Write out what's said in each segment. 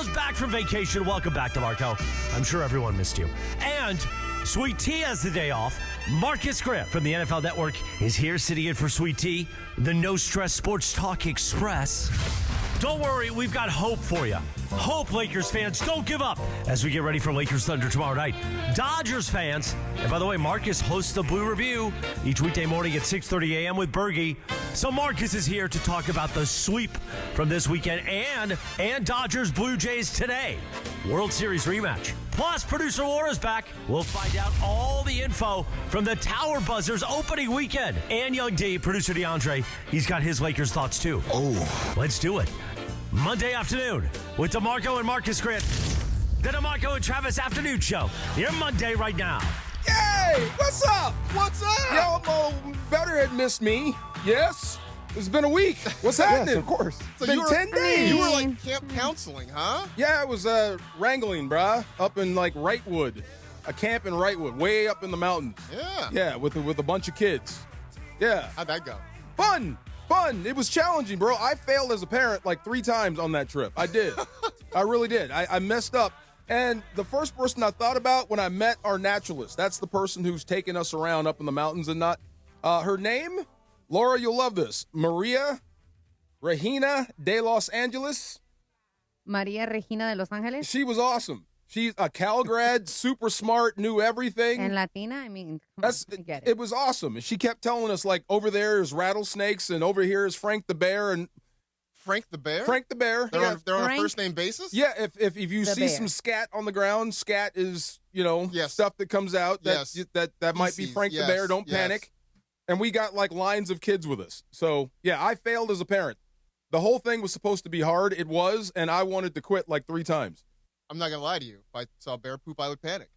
Marco's back from vacation. Welcome back to Marco. I'm sure everyone missed you. And Sweet Tea has the day off. Marcus Grant from the NFL Network is here sitting in for Sweet Tea, the No Stress Sports Talk Express. Don't worry, we've got hope for you. Hope, Lakers fans, don't give up as we get ready for Lakers Thunder tomorrow night. Dodgers fans, and by the way, Marcus hosts the Blue Review each weekday morning at 6:30 a.m. with Bergie. So Marcus is here to talk about the sweep from this weekend and Dodgers Blue Jays today. World Series rematch. Plus, producer Laura's back. We'll find out all the info from the Tower Buzzers opening weekend. And Young D, producer DeAndre, he's got his Lakers thoughts too. Oh. Let's do it. Monday afternoon with DeMarco and Marcus Grant. The DeMarco and Travis Afternoon Show. Your Monday right now. Yay! What's up? What's up? Y'all better had missed me. Yes? It's been a week. What's happening? Yes, of course. It's been 10 days. You were like camp counseling, huh? Yeah, it was wrangling, brah, up in like Wrightwood. A camp in Wrightwood, way up in the mountains. Yeah. Yeah, with a bunch of kids. Yeah. How'd that go? Fun. It was challenging, bro. I failed as a parent like 3 times on that trip. I did. I really did. I messed up. And the first person I thought about when I met our naturalist, that's the person who's taking us around up in the mountains and not. Her name, Laura, you'll love this. Maria Regina de Los Angeles. María Regina de Los Ángeles. She was awesome. She's a Cal grad, super smart, knew everything. And Latina, I mean, come on, I get it. It was awesome. And she kept telling us, like, over there is rattlesnakes and over here is Frank the Bear. And Frank the Bear? Frank the Bear. They're on a Frank- first name basis? Yeah, if you see bear. some scat on the ground, scat is, Yes. stuff that comes out. Yes. That might be Feces. Frank the Yes. Bear. Don't Yes. panic. And we got, like, lines of kids with us. So, yeah, I failed as a parent. The whole thing was supposed to be hard. It was, and I wanted to quit like 3 times. I'm not going to lie to you. If I saw bear poop, I would panic.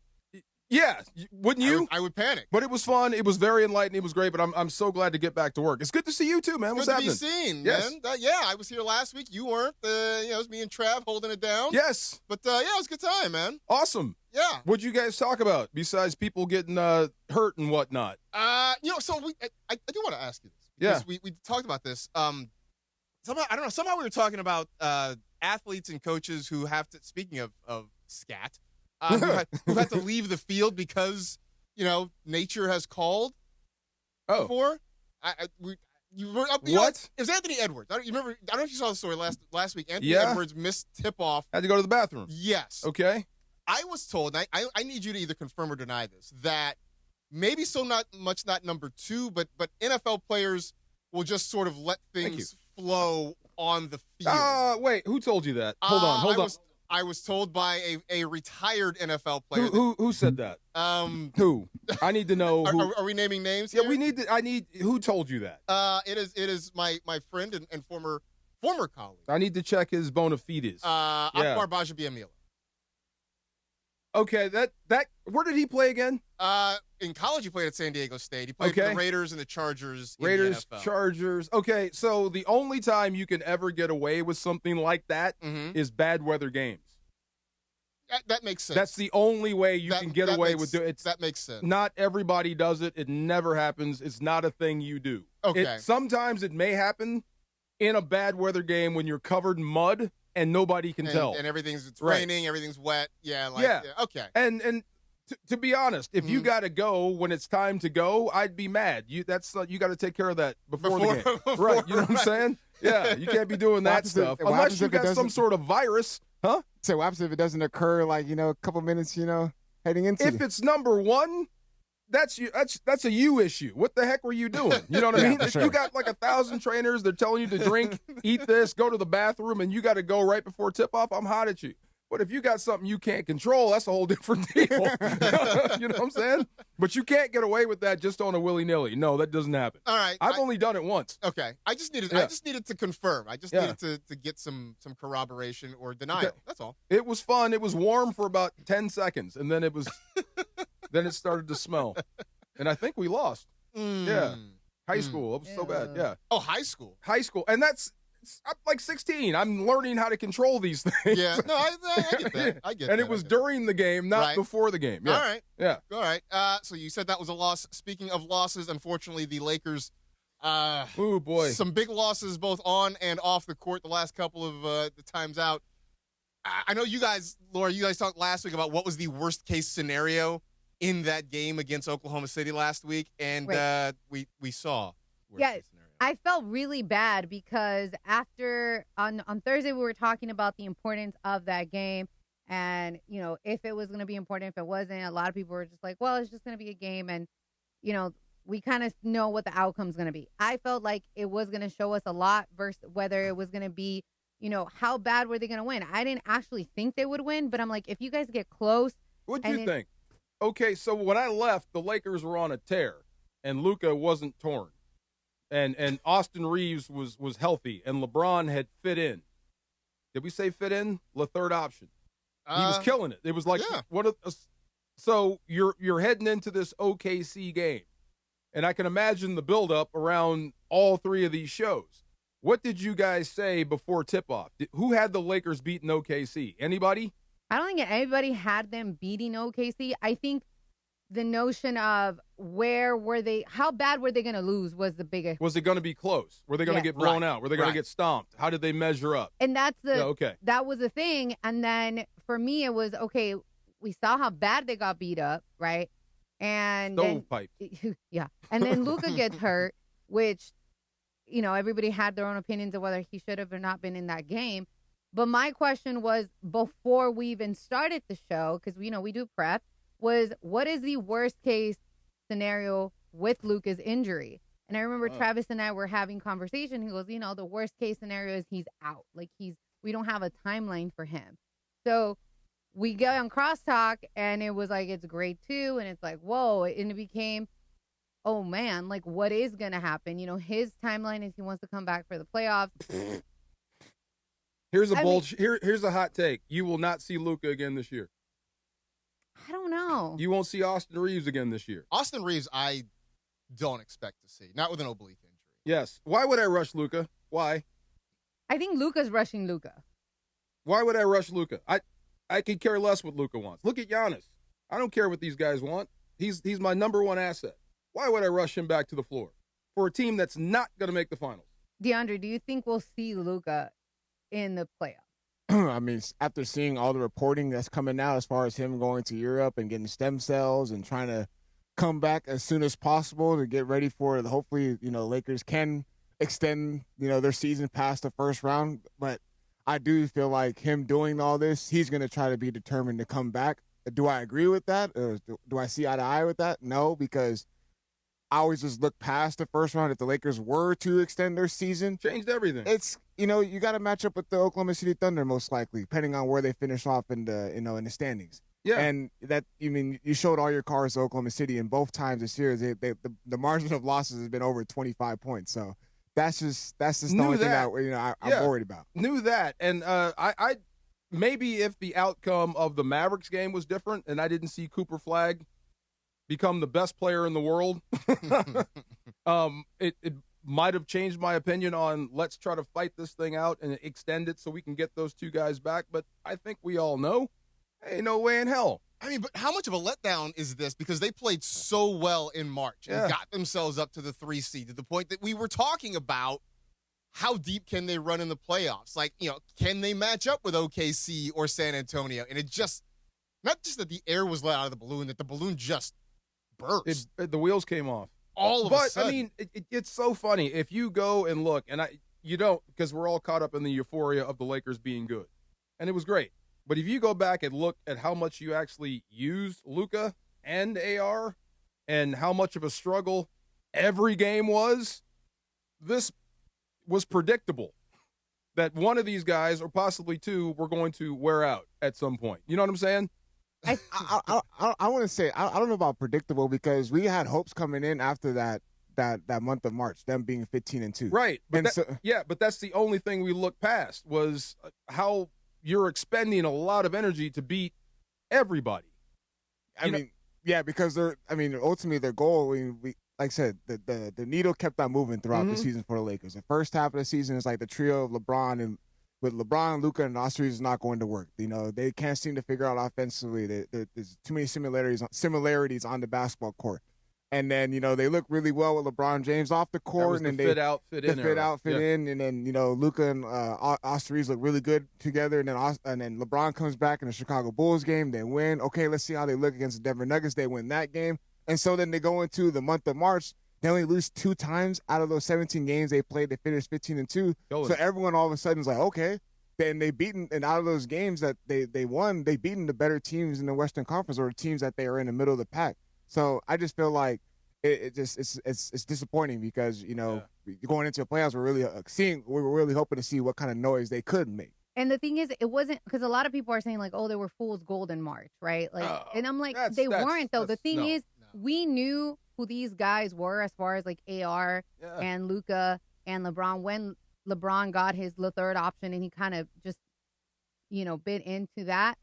Yeah, wouldn't you? I would panic. But it was fun. It was very enlightening. It was great. But I'm so glad to get back to work. It's good to see you too, man. What's Good happening? to be seen, Yes. man. Yeah, I was here last week. You weren't. It was me and Trav holding it down. Yes. But, yeah, it was a good time, man. Awesome. Yeah. What'd you guys talk about besides people getting hurt and whatnot? So I do want to ask you this. Yeah. Because we talked about this. Somehow we were talking about athletes and coaches who have to, speaking of scat, who had to leave the field because, nature has called before. What? It was Anthony Edwards. I don't know if you saw the story last week. Anthony Edwards missed tip-off. Had to go to the bathroom. Yes. Okay. I was told, and I need you to either confirm or deny this, that maybe not number 2, but NFL players will just sort of let things flow on the field. Wait, who told you that? Hold on. I was told by a retired NFL player. Who said that? Who? I need to know. Who. Are we naming names? Yeah, here? Who told you that? It is my friend and former colleague. I need to check his bona fides. Akbar Bajabiamila. Okay, that where did he play again? In college, he played at San Diego State. He played for the Raiders and the Chargers. Raiders, in the NFL. Chargers. Okay, so the only time you can ever get away with something like that is bad weather games. That makes sense. That's the only way you can get away with it. That makes sense. Not everybody does it. It never happens. It's not a thing you do. Okay. Sometimes it may happen in a bad weather game when you're covered in mud and nobody can tell. And it's raining, everything's wet. Yeah. Okay. And to be honest, if you got to go when it's time to go, I'd be mad. You got to take care of that before the game. Right. You know what I'm saying? Yeah. You can't be doing that stuff. Unless you got some sort of virus. Huh? So what happens if it doesn't occur a couple minutes, heading into If it's number 1, that's a you issue. What the heck were you doing? You know what I mean? If you got like 1,000 trainers, they're telling you to drink, eat this, go to the bathroom, and you got to go right before tip-off, I'm hot at you. But if you got something you can't control, that's a whole different deal. You know what I'm saying? But you can't get away with that just on a willy-nilly. No, that doesn't happen. All right. I've only done it once. Okay. I just needed to confirm. I just needed to get some corroboration or denial. Okay. That's all. It was fun. It was warm for about 10 seconds, and then it started to smell. And I think we lost. Yeah. High school. It was so bad. Yeah. Oh, high school. High school. And I'm like 16. I'm learning how to control these things. Yeah, no, I get that. I get that. And it was during the game, not before the game. Yeah. All right. Yeah. All right. So you said that was a loss. Speaking of losses, unfortunately, the Lakers. Oh boy. Some big losses both on and off the court the last couple of the times out. I know you guys, Laura, you guys talked last week about what was the worst case scenario in that game against Oklahoma City last week, and Right. we saw worst Yeah, case scenario. I felt really bad because after on Thursday we were talking about the importance of that game, and if it was going to be important, if it wasn't, a lot of people were just like, well, it's just going to be a game, and we kind of know what the outcome's going to be. I felt like it was going to show us a lot versus whether it was going to be, how bad were they going to win. I didn't actually think they would win, but I'm like, if you guys get close. What'd you think? Okay, so when I left, the Lakers were on a tear, and Luka wasn't torn, and Austin Reaves was healthy, and LeBron had fit in. Did we say fit in? The third option. He was killing it. It was like so you're heading into this OKC game, and I can imagine the buildup around all three of these shows. What did you guys say before tip-off? Who had the Lakers beating OKC? Anybody? I don't think anybody had them beating OKC. I think the notion of how bad were they going to lose was the biggest. Was it going to be close? Were they going to get blown out? Were they going to get stomped? How did they measure up? And that was the thing. And then for me, it was, okay, we saw how bad they got beat up, right? And stovepipe. Yeah. And then Luka gets hurt, which, everybody had their own opinions of whether he should have or not been in that game. But my question was, before we even started the show, because we do prep, was what is the worst case scenario with Luka's injury? And I remember Travis and I were having conversation. He goes, the worst case scenario is he's out. Like we don't have a timeline for him. So we get on crosstalk and it was like, it's grade 2. And it's like, whoa. And it became, oh man, like what is going to happen? His timeline is he wants to come back for the playoffs. Here's a hot take. You will not see Luka again this year. I don't know. You won't see Austin Reaves again this year. Austin Reaves, I don't expect to see. Not with an oblique injury. Yes. Why would I rush Luka? Why? I think Luka's rushing Luka. Why would I rush Luka? I could care less what Luka wants. Look at Giannis. I don't care what these guys want. He's my number one asset. Why would I rush him back to the floor for a team that's not going to make the finals? DeAndre, do you think we'll see Luka in the playoffs? I mean, after seeing all the reporting that's coming out as far as him going to Europe and getting stem cells and trying to come back as soon as possible to get ready for it, hopefully, Lakers can extend, their season past the first round. But I do feel like him doing all this, he's going to try to be determined to come back. Do I agree with that? Or do I see eye to eye with that? No, because I always just look past the first round. If the Lakers were to extend their season, changed everything. It's you got to match up with the Oklahoma City Thunder most likely, depending on where they finish off in the in the standings. Yeah, and that you showed all your cards to Oklahoma City, and both times this year, the margin of losses has been over 25 points. So that's just the only thing that I'm worried about. Knew that, and I maybe if the outcome of the Mavericks game was different, and I didn't see Cooper Flagg become the best player in the world, it might have changed my opinion on let's try to fight this thing out and extend it so we can get those two guys back. But I think we all know, ain't no way in hell. I mean, but how much of a letdown is this? Because they played so well in March and got themselves up to the 3 seed to the point that we were talking about how deep can they run in the playoffs? Like, can they match up with OKC or San Antonio? And it just, not just that the air was let out of the balloon, that the balloon just burst. The wheels came off. All of a sudden. But, I mean, it's so funny. If you go and look, and you don't, because we're all caught up in the euphoria of the Lakers being good. And it was great. But if you go back and look at how much you actually used Luka and AR and how much of a struggle every game was, this was predictable that one of these guys, or possibly two, were going to wear out at some point. You know what I'm saying? I want to say I don't know about predictable, because we had hopes coming in after that month of March, them being 15-2. Right. But but that's the only thing we looked past was how you're expending a lot of energy to beat everybody. Because ultimately their goal, we like I said, the needle kept on moving throughout the season for the Lakers. The first half of the season is like the trio of LeBron, and with LeBron, Luka, and Austin is not going to work. They can't seem to figure out offensively. There's too many similarities on the basketball court. And then, they look really well with LeBron James off the court. That was and the then fit out, fit in. And then, Luka and Austin Reaves look really good together. And then LeBron comes back in the Chicago Bulls game. They win. Okay, let's see how they look against the Denver Nuggets. They win that game. And so then they go into the month of March. They only lose 2 times out of those 17 games they played. They finished 15-2. So everyone all of a sudden is like, okay. Then they beaten, and out of those games that they won, they beaten the better teams in the Western Conference or the teams that they are in the middle of the pack. So I just feel like it's disappointing because going into the playoffs we were really hoping to see what kind of noise they could make. And the thing is, it wasn't because a lot of people are saying like, oh, they were fool's gold in March, right? Like, and I'm like, they weren't though. The thing is, we knew who these guys were as far as like AR and Luka and LeBron when LeBron got his third option and he kind of just bit into that.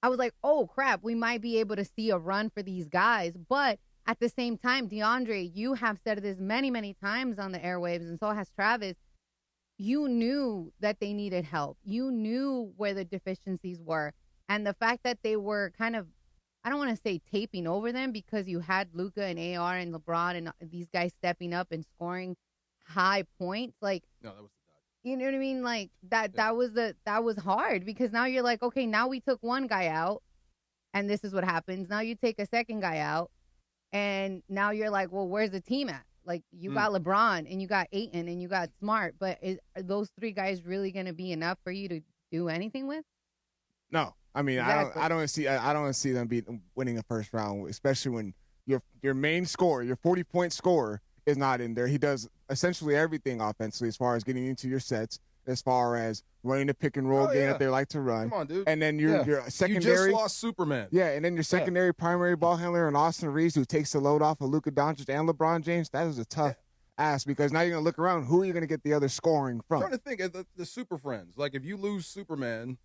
I was like, oh, crap, we might be able to see a run for these guys. But at the same time, DeAndre, you have said this many, many times on the airwaves, and so has Travis. You knew that they needed help. You knew where the deficiencies were. And the fact that they were kind of, I don't want to say taping over them because you had Luka and AR and LeBron and these guys stepping up and scoring high points. Like, no, that was you know what I mean? Like that was hard because now you're like, okay, now we took one guy out and this is what happens. Now you take a second guy out and now you're like, well, where's the team at? Like you got LeBron and you got Ayton and you got Smart, but are those 3 guys really going to be enough for you to do anything with? No, I mean, exactly. I don't see them winning a first round, especially when your main scorer, your 40-point scorer, is not in there. He does essentially everything offensively as far as getting into your sets, as far as running the pick and roll game that they like to run. Come on, dude. And then your secondary. You just lost Superman. Yeah, and then your secondary primary ball handler and Austin Reaves, who takes the load off of Luka Doncic and LeBron James. That is a tough ask because now you're going to look around. Who are you going to get the other scoring from? I'm trying to think of the Super Friends. Like if you lose Superman,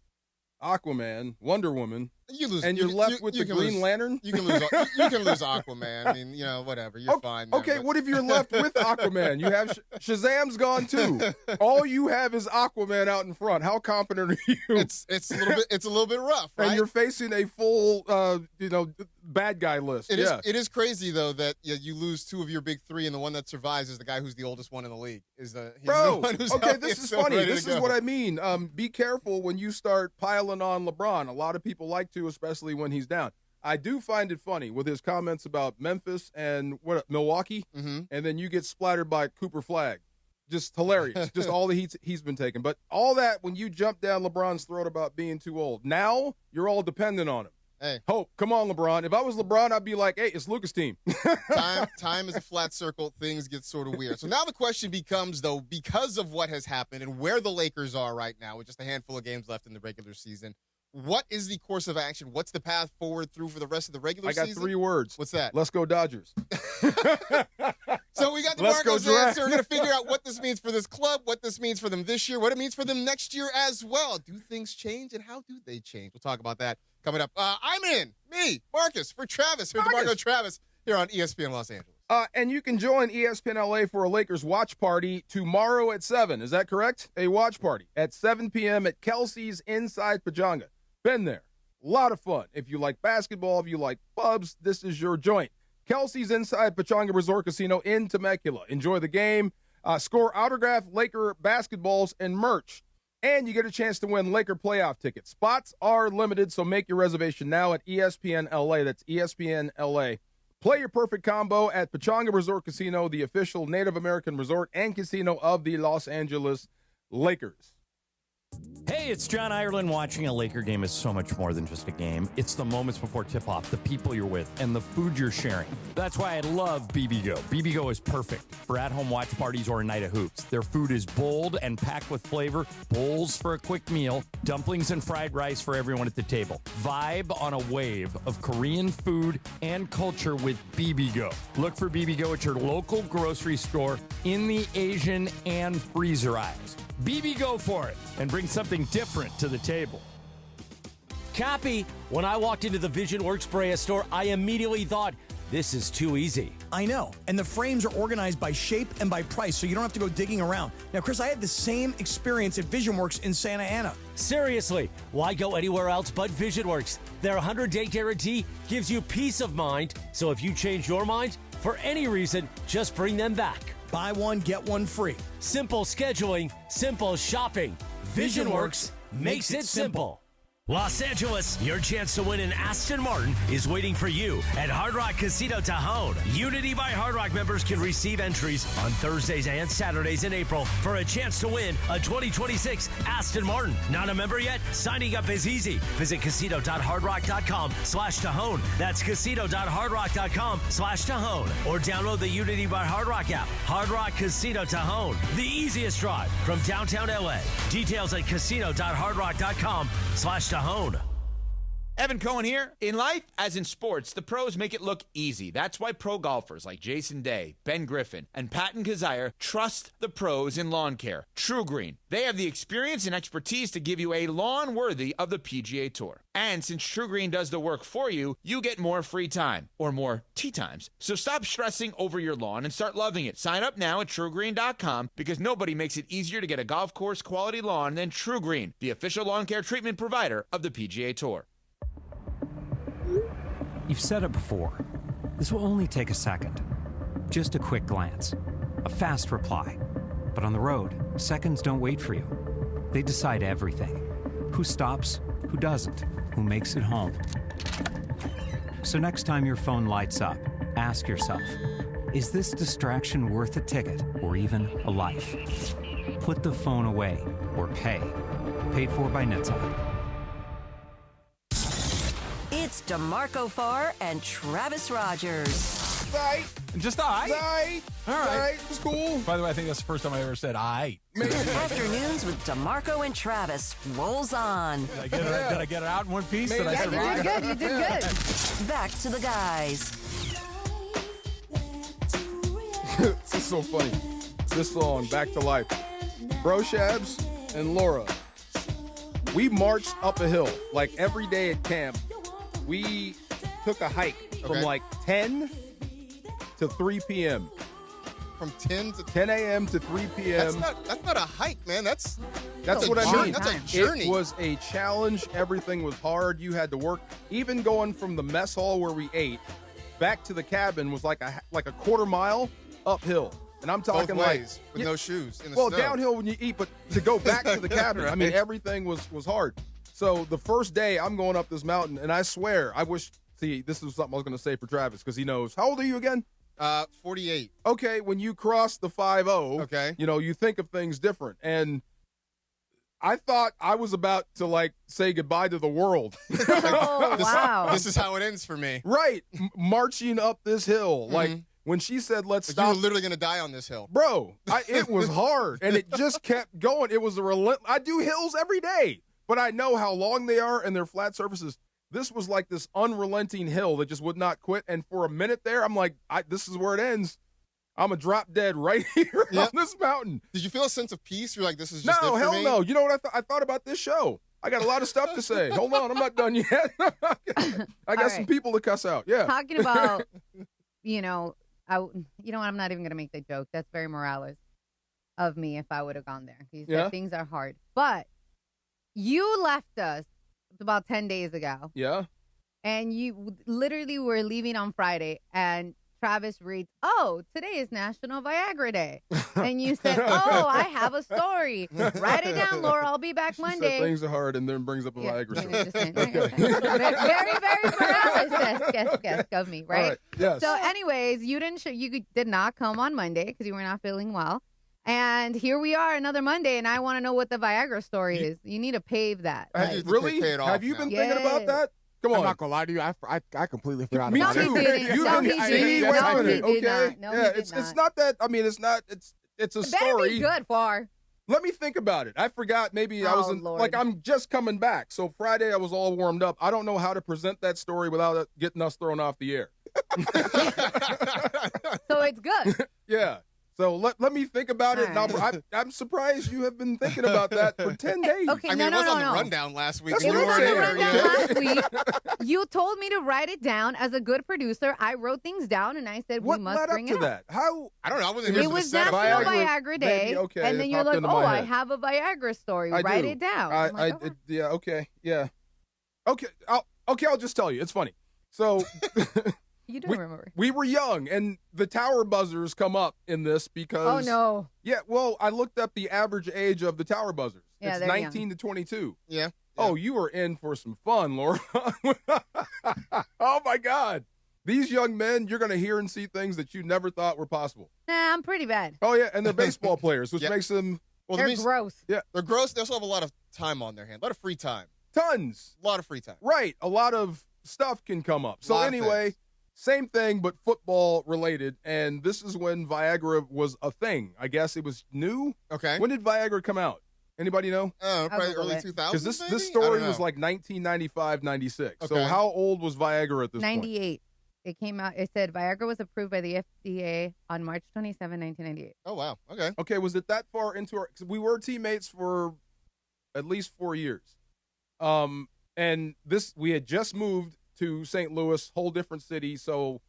Aquaman, Wonder Woman, and you're left with the Green Lantern. You can lose Aquaman. I mean, whatever. You're fine. Okay, what if you're left with Aquaman? You have Shazam's gone too. All you have is Aquaman out in front. How confident are you? It's a little bit rough, right? And you're facing a full bad guy list. It is crazy though that you lose 2 of your big 3, and the one that survives is the guy who's the oldest one in the league. Okay, this is funny. This is what I mean. Be careful when you start piling on LeBron. A lot of people like to, especially when he's down. I do find it funny with his comments about Memphis and Milwaukee, and then you get splattered by Cooper Flagg. Just hilarious. Just all the he's been taking. But all that when you jump down LeBron's throat about being too old. Now you're all dependent on him. Hey, Hope, come on, LeBron. If I was LeBron, I'd be like, hey, it's Luka's team. Time is a flat circle. Things get sort of weird. So now the question becomes, though, because of what has happened and where the Lakers are right now with just a handful of games left in the regular season, what is the course of action? What's the path forward through for the rest of the regular season? I got 3 words. What's that? Let's go Dodgers. So we got DeMarco's answer. We're going to figure out what this means for this club, what this means for them this year, what it means for them next year as well. Do things change, and how do they change? We'll talk about that coming up. I'm in. Me, Marcus, for Travis. Here's DeMarco Travis here on ESPN Los Angeles. And you can join ESPN LA for a Lakers watch party tomorrow at 7. Is that correct? A watch party at 7 p.m. at Kelsey's inside Pchanga. Been there. A lot of fun. If you like basketball, if you like pubs, this is your joint. Kelsey's inside Pchanga Resort Casino in Temecula. Enjoy the game. Score autographed Laker basketballs and merch. And you get a chance to win Laker playoff tickets. Spots are limited, so make your reservation now at ESPN LA. That's ESPN LA. Play your perfect combo at Pchanga Resort Casino, the official Native American resort and casino of the Los Angeles Lakers. Hey, it's John Ireland. Watching a Laker game is so much more than just a game. It's the moments before tip-off, the people you're with, and the food you're sharing. That's why I love BBGO. BBGO is perfect for at-home watch parties or a night of hoops. Their food is bold and packed with flavor, bowls for a quick meal, dumplings and fried rice for everyone at the table. Vibe on a wave of Korean food and culture with BBGO. Look for BBGO at your local grocery store in the Asian and freezer aisles. BB go for it and bring something different to the table. Cappy, when I walked into the Vision Works Brea store, I immediately thought, This is too easy. I know. And the frames are organized by shape and by price, so you don't have to go digging around. Now, Chris, I had the same experience at VisionWorks in Santa Ana. Seriously, why go anywhere else but VisionWorks? Their 100-day guarantee gives you peace of mind, so if you change your mind, for any reason, just bring them back. Buy one, get one free. Simple scheduling, simple shopping. VisionWorks makes it simple. Los Angeles, your chance to win an Aston Martin is waiting for you at Hard Rock Casino Tajon. Unity by Hard Rock members can receive entries on Thursdays and Saturdays in April for a chance to win a 2026 Aston Martin. Not a member yet? Signing up is easy. Visit casino.hardrock.com/Tajon. That's casino.hardrock.com/Tajon. Or download the Unity by Hard Rock app. Hard Rock Casino Tajon. The easiest drive from downtown LA. Details at casino.hardrock.com/Tajon. Evan Cohen here. In life, as in sports, the pros make it look easy. That's why pro golfers like Jason Day, Ben Griffin, and Patton Kazire trust the pros in lawn care. True Green. They have the experience and expertise to give you a lawn worthy of the PGA Tour. And since True Green does the work for you, you get more free time, or more tee times. So stop stressing over your lawn and start loving it. Sign up now at TrueGreen.com because nobody makes it easier to get a golf course quality lawn than True Green, the official lawn care treatment provider of the PGA Tour. You've said it before. This will only take a second. Just a quick glance. A fast reply. But on the road, seconds don't wait for you. They decide everything. Who stops, who doesn't, who makes it home. So next time your phone lights up, ask yourself, is this distraction worth a ticket or even a life? Put the phone away or pay. Paid for by NHTSA. It's DeMarco Farr and Travis Rogers. Right. Just all right. Right. All right. Right. It's cool. By the way, I think that's the first time I ever said I. Afternoons with DeMarco and Travis rolls on. Did I get it out in one piece? Did I Yeah, say you right? did good. You did good. Back to the guys. This is so funny. This song, Back to Life. Bro Shabs and Laura, we marched up a hill. Like every day at camp, we took a hike from like 10 to 3 p.m. From 10 to 10 a.m. to 3 p.m. That's not a hike, man. That's what I mean. That's a journey. It was a challenge. Everything was hard. You had to work. Even going from the mess hall where we ate back to the cabin was like a quarter mile uphill. And I'm talking both like ways, with no shoes in the well, snow. downhill when you eat, but to go back to the cabin, I mean, everything was hard. So the first day I'm going up this mountain, and I swear, this is something I was going to say for Travis because he knows. How old are you again? 48. Okay, when you cross the 5-0, okay, you think of things different. And I thought I was about to like say goodbye to the world. Oh, wow. This is how it ends for me. Right. Marching up this hill. Mm-hmm. Like when she said, let's Like stop. you were literally going to die on this hill. Bro, it was hard. And it just kept going. It was I do hills every day, but I know how long they are and their flat surfaces. This was like this unrelenting hill that just would not quit. And for a minute there, I'm like, this is where it ends. I'm going to drop dead right here on this mountain. Did you feel a sense of peace? You're like, this is just no, it for hell me? no. You know what I thought about this show? I got a lot of stuff to say. Hold on, I'm not done yet. I got some people to cuss out. Yeah. Talking about, I'm not even going to make the joke. That's very Morales of me if I would have gone there. He said things are hard. But you left us about 10 days ago. Yeah. And you literally were leaving on Friday, and Travis reads, today is National Viagra Day. And you said, I have a story. Write it down, Laura. I'll be back Monday. Said things are hard and then brings up a Viagra story. Very, very Morales yes, of me, right? Yes. So anyways, you did not come on Monday because you were not feeling well. And here we are, another Monday, and I want to know what the Viagra story is. You need to pave that. Really? Have you been thinking about that? Come on. I'm not gonna lie to you. I completely forgot Me about too. it. No, he did Okay. not. Yeah, it's not that. I mean, it's not. It's a It better story. be good, Far. Let me think about it. I forgot. Maybe I wasn't Lord. I'm just coming back. So Friday I was all warmed up. I don't know how to present that story without it getting us thrown off the air. So it's good. Yeah. So let me think about it. All And I'm surprised you have been thinking about that for 10 days. Okay, I mean, no, it was no, on no. the rundown last week. That's when It you was what on weren't the here, rundown you know? last week. You told me to write it down. As a good producer, I wrote things down, and I said What we must led up bring to it up. that? How? I don't know. I wasn't here It for the was setup. National Viagra, Viagra Day, maybe, okay, and it then you're popped like, into "Oh, my I head. have a Viagra story. I Write do. it down." I'm like, "Oh." Yeah. Okay. Yeah. Okay. I'll just tell you. It's funny. So You don't remember. we were young, and the tower buzzers come up in this because. Oh no. Yeah. Well, I looked up the average age of the tower buzzers. Yeah, It's they're 19 to 22. Yeah. Oh, you are in for some fun, Laura. Oh my God. These young men, you're going to hear and see things that you never thought were possible. Nah, I'm pretty bad. Oh yeah, and they're baseball players, which Yep. makes them Well, They're that means gross. they're gross. They also have a lot of time on their hands. A lot of free time. tons. A lot of free time. Right. A lot of stuff can come up. So Lot of anyway, things. same thing, but football related. And this is when Viagra was a thing. I guess it was new. Okay. When did Viagra come out? Anybody know? Probably Google early it. 2000s. Because this maybe? story I don't was know. like 1995, 96. So Okay. how old was Viagra at this point? 98. It came out. It said Viagra was approved by the FDA on March 27, 1998. Oh wow. Okay. Okay, was it that far into our? 'Cause we were teammates for at least 4 years, and we had just moved to St. Louis, whole different city. So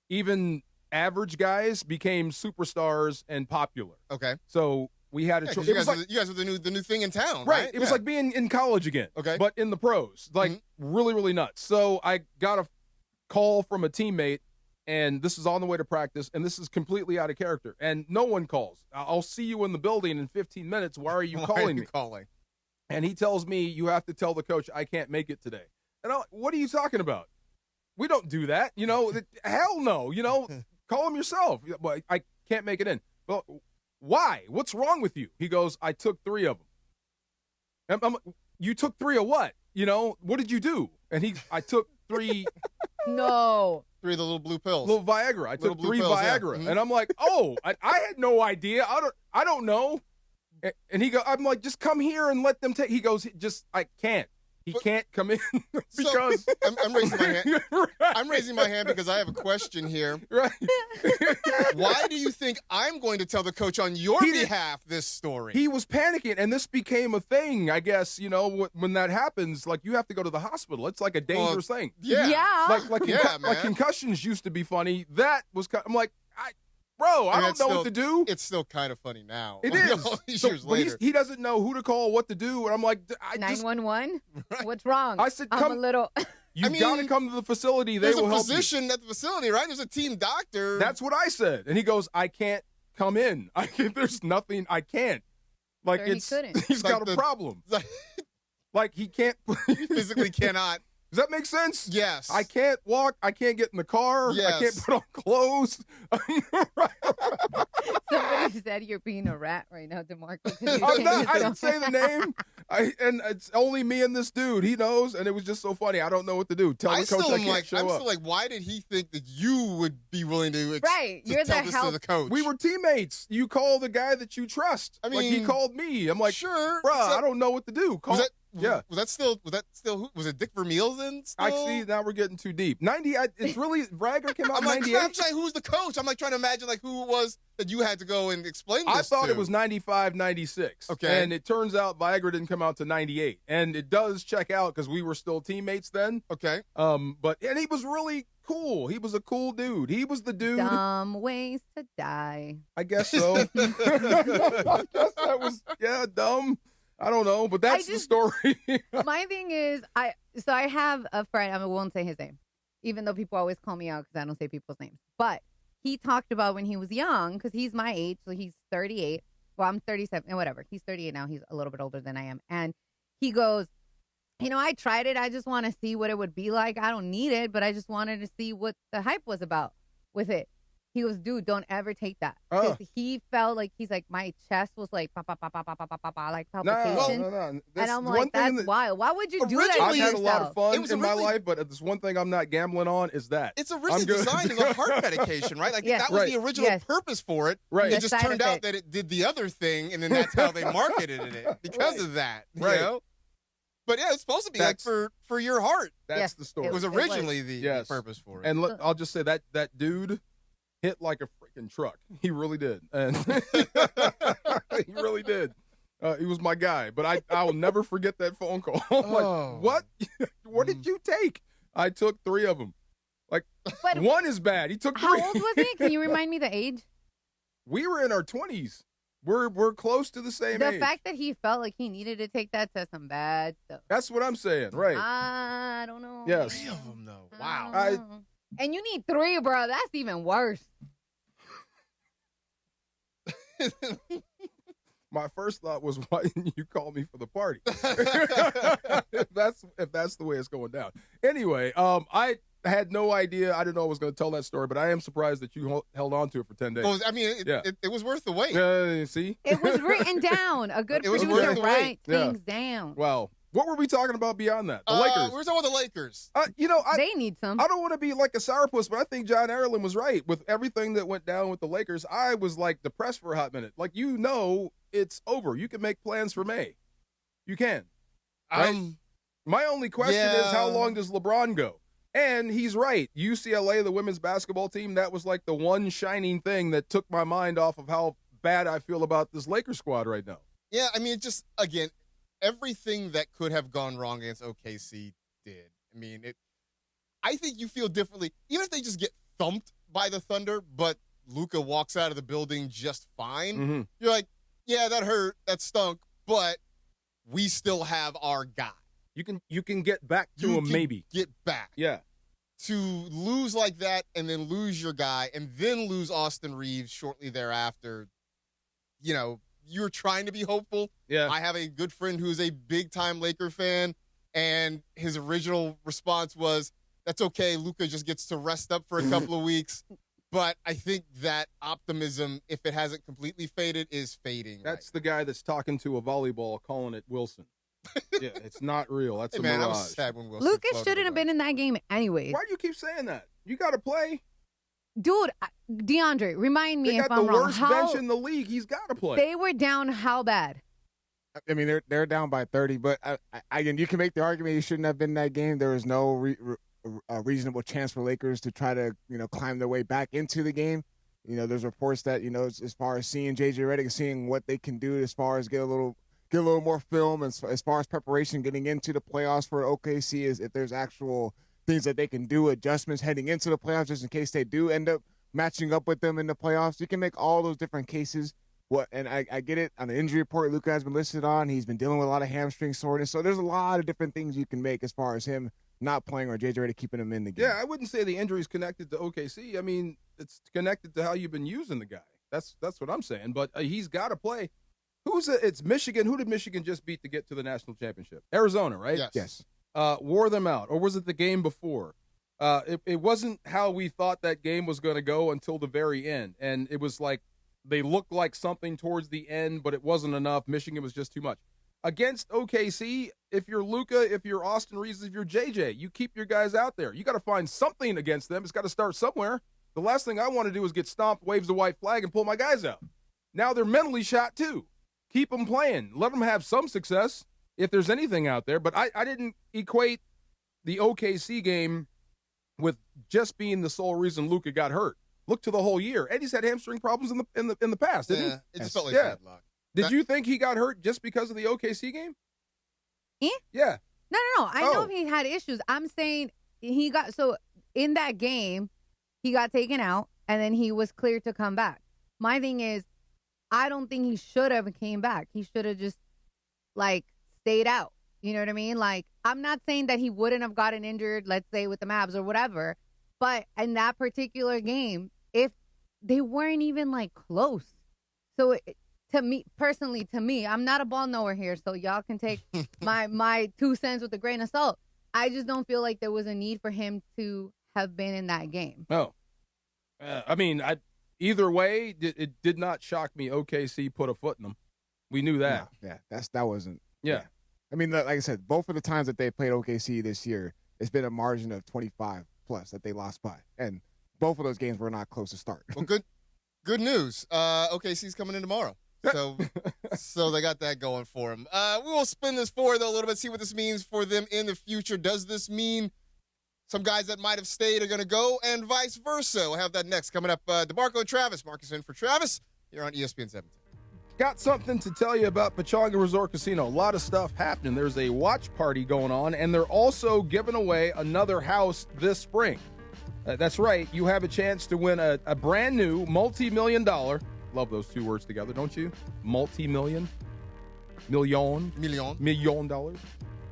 even average guys became superstars and popular. Okay. So we had a Yeah, choice. 'cause you It was guys, like you guys were the new thing in town, right. right? It was Yeah. like being in college again. Okay. but in the pros, like Mm-hmm. really, really nuts. So I got a call from a teammate. And this is on the way to practice, and this is completely out of character. And no one calls. I'll see you in the building in 15 minutes. Why are you Why calling are you me? calling? And he tells me, you have to tell the coach I can't make it today. And I'm like, what are you talking about? We don't do that. You know, hell no. You know, call him yourself. But I can't make it in. Well, why? What's wrong with you? He goes, I took 3 of them. I'm like, you took 3 of what? You know, what did you do? And I took 3 No. 3 of the little blue pills. little Viagra. I Little took blue 3 pills, yeah. Viagra. Mhm. And I'm like, oh, I had no idea. I don't know. And I'm like, just come here and let them take. He goes, I can't. He can't come in because So, I'm raising my hand. Right. I'm raising my hand because I have a question here. Right. Why do you think I'm going to tell the coach on your He did- behalf this story? He was panicking, and this became a thing. I guess when that happens, like you have to go to the hospital. It's like a dangerous thing. yeah. Like Yeah, man. concussions used to be funny. That was. I'm like, bro, I don't know what to do. It's still kind of funny now. It like, is. all these So- years but later. he doesn't know who to call, what to do, and I'm like, I just 911? What's wrong? I said, I'm come- a little. you I mean, got to come to the facility. They There's will a help you. physician at the facility, right? There's a team doctor. That's what I said, and he goes, I can't come in. There's nothing. I can't. Like Sure, he couldn't. he's Like got a problem. Like, Like he can't. he physically cannot. Does that make sense? Yes. I can't walk. I can't get in the car. I can't Yes. put on clothes. Somebody said you're being a rat right now, DeMarco. 'cause you're I'm saying not, this I so- didn't say the name. And it's only me and this dude. He knows, and it was just so funny. I don't know what to do. Tell the coach I can't show I'm up. still like, why did he think that you would be willing to, Right, to you're tell the this help. to the coach? We were teammates. You call the guy that you trust. I like he mean, called me. I'm like, sure. bruh, except- I don't know what to do. Call. Yeah. Was that still was it Dick Vermeil then? Still? I see. Now we're getting too deep. 90. It's really Viagra came out I'm in like, 98. I'm saying, who's the coach? I'm like trying to imagine like who it was that you had to go and explain this I thought to. it was 95, 96. Okay. And it turns out Viagra didn't come out to 98. And it does check out because we were still teammates then. Okay. And he was really cool. He was a cool dude. He was the dude. Dumb ways to die. I guess so. I guess that was, dumb. I don't know, but that's the story. My thing is, I have a friend. I won't say his name, even though people always call me out because I don't say people's names. But he talked about when he was young, because he's my age, so he's 38. Well, I'm 37, whatever. He's 38 now. He's a little bit older than I am. And he goes, I tried it. I just want to see what it would be like. I don't need it, but I just wanted to see what the hype was about with it. He goes, dude, don't ever take that. Because he felt like, he's like, my chest was like, pa, pa, pa, pa, pa, pa, pa, pa, pa, like palpitations. No. And I'm like, that's wild. Why would you do that to I've had a yourself? lot of fun in my originally- life, but there's one thing I'm not gambling on is that. It's originally I'm good. designed as a heart medication, right? Like Yes. that was Right. the original Yes. purpose for it. Right. It The just side turned out effect. that it did the other thing, and then that's how they marketed it because of that. Right. You know? But yeah, it's supposed to be like for your heart. That's Yes, the story. It was It was. originally the Yes. purpose for it. And look, I'll just say that dude, hit like a freaking truck. He really did. And he really did. He was my guy. But I'll never forget that phone call. Like, what? What did you take? I took 3 of them. Like, but one is bad. He took 3. How old was he? Can you remind me the age? We were in our 20s. We're close to the same age. The fact that he felt like he needed to take that says some bad stuff. That's what I'm saying, right? I don't know. Yes. 3 of them, though. Wow. And you need 3, bro. That's even worse. My first thought was, why didn't you call me for the party? if that's the way it's going down. Anyway, I had no idea. I didn't know I was going to tell that story, but I am surprised that you held on to it for 10 days. Well, I mean, it was worth the wait. See? It was written down. A good producer writes things down. Well, what were we talking about beyond that? The Lakers. We were talking about the Lakers. They need some. I don't want to be like a sourpuss, but I think John Ireland was right. With everything that went down with the Lakers, I was like depressed for a hot minute. Like, it's over. You can make plans for May. You can. Right? My only question is, how long does LeBron go? And he's right. UCLA, the women's basketball team, that was like the one shining thing that took my mind off of how bad I feel about this Lakers squad right now. Yeah, I mean, just, again, everything that could have gone wrong against OKC did. I mean, I think you feel differently. Even if they just get thumped by the Thunder, but Luka walks out of the building just fine, you're like, yeah, that hurt, that stunk, but we still have our guy. You can get back to him, maybe. Get back. Yeah. To lose like that and then lose your guy and then lose Austin Reaves shortly thereafter, you're trying to be hopeful. Yeah. I have a good friend who's a big-time Laker fan, and his original response was, that's okay, Luka just gets to rest up for a couple of weeks. But I think that optimism, if it hasn't completely faded, is fading. That's the guy that's talking to a volleyball, calling it Wilson. Yeah, it's not real. That's a mirage. I was sad when Wilson Lucas shouldn't have been in that game anyways. Why do you keep saying that? You got to play. Dude, DeAndre, remind me if I'm wrong. They got the worst bench in the league. He's got to play. They were down how bad? I mean, they're down by 30, but again, you can make the argument he shouldn't have been in that game. There was no reasonable chance for Lakers to try to, climb their way back into the game. There's reports that, as far as seeing J.J. Redick, seeing what they can do as far as get a little more film, as far as preparation getting into the playoffs for OKC, is if there's actual things that they can do, adjustments heading into the playoffs, just in case they do end up matching up with them in the playoffs. You can make all those different cases. And I get it. On the injury report Luka has been listed on, he's been dealing with a lot of hamstring soreness. So there's a lot of different things you can make as far as him not playing or J.J. Redick keeping him in the game. Yeah, I wouldn't say the injury's connected to OKC. I mean, it's connected to how you've been using the guy. That's what I'm saying. But he's got to play. It's Michigan. Who did Michigan just beat to get to the national championship? Arizona, right? Yes. Wore them out. Or was it the game before? It wasn't how we thought that game was going to go until the very end. And it was like they looked like something towards the end, but it wasn't enough. Michigan was just too much. Against OKC, if you're Luka, if you're Austin Reaves, if you're JJ, you keep your guys out there. You got to find something against them. It's got to start somewhere. The last thing I want to do is get stomped, waves the white flag, and pull my guys out. Now they're mentally shot too. Keep them playing. Let them have some success if there's anything out there. But I didn't equate the OKC game with just being the sole reason Luka got hurt. Look to the whole year. Eddie's had hamstring problems in the past, didn't he? It just felt like bad luck. Did you think he got hurt just because of the OKC game? Yeah. No. I know he had issues. I'm saying in that game, he got taken out, and then he was cleared to come back. My thing is, I don't think he should have came back. He should have just, stayed out. You know what I mean? I'm not saying that he wouldn't have gotten injured, let's say, with the Mavs or whatever. But in that particular game, if they weren't even, close. So, to me, I'm not a ball knower here, so y'all can take my 2 cents with a grain of salt. I just don't feel like there was a need for him to have been in that game. No. Either way, it did not shock me. OKC put a foot in them. We knew that. Yeah, that wasn't. Yeah. I mean, like I said, both of the times that they played OKC this year, it's been a margin of 25 plus that they lost by, and both of those games were not close to start. Well, good news. OKC's coming in tomorrow. So they got that going for them. We will spin this forward, though, a little bit, see what this means for them in the future. Does this mean Some guys that might have stayed are going to go, and vice versa. We'll have that next coming up. DeMarco and Travis. Marcus in for Travis. You're on ESPN 17. Got something to tell you about Pchanga Resort Casino. A lot of stuff happening. There's a watch party going on, and they're also giving away another house this spring. That's right. You have a chance to win a brand new multi-million dollar. Love those two words together, don't you? Multi-million. Million dollars.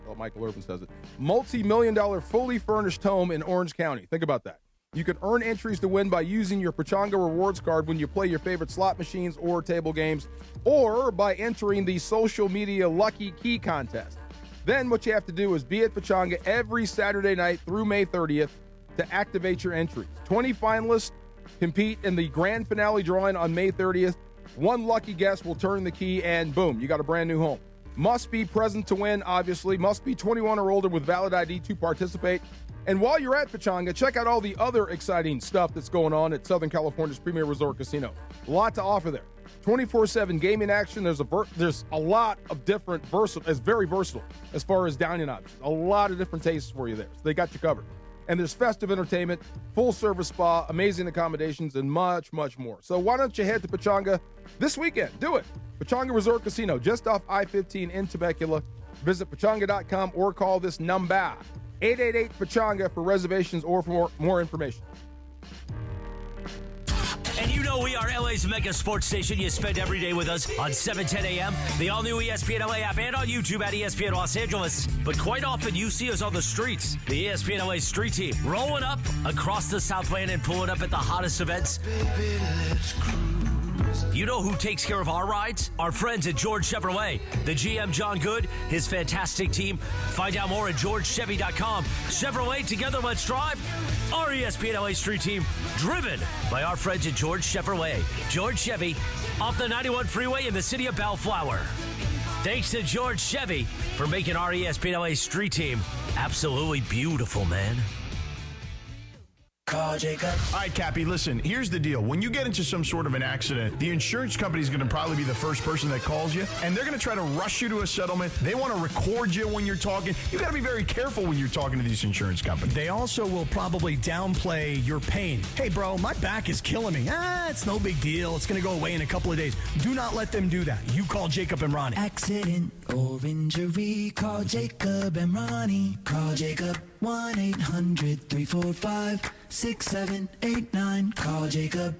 Oh, Michael Irvin says it. Multi-million dollar fully furnished home in Orange County. Think about that. You can earn entries to win by using your Pchanga rewards card when you play your favorite slot machines or table games, or by entering the social media Lucky Key contest. Then what you have to do is be at Pchanga every Saturday night through May 30th to activate your entries. 20 finalists compete in the grand finale drawing on May 30th. One lucky guest will turn the key, and boom, you got a brand new home. Must be present to win, obviously. Must be 21 or older with valid ID to participate. And while you're at Pchanga, check out all the other exciting stuff that's going on at Southern California's premier resort casino. A lot to offer there. 24/7 gaming action. There's a lot of different versatile. It's very versatile as far as dining options. A lot of different tastes for you there. So they got you covered. And there's festive entertainment, full-service spa, amazing accommodations, and much, much more. So why don't you head to Pchanga this weekend? Do it. Pchanga Resort Casino, just off I-15 in Temecula. Visit Pchanga.com or call this number, 888-PCHANGA, for reservations or for more information. And you know we are LA's mega sports station. You spend every day with us on 7:10 a.m., the all-new ESPN LA app, and on YouTube at ESPN Los Angeles. But quite often you see us on the streets. The ESPN LA street team rolling up across the Southland and pulling up at the hottest events. Baby, let's cruise. You know who takes care of our rides? Our friends at George Chevrolet. The GM, John Good, his fantastic team. Find out more at georgechevy.com. Chevrolet, together, let's drive. Our ESPN LA street team, driven by our friends at George Chevrolet. George Chevy, off the 91 freeway in the city of Bellflower. Thanks to George Chevy for making our ESPN LA street team absolutely beautiful, man. Call Jacob. All right, Cappy, listen, here's the deal. When you get into some sort of an accident, the insurance company is going to probably be the first person that calls you, and they're going to try to rush you to a settlement. They want to record you when you're talking. You got to be very careful when you're talking to these insurance companies. They also will probably downplay your pain. Hey, bro, my back is killing me. It's no big deal. It's going to go away in a couple of days. Do not let them do that. You call Jacob and Ronnie. Accident or injury, call Jacob and Ronnie. Call Jacob, 1-800-345-6789. Call Jacob.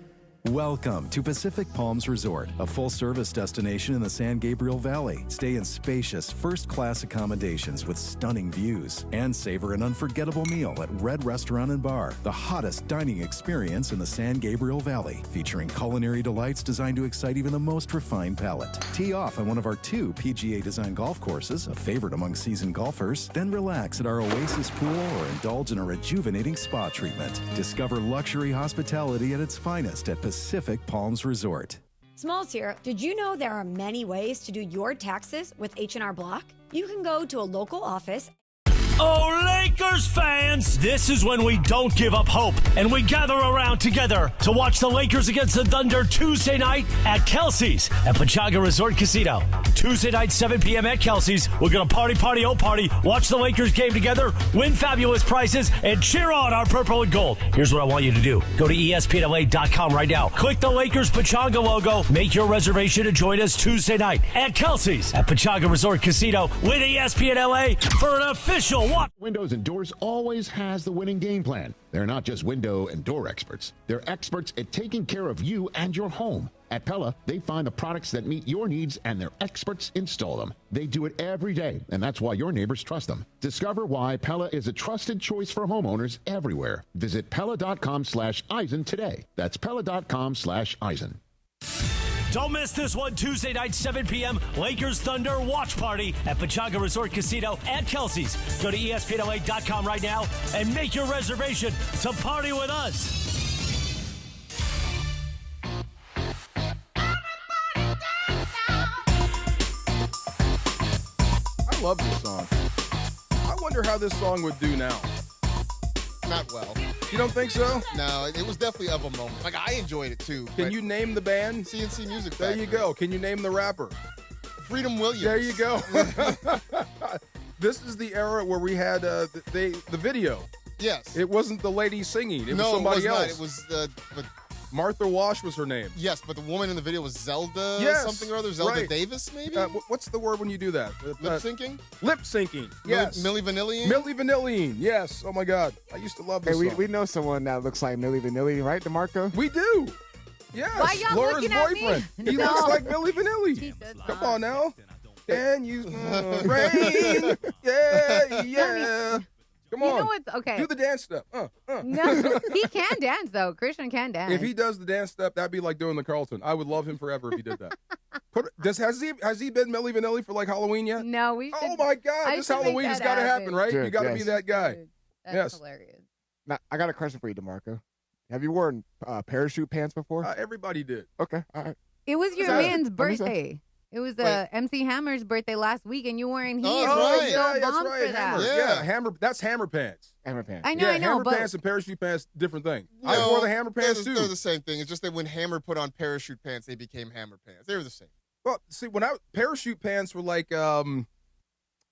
Welcome to Pacific Palms Resort, a full-service destination in the San Gabriel Valley. Stay in spacious, first-class accommodations with stunning views, and savor an unforgettable meal at Red Restaurant and Bar, the hottest dining experience in the San Gabriel Valley, featuring culinary delights designed to excite even the most refined palate. Tee off on one of our 2 PGA-designed golf courses, a favorite among seasoned golfers, then relax at our Oasis pool or indulge in a rejuvenating spa treatment. Discover luxury hospitality at its finest at Pacific Palms Resort. Smalls here. Did you know there are many ways to do your taxes with H&R Block? You can go to a local office. Oh, Lakers fans! This is when we don't give up hope, and we gather around together to watch the Lakers against the Thunder Tuesday night at Kelsey's at Pchanga Resort Casino. Tuesday night, 7 p.m. at Kelsey's. We're going to party, watch the Lakers game together, win fabulous prizes, and cheer on our purple and gold. Here's what I want you to do. Go to ESPNLA.com right now. Click the Lakers Pchanga logo, make your reservation, and join us Tuesday night at Kelsey's at Pchanga Resort Casino with ESPNLA for an official what? Windows and Doors always has the winning game plan. They're not just window and door experts. They're experts at taking care of you and your home. At Pella, they find the products that meet your needs and their experts install them. They do it every day, and that's why your neighbors trust them. Discover why Pella is a trusted choice for homeowners everywhere. Visit Pella.com/Eisen today. That's Pella.com/Eisen. Don't miss this one Tuesday night, 7 p.m. Lakers Thunder watch party at Pchanga Resort Casino at Kelsey's. Go to ESPNLA.com right now and make your reservation to party with us. I love this song. I wonder how this song would do now. Not well. You don't think so? No, it was definitely of a moment. Like, I enjoyed it, too. Can you name the band? CNC Music Factory. There you go. Can you name the rapper? Freedom Williams. There you go. This is the era where we had the video Yes. It wasn't the lady singing. It was somebody it was else. not. It was but Martha Wash was her name. yes, but the woman in the video was Zelda something or other. Zelda right. Davis, maybe? What's the word when you do that? Lip syncing? Lip syncing. Yes. Milli Vanilli? Milli Vanilli. Yes. Oh my God. I used to love this song. We know someone that looks like Milli Vanilli, right, DeMarco? We do. Yes. Why y'all Laura's looking at me? boyfriend. He No. looks like Milli Vanilli. Come on now. Can you rain? Yeah. Come on. You know what's okay? Do the dance step. No, he can dance though. Christian can dance. If he does the dance step, that'd be like doing the Carlton. I would love him forever if he did that. Has he been Milli Vanilli for like Halloween yet? No, we should. Oh my God! This Halloween has got to happen, right? Dude, you got to be that guy. Dude, that's yes. hilarious. Now, I got a question for you, DeMarco. Have you worn parachute pants before? Everybody did. Okay, all right. It was your man's birthday. It was MC Hammer's birthday last week, and you weren't here. Right. So that's bummed right. for that. Hammer. Yeah, hammer. That's hammer pants. Hammer pants. I know, Hammer but pants and parachute pants, different thing. No, I wore the hammer pants too. They're the same thing. It's just that when Hammer put on parachute pants, they became Hammer pants. They were the same. Well, see, parachute pants were like they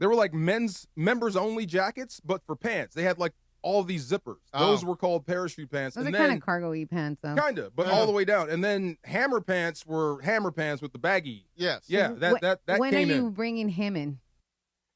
were like men's members only jackets, but for pants. They had like all these zippers. Those were called parachute pants. those and are then kind of cargo-y pants, though. kind of, but all the way down. And then hammer pants were hammer pants with the baggy. Yes. Yeah, that When came are you in. bringing him in?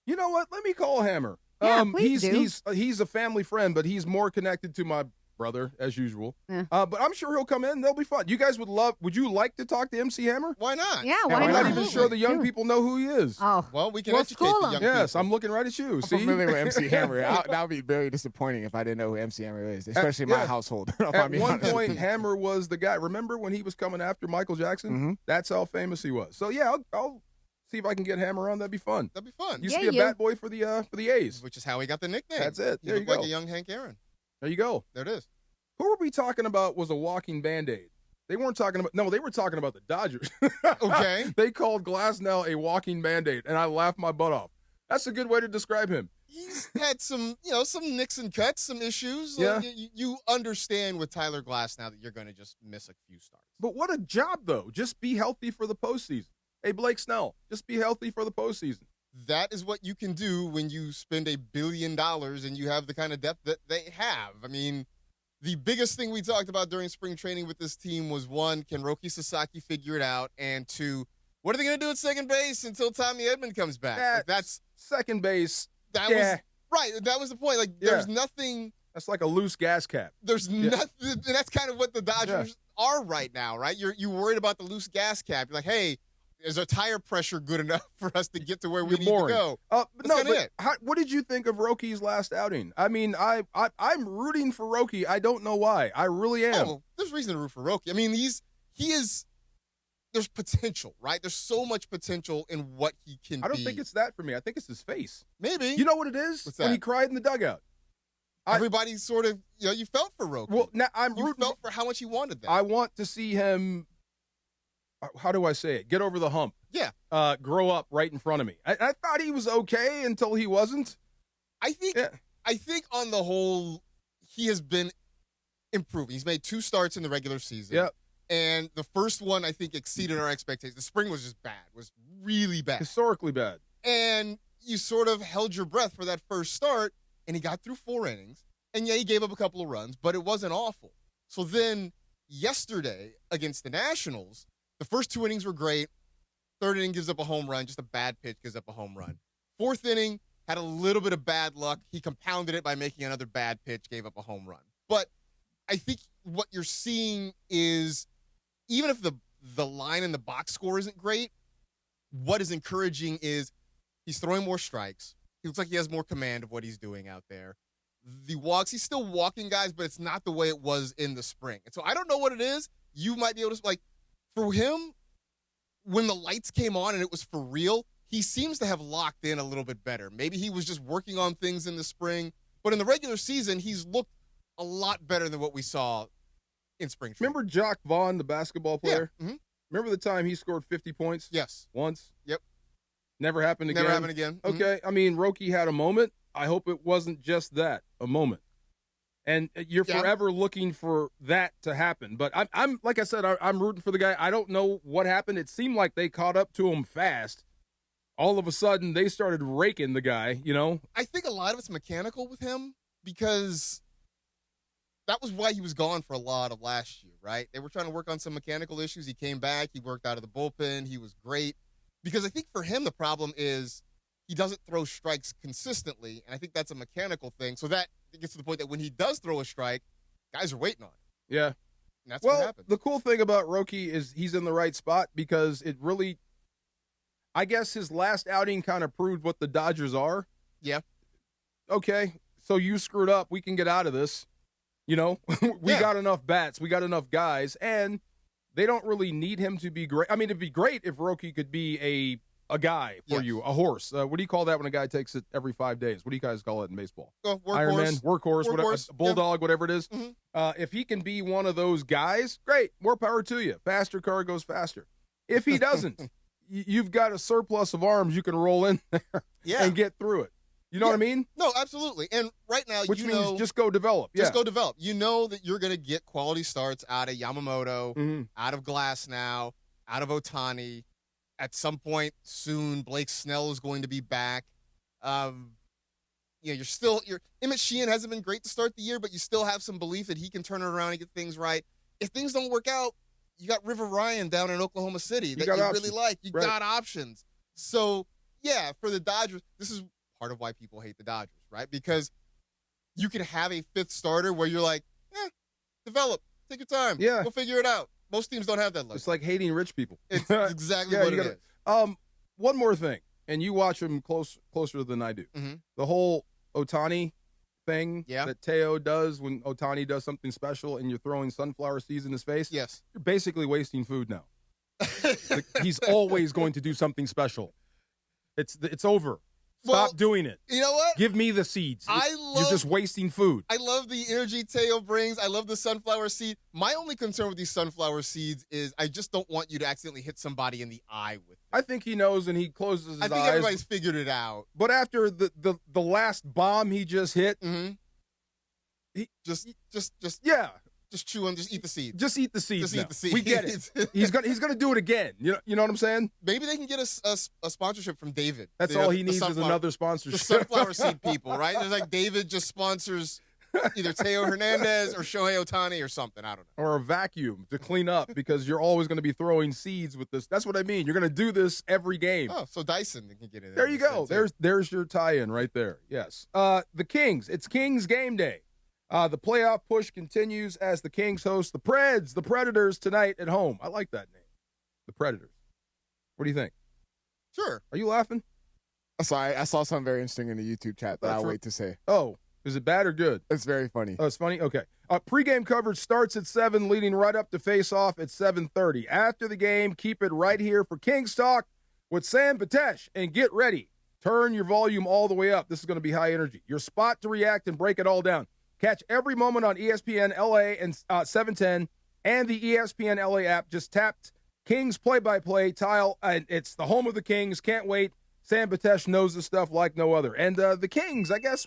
You know what? Let me call Hammer. Yeah, please he's a family friend, but he's more connected to my brother as usual. Yeah. But I'm sure he'll come in. They'll be fun. You guys would you like to talk to MC Hammer? Why not? Yeah, I'm why not not? even sure the young people know who he is. Oh, Well, we can Well, educate school the him. young Yes, people. I'm looking right at you. I'm See? familiar with MC Hammer. That would be very disappointing if I didn't know who MC Hammer is, especially in my household. At one point, Hammer was the guy. Remember when he was coming after Michael Jackson? Mm-hmm. That's how famous he was. So yeah, I'll see if I can get Hammer on. That'd be fun. That'd be fun. Used to be a bat boy for the A's. Which is how he got the nickname. That's it. He There you looked like go. a young Hank Aaron. There you go. There it is. Who were we talking about was a walking Band-Aid? They weren't talking about – no, they were talking about the Dodgers. Okay. They called Glasnow a walking Band-Aid, and I laughed my butt off. That's a good way to describe him. He's had some nicks and cuts, some issues. Yeah. You understand with Tyler Glass now that you're going to just miss a few starts. But what a job, though. Just be healthy for the postseason. Hey, Blake Snell, just be healthy for the postseason. That is what you can do when you spend $1 billion and you have the kind of depth that they have. I mean, the biggest thing we talked about during spring training with this team was, one, can Roki Sasaki figure it out? And two, what are they going to do at second base until Tommy Edman comes back? That's second base. That was right. That was the point. Like, there's nothing. That's like a loose gas cap. There's nothing. That's kind of what the Dodgers are right now, right? You're worried about the loose gas cap. You're like, hey, is our tire pressure good enough for us to get to where we need to go? What did you think of Roki's last outing? I mean, I'm rooting for Roki. I don't know why. I really am. Oh, there's reason to root for Roki. I mean, there's potential, right? There's so much potential in what he can be. I don't think it's that for me. I think it's his face. Maybe. You know what it is? What's that? When he cried in the dugout. Everybody sort of, you felt for Roki. Well, now you felt for how much he wanted that. I want to see him, how do I say it? Get over the hump. Yeah. Grow up right in front of me. I thought he was okay until he wasn't. I think on the whole, he has been improving. He's made 2 starts in the regular season. Yep. And the first one, I think, exceeded our expectations. The spring was just bad, was really bad. Historically bad. And you sort of held your breath for that first start, and he got through 4 innings. And, yeah, he gave up a couple of runs, but it wasn't awful. So then yesterday against the Nationals, the first 2 innings were great. 3rd inning gives up a home run. Just a bad pitch gives up a home run. 4th inning had a little bit of bad luck. He compounded it by making another bad pitch, gave up a home run. But I think what you're seeing is, even if the line in the box score isn't great, what is encouraging is he's throwing more strikes. He looks like he has more command of what he's doing out there. The walks, he's still walking guys, but it's not the way it was in the spring. And so I don't know what it is. You might be able to, for him, when the lights came on and it was for real, he seems to have locked in a little bit better. Maybe he was just working on things in the spring. But in the regular season, he's looked a lot better than what we saw in spring training. Remember Jock Vaughn, the basketball player? Yeah. Mm-hmm. Remember the time he scored 50 points? Yes. Once? Yep. Never happened again? Never happened again. Mm-hmm. Okay. I mean, Roki had a moment. I hope it wasn't just that, a moment. And you're forever looking for that to happen. But I'm like I said, I'm rooting for the guy. I don't know what happened. It seemed like they caught up to him fast. All of a sudden, they started raking the guy, I think a lot of it's mechanical with him. because that was why he was gone for a lot of last year, right? They were trying to work on some mechanical issues. He came back. He worked out of the bullpen. He was great. Because I think for him, the problem is he doesn't throw strikes consistently, and I think that's a mechanical thing. So that gets to the point that when he does throw a strike, guys are waiting on it. Yeah. And that's what happens. The cool thing about Roki is he's in the right spot because it really, I guess his last outing kind of proved what the Dodgers are. Yeah. Okay, so you screwed up. We can get out of this. We got enough bats. We got enough guys, and they don't really need him to be great. I mean, it'd be great if Roki could be a guy for you, a horse. What do you call that when a guy takes it every 5 days? What do you guys call it in baseball? Iron Man, workhorse, whatever, bulldog, whatever it is. Mm-hmm. If he can be one of those guys, great, more power to you. Faster car goes faster. If he doesn't, you've got a surplus of arms you can roll in there and get through it. You know what I mean? No, absolutely. And right now, which means just go develop. Just go develop. You know that you're going to get quality starts out of Yamamoto, out of Glasnow, out of Otani. At some point soon, Blake Snell is going to be back. Your Emmett Sheehan hasn't been great to start the year, but you still have some belief that he can turn it around and get things right. If things don't work out, you got River Ryan down in Oklahoma City that you really like. You got options. So, yeah, for the Dodgers, this is part of why people hate the Dodgers, right? Because you can have a fifth starter where you're like, develop, take your time. Yeah. We'll figure it out. Most teams don't have that luxury. It's like hating rich people. It's exactly what it is. One more thing, and you watch him closer than I do. Mm-hmm. The whole Otani thing that Teo does when Otani does something special and you're throwing sunflower seeds in his face. Yes. You're basically wasting food now. He's always going to do something special. It's over. Stop doing it. You know what? Give me the seeds. You're just wasting food. I love the energy Teo brings. I love the sunflower seed. My only concern with these sunflower seeds is I just don't want you to accidentally hit somebody in the eye with it. I think he knows and he closes his eyes. I think everybody's figured it out. But after the last bomb he just hit, he just chew them. Just eat the seeds. Just eat the seeds. Just eat the seeds. We get it. He's gonna do it again. You know what I'm saying? Maybe they can get a sponsorship from David. That's all he needs is another sponsorship. The sunflower seed people, right? There's like David just sponsors either Teo Hernandez or Shohei Otani or something. I don't know. Or a vacuum to clean up because you're always going to be throwing seeds with this. That's what I mean. You're going to do this every game. Oh, so Dyson can get in there. There you go. There's your tie-in right there. Yes. The Kings. It's Kings game day. The playoff push continues as the Kings host the Preds, the Predators, tonight at home. I like that name, the Predators. What do you think? Sure. Are you laughing? Sorry, I saw something very interesting in the YouTube chat that I'll wait to say. Oh, is it bad or good? It's very funny. Oh, it's funny? Okay. Pre-game coverage starts at 7, leading right up to face-off at 7:30. After the game, keep it right here for Kings Talk with Sam Patesh. And get ready. Turn your volume all the way up. This is going to be high energy. Your spot to react and break it all down. Catch every moment on ESPN LA and 710 and the ESPN LA app. Just tapped Kings play-by-play tile, and it's the home of the Kings. Can't wait. Sam Patesh knows the stuff like no other. And the Kings, I guess,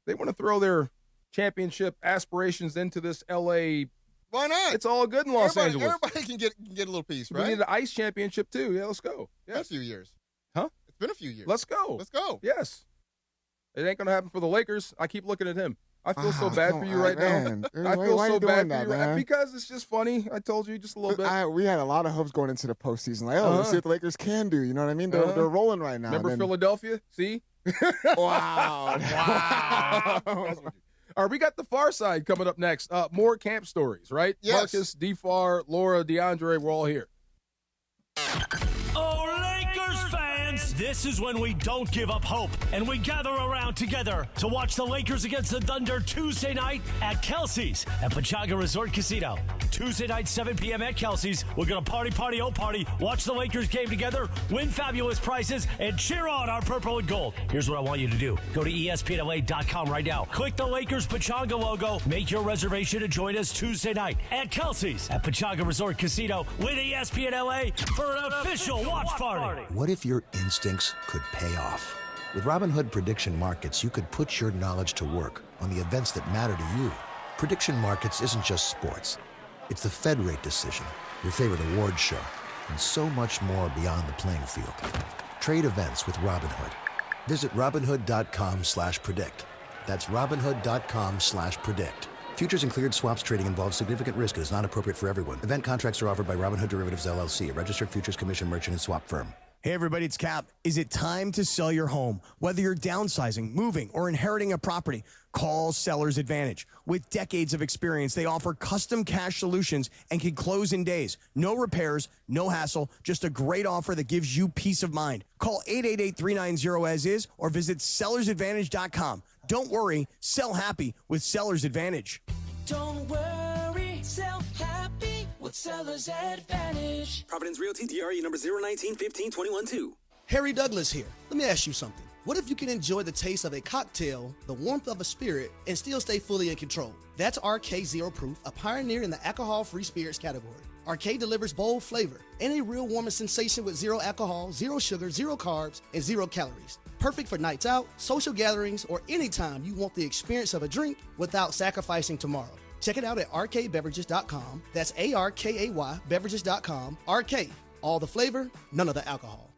they want to throw their championship aspirations into this LA. Why not? It's all good in Los Angeles. Everybody can get a little piece, right? We need an ice championship too. Yeah, let's go. Yeah. It's been a few years. Huh? It's been a few years. Let's go. Let's go. Yes. It ain't going to happen for the Lakers. I keep looking at him. I feel so bad for you right now. I feel so bad for you right now. Because it's just funny. I told you just a little bit. We had a lot of hopes going into the postseason. Like, let's see what the Lakers can do. You know what I mean? They're rolling right now. Remember Philadelphia? See? Wow. Wow. All right, we got the far side coming up next. More camp stories, right? Yes. Marcus, DeFar, Laura, DeAndre, we're all here. Oh, Lakers fans! This is when we don't give up hope, and we gather around together to watch the Lakers against the Thunder Tuesday night at Kelsey's at Pchanga Resort Casino. Tuesday night, 7 p.m. at Kelsey's. We're going to party, watch the Lakers game together, win fabulous prizes, and cheer on our purple and gold. Here's what I want you to do. Go to ESPNLA.com right now. Click the Lakers Pchanga logo. Make your reservation to join us Tuesday night at Kelsey's at Pchanga Resort Casino with ESPNLA for an official watch party. What if your instincts could pay off? With Robinhood Prediction Markets, you could put your knowledge to work on the events that matter to you. Prediction Markets isn't just sports. It's the Fed rate decision, your favorite award show, and so much more beyond the playing field. Trade events with Robinhood. Visit Robinhood.com/predict. That's Robinhood.com/predict. Futures and cleared swaps trading involves significant risk and is not appropriate for everyone. Event contracts are offered by Robinhood Derivatives LLC, a registered futures commission merchant and swap firm. Hey everybody, it's Cap. Is it time to sell your home? Whether you're downsizing, moving, or inheriting a property, call Seller's Advantage. With decades of experience, they offer custom cash solutions and can close in days. No repairs, no hassle, just a great offer that gives you peace of mind. Call 888-390-AS-IS or visit sellersadvantage.com. Don't worry, sell happy with Seller's Advantage. Don't worry, sell happy with Seller's Advantage. Providence Realty, DRE number 019-15-21-2. Harry Douglas here. Let me ask you something. What if you can enjoy the taste of a cocktail, the warmth of a spirit, and still stay fully in control? That's RK Zero Proof, a pioneer in the alcohol-free spirits category. RK delivers bold flavor and a real warming sensation with zero alcohol, zero sugar, zero carbs, and zero calories. Perfect for nights out, social gatherings, or anytime you want the experience of a drink without sacrificing tomorrow. Check it out at rkbeverages.com. That's ARKAY beverages.com. RK, all the flavor, none of the alcohol.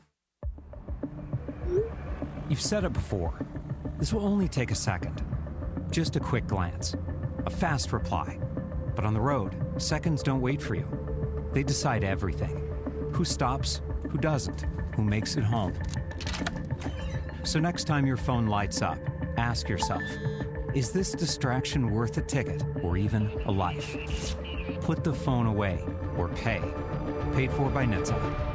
You've said it before. This will only take a second. Just a quick glance. A fast reply. But on the road, seconds don't wait for you. They decide everything. Who stops, who doesn't, who makes it home. So next time your phone lights up, ask yourself, is this distraction worth a ticket or even a life? Put the phone away or pay. Paid for by NHTSA.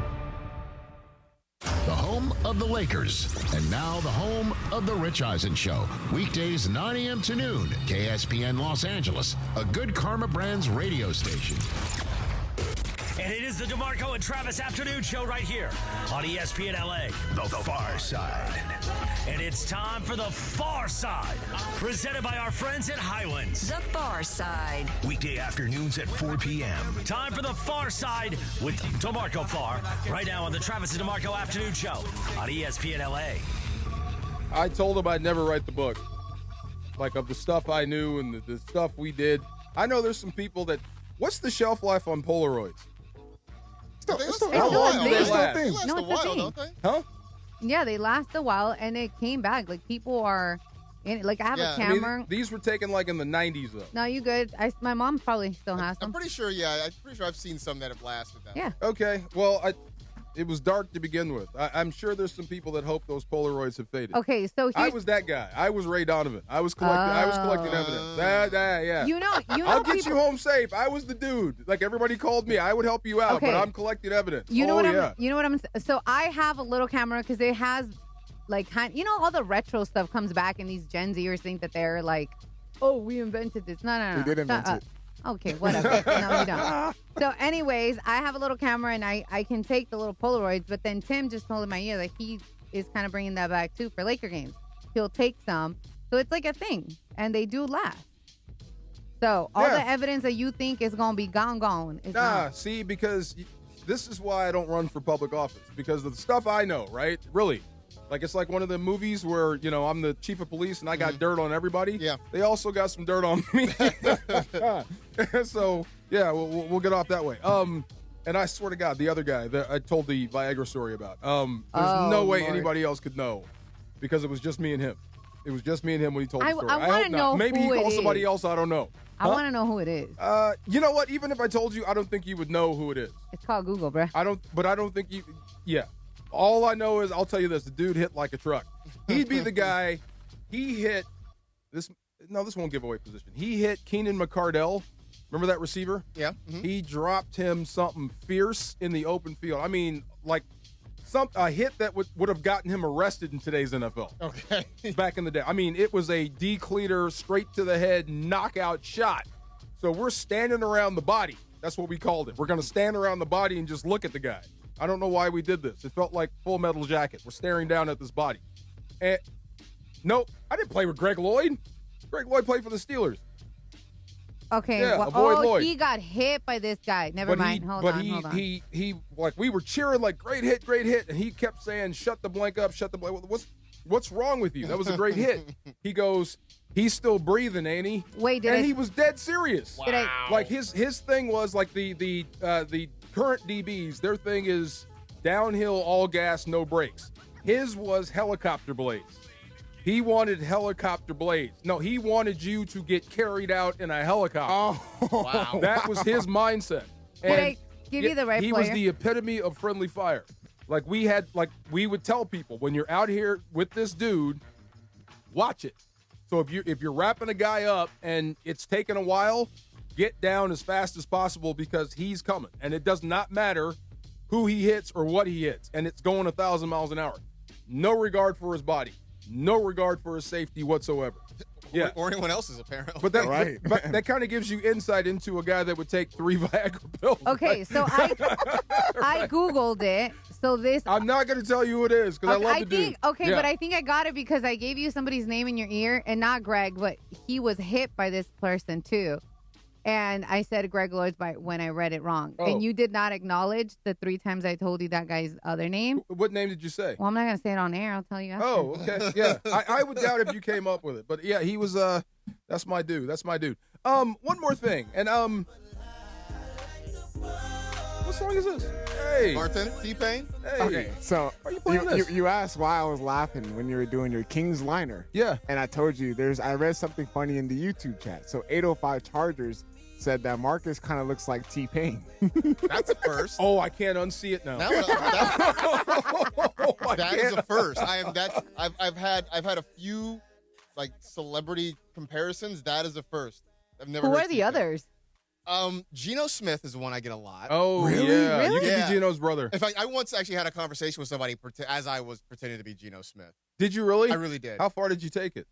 The home of the Lakers, and now the home of the Rich Eisen Show. Weekdays 9 a.m. to noon, KSPN Los Angeles, a Good Karma Brands radio station. And it is the DeMarco and Travis Afternoon Show right here on ESPN LA. The Far Side. And it's time for The Far Side, presented by our friends at Highlands. The Far Side. Weekday afternoons at 4 p.m. Time for The Far Side with DeMarco Farr, right now on the Travis and DeMarco Afternoon Show on ESPN LA. I told him I'd never write the book. Like, of the stuff I knew and the stuff we did. I know there's some people that, what's the shelf life on Polaroids? How long do they last? They last a while, don't they? Huh? Yeah, they last a while, and it came back. Like, people are in it. Like, I have a camera. I mean, these were taken, like, in the 90s, though. No, you good. My mom probably still has them. I'm pretty sure, I'm pretty sure I've seen some that have lasted that. Yeah. Okay, well, it was dark to begin with. I'm sure there's some people that hope those Polaroids have faded. Okay, so I was that guy. I was Ray Donovan. I was collecting evidence. Yeah. You know, I'll get you home safe. I was the dude. Like, everybody called me. I would help you out, but I'm collecting evidence. You know what I'm. So I have a little camera because it has, like, all the retro stuff comes back, and these Gen Zers think that they're like, oh, we invented this. No. We did invent it. Okay, whatever. No, you don't. So anyways, I have a little camera, and I can take the little Polaroids, but then Tim just told in my ear that he is kind of bringing that back, too, for Laker games. He'll take some. So it's like a thing, and they do last. So all the evidence that you think is going to be gone is gone. See, because this is why I don't run for public office, because of the stuff I know, right? Really. Like, it's like one of the movies where, I'm the chief of police and I got dirt on everybody. Yeah. They also got some dirt on me. So, yeah, we'll get off that way. And I swear to God, the other guy that I told the Viagra story about, there's no way anybody else could know because it was just me and him. It was just me and him when he told the story. I want to know Maybe who he called it somebody is. else. I don't know. I want to know who it is. You know what? Even if I told you, I don't think you would know who it is. It's called Google, bruh. I don't think you. Yeah. All I know is, I'll tell you this: the dude hit like a truck. He'd be the guy. He hit this. No, this won't give away position. He hit Keenan McCardell. Remember that receiver? Yeah. Mm-hmm. He dropped him something fierce in the open field. I mean, like a hit that would have gotten him arrested in today's NFL. Okay. Back in the day. I mean, it was a decleater, straight to the head, knockout shot. So we're standing around the body. That's what we called it. We're going to stand around the body and just look at the guy. I don't know why we did this. It felt like Full Metal Jacket. We're staring down at this body. And nope, I didn't play with Greg Lloyd. Greg Lloyd played for the Steelers. Okay. Yeah, avoid Lloyd. He got hit by this guy. Never mind. Hold on. He like, we were cheering like, great hit, and he kept saying, shut the blank up, shut the blank. What's wrong with you? That was a great hit. He goes, he's still breathing, ain't he? Wait, he was dead serious. Wow. Like his thing was like the current DBs, their thing is downhill, all gas, no brakes. His was helicopter blades. He wanted helicopter blades. No, he wanted you to get carried out in a helicopter. Oh, wow. That was his mindset. Did I give you the right He player? was the epitome of friendly fire. We would tell people, when you're out here with this dude, watch it. So if you're wrapping a guy up and it's taking a while, get down as fast as possible because he's coming. And it does not matter who he hits or what he hits. And it's going 1,000 miles an hour. No regard for his body. No regard for his safety whatsoever. Yeah. Or anyone else's, apparently. But that kind of gives you insight into a guy that would take 3 Viagra pills. Okay, so I Googled it. So this... I'm not going to tell you who it is because I love the dude. Okay, Yeah. but I think I got it because I gave you somebody's name in your ear, and not Greg, but he was hit by this person too. And I said Greg Lloyd's when I read it wrong. Oh. And you did not acknowledge the 3 times I told you that guy's other name. What name did you say? Well, I'm not going to say it on air. I'll tell you after. Oh, okay. Yeah. I would doubt if you came up with it. But yeah, he was that's my dude. That's my dude. One more thing. And what song is this? Hey. Martin, T-Pain? Hey. Okay, so Are you playing this? you asked why I was laughing when you were doing your King's Liner. Yeah. And I told you I read something funny in the YouTube chat. So 805 Chargers said that Marcus kind of looks like T-Pain. That's a first. Oh, I can't unsee it now. That is a first. I've had a few like celebrity comparisons. That is a first. I've never. Who heard are the T-Pain. others? Geno Smith is the one I get a lot. Oh, Really? yeah. Really? You can Yeah. be Geno's brother. In fact, I once actually had a conversation with somebody as I was pretending to be Geno Smith. Did you really? I really did. How far did you take it?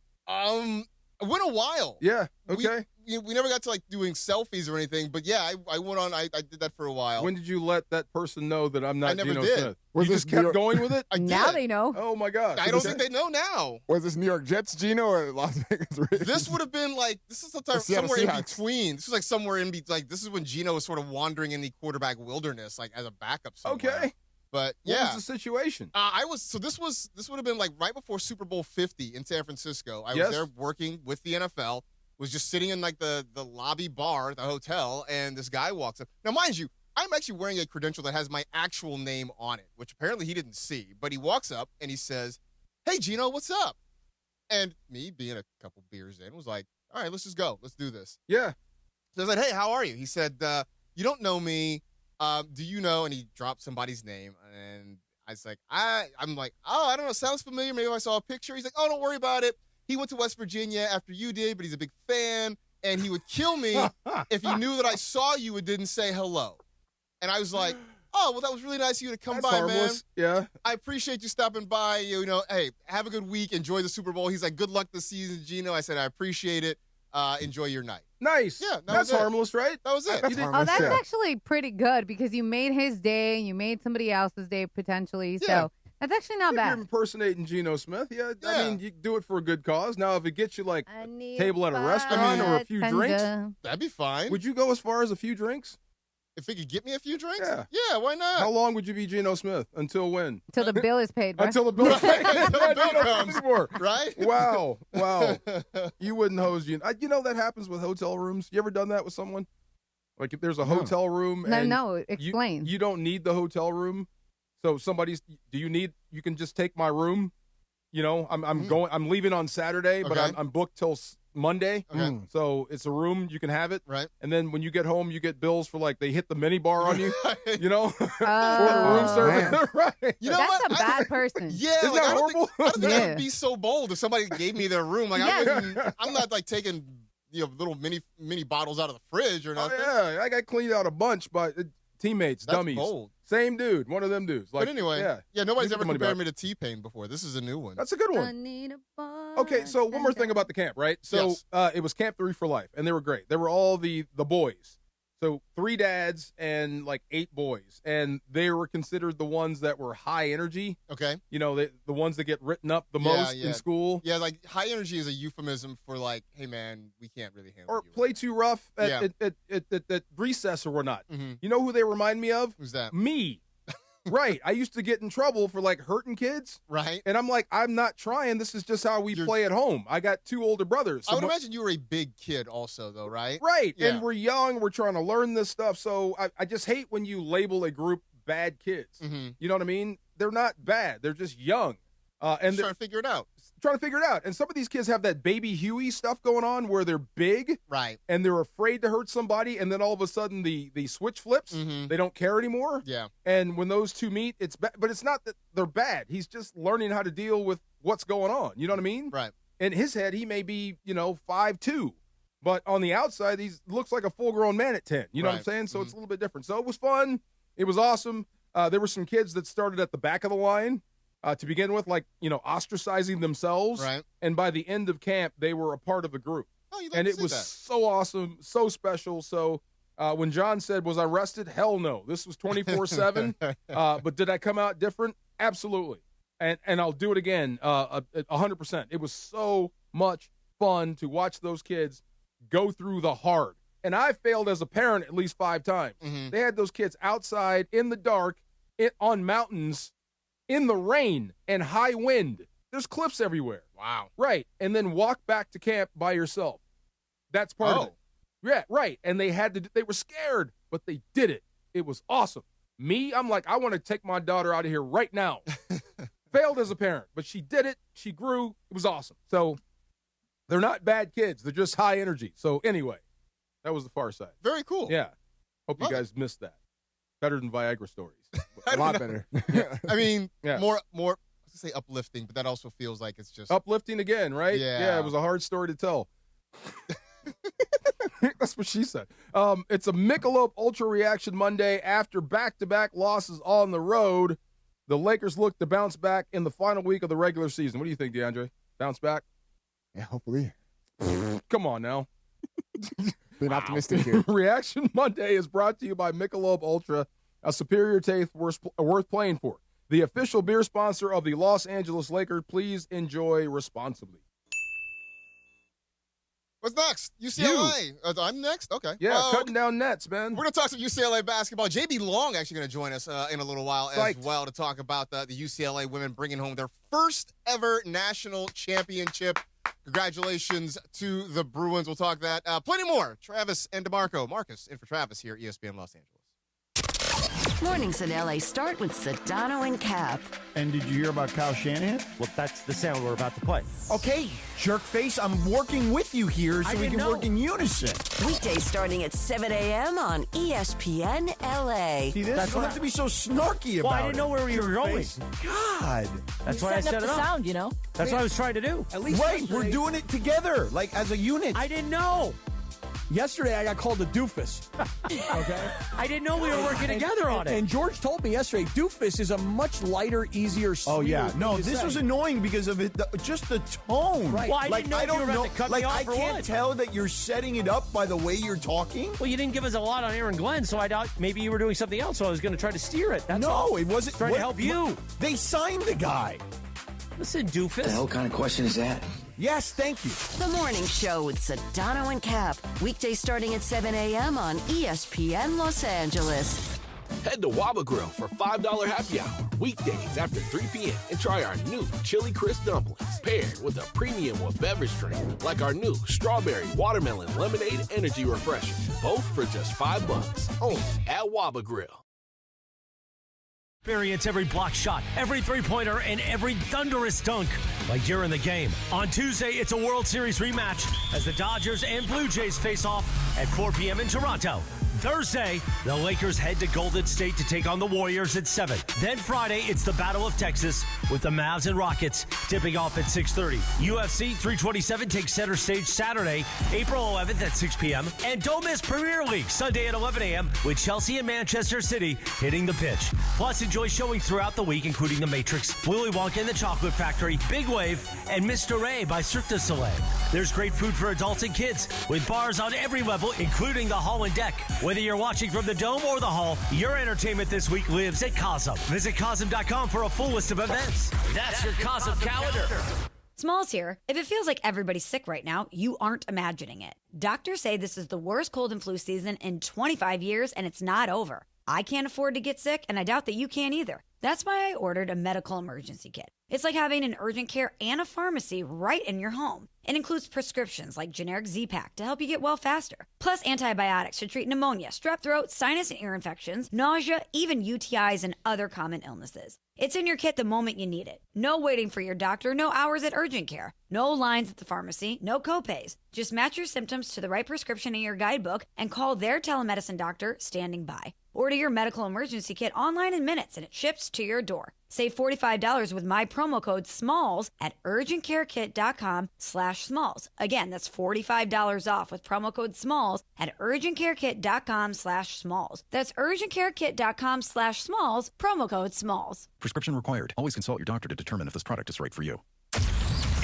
It went a while. Yeah. Okay. We never got to like doing selfies or anything, but yeah, I went on. I did that for a while. When did you let that person know that I'm not I never Geno did. Smith? Was You this just kept New York- going with it? I Now did. they know. Oh my God. I don't think they know now. Was this New York Jets Geno or Las Vegas Raiders? This would have been like this is Seattle somewhere in Seahawks. between. This is like somewhere in between. Like this is when Geno was sort of wandering in the quarterback wilderness, like as a backup somewhere. Okay. But What yeah, was the situation? This would have been like right before Super Bowl 50 in San Francisco. I Yes. was there working with the NFL. Was just sitting in like the lobby bar at the hotel, and this guy walks up. Now, mind you, I'm actually wearing a credential that has my actual name on it, which apparently he didn't see. But he walks up and he says, "Hey, Geno, what's up?" And me, being a couple beers in, was like, "All right, let's just go. Let's do this." Yeah. So I was like, "Hey, how are you?" He said, "You don't know me. Do you know?" And he dropped somebody's name, and I was like, I'm like, "Oh, I don't know. Sounds familiar. Maybe I saw a picture." He's like, "Oh, don't worry about it. He went to West Virginia after you did, but he's a big fan, and he would kill me if he knew that I saw you and didn't say hello." And I was like, "Oh, well, that was really nice of you to come That's by, harmless. Yeah. I appreciate you stopping by. You know, hey, have a good week. Enjoy the Super Bowl." He's like, "Good luck this season, Geno." I said, "I appreciate it. Enjoy your night." Nice. Yeah, that That's was it. harmless, right? That was it. You didn't- Oh, that's yeah. actually pretty good because you made his day and you made somebody else's day potentially. Yeah. So that's actually not If you're bad. impersonating Geno Smith, I Yeah. mean, you do it for a good cause. Now, if it gets you like I need table at a restaurant or a few drinks, bartender. That'd be fine. would you go as far as a few drinks? If it could get me a few drinks? Yeah. Yeah, why not? How long would you be Geno Smith? Until when? Till the bill is paid, bro. Until the bill. Until the bill comes. Anymore. Right? Wow. You wouldn't hose Geno. You know that happens with hotel rooms. You ever done that with someone? Like if there's a hotel room and No, explain. you don't need the hotel room. So you can just take my room. You know, I'm leaving on Saturday, but Okay. I'm booked till Monday. Okay. So it's a room, you can have it. Right. And then when you get home, you get bills for like they hit the mini bar on you, you know? For the room Oh. service. Right. You know That's what? a bad person. Yeah, Isn't like, that I don't horrible? think I Yeah. would be so bold if somebody gave me their room. Like I'm not like taking little mini bottles out of the fridge or Oh, nothing. yeah, I got cleaned out a bunch, but teammates, That's dummies. bold. Same dude, one of them dudes. Like, But anyway, yeah, nobody's Give ever the money compared back. me to T-Pain before. This is a new one. That's a good I one. need a Okay, so one more thing about the camp, right? So Yes. it was Camp 3 for Life, and they were great. They were all the boys. So 3 dads and like 8 boys, and they were considered the ones that were high energy. Okay. You know, the ones that get written up the Yeah, most yeah. in school, Yeah, like high energy is a euphemism for like, hey man, we can't really handle or you. play too rough at, Yeah. at recess or whatnot. Mhm. You know who they remind me of? Who's that? Me. Right. I used to get in trouble for like hurting kids. Right. And I'm like, I'm not trying. This is just how we play at home. I got 2 older brothers. I would imagine you were a big kid also, though, right? Right. Yeah. And we're young. We're trying to learn this stuff. So I just hate when you label a group bad kids. Mm-hmm. You know what I mean? They're not bad. They're just young. And Just trying to figure it out. trying to figure it out. And some of these kids have that baby Huey stuff going on where they're big. Right. And they're afraid to hurt somebody. And then all of a sudden the switch flips. They don't care anymore. Yeah. And when those two meet, it's but it's not that they're bad. He's just learning how to deal with what's going on. You know what I mean? Right. In his head, he may be, 5'2". But on the outside, he looks like a full-grown man at 10. You know what I'm saying? So it's a little bit different. So it was fun. It was awesome. There were some kids that started at the back of the line to begin with, ostracizing themselves. Right. And by the end of camp, they were a part of the group. Oh, you'd like and to it see was that. so awesome, so special. So when John said, was I rested? Hell no. This was 24/7. But did I come out different? Absolutely. And I'll do it again 100%. It was so much fun to watch those kids go through the hard. And I failed as a parent at least 5 times. They had those kids outside in the dark, on mountains, in the rain and high wind. There's cliffs everywhere. Wow. Right. And then walk back to camp by yourself. That's part of it. Yeah, right. And they were scared, but they did it. It was awesome. Me, I'm like, I want to take my daughter out of here right now. Failed as a parent, but she did it. She grew. It was awesome. So they're not bad kids. They're just high energy. So anyway, that was the far side. Very cool. Yeah. Hope you guys missed that. Better than Viagra stories. A lot better. Yeah. I mean, Yeah. more. I was gonna say uplifting, but that also feels like it's just Uplifting again, right? Yeah. It was a hard story to tell. That's what she said. It's a Michelob Ultra Reaction Monday after back-to-back losses on the road. The Lakers look to bounce back in the final week of the regular season. What do you think, DeAndre? Bounce back? Yeah, hopefully. Come on now. Being optimistic here. Reaction Monday is brought to you by Michelob Ultra, a superior taste worth playing for. The official beer sponsor of the Los Angeles Lakers. Please enjoy responsibly. What's next? UCLA. I'm next? Okay. Yeah, cutting down nets, man. We're going to talk some UCLA basketball. JB Long actually going to join us in a little while as well to talk about the UCLA women bringing home their first ever national championship. Congratulations to the Bruins. We'll talk that. Plenty more. Travis and DeMarco. Marcus in for Travis here at ESPN Los Angeles. Mornings in LA start with Sedano and Cap. And did you hear about Kyle Shanahan? Well, that's the sound we're about to play. Okay, jerkface, I'm working with you here so we can work in unison. Weekdays starting at 7 a.m. on ESPN LA. See this? You don't have to be so snarky about it. Well, I didn't know where you were going. God. That's why I set it up. Sound, you know? That's what I was trying to do. At least Right, we're doing it together, like as a unit. I didn't know. Yesterday, I got called a doofus. Okay? I didn't know we were working together on it. And George told me yesterday, doofus is a much lighter, easier, Oh yeah, sweeter no, thing to this say. was annoying because of it, just the tone. Right. Well, I didn't know if you were about to cut me off I or can't what. tell that you're setting it up by the way you're talking. Well, you didn't give us a lot on Aaron Glenn, so I doubt maybe you were doing something else, so I was going to try to steer it. That's all. No, it wasn't. Trying to help you. They signed the guy. Listen, doofus. The hell kind of question is that? Yes, thank you. The Morning Show with Sedano and Cap. Weekdays starting at 7 a.m. on ESPN Los Angeles. Head to Waba Grill for $5 happy hour weekdays after 3 p.m. and try our new Chili Crisp dumplings paired with a premium or beverage drink like our new Strawberry Watermelon Lemonade Energy Refresher. Both for just $5 only at Waba Grill. Experience every block shot, every three-pointer, and every thunderous dunk like you're in the game. On Tuesday, it's a World Series rematch as the Dodgers and Blue Jays face off at 4 p.m. in Toronto. Thursday, the Lakers head to Golden State to take on the Warriors at 7. Then Friday, it's the Battle of Texas with the Mavs and Rockets tipping off at 6:30. UFC 327 takes center stage Saturday, April 11th at 6 p.m. And don't miss Premier League Sunday at 11 a.m. with Chelsea and Manchester City hitting the pitch. Plus, enjoy showings throughout the week, including The Matrix, Willy Wonka and the Chocolate Factory, Big Wave, and Mr. A by Cirque du Soleil. There's great food for adults and kids with bars on every level, including the hall and deck. Whether you're watching from the Dome or the Hall, your entertainment this week lives at Cosm. Visit Cosm.com for a full list of events. That's your Cosm calendar. Smalls here. If it feels like everybody's sick right now, you aren't imagining it. Doctors say this is the worst cold and flu season in 25 years, and it's not over. I can't afford to get sick, and I doubt that you can either. That's why I ordered a medical emergency kit. It's like having an urgent care and a pharmacy right in your home. It includes prescriptions like generic Z-Pak to help you get well faster, plus antibiotics to treat pneumonia, strep throat, sinus and ear infections, nausea, even UTIs and other common illnesses. It's in your kit the moment you need it. No waiting for your doctor, no hours at urgent care, no lines at the pharmacy, no copays. Just match your symptoms to the right prescription in your guidebook and call their telemedicine doctor standing by. Order your medical emergency kit online in minutes and it ships to your door. Save $45 with my promo code SMALLS at urgentcarekit.com/smalls. Again, that's $45 off with promo code SMALLS at urgentcarekit.com/smalls. That's urgentcarekit.com/smalls, promo code SMALLS. Prescription required. Always consult your doctor to determine if this product is right for you.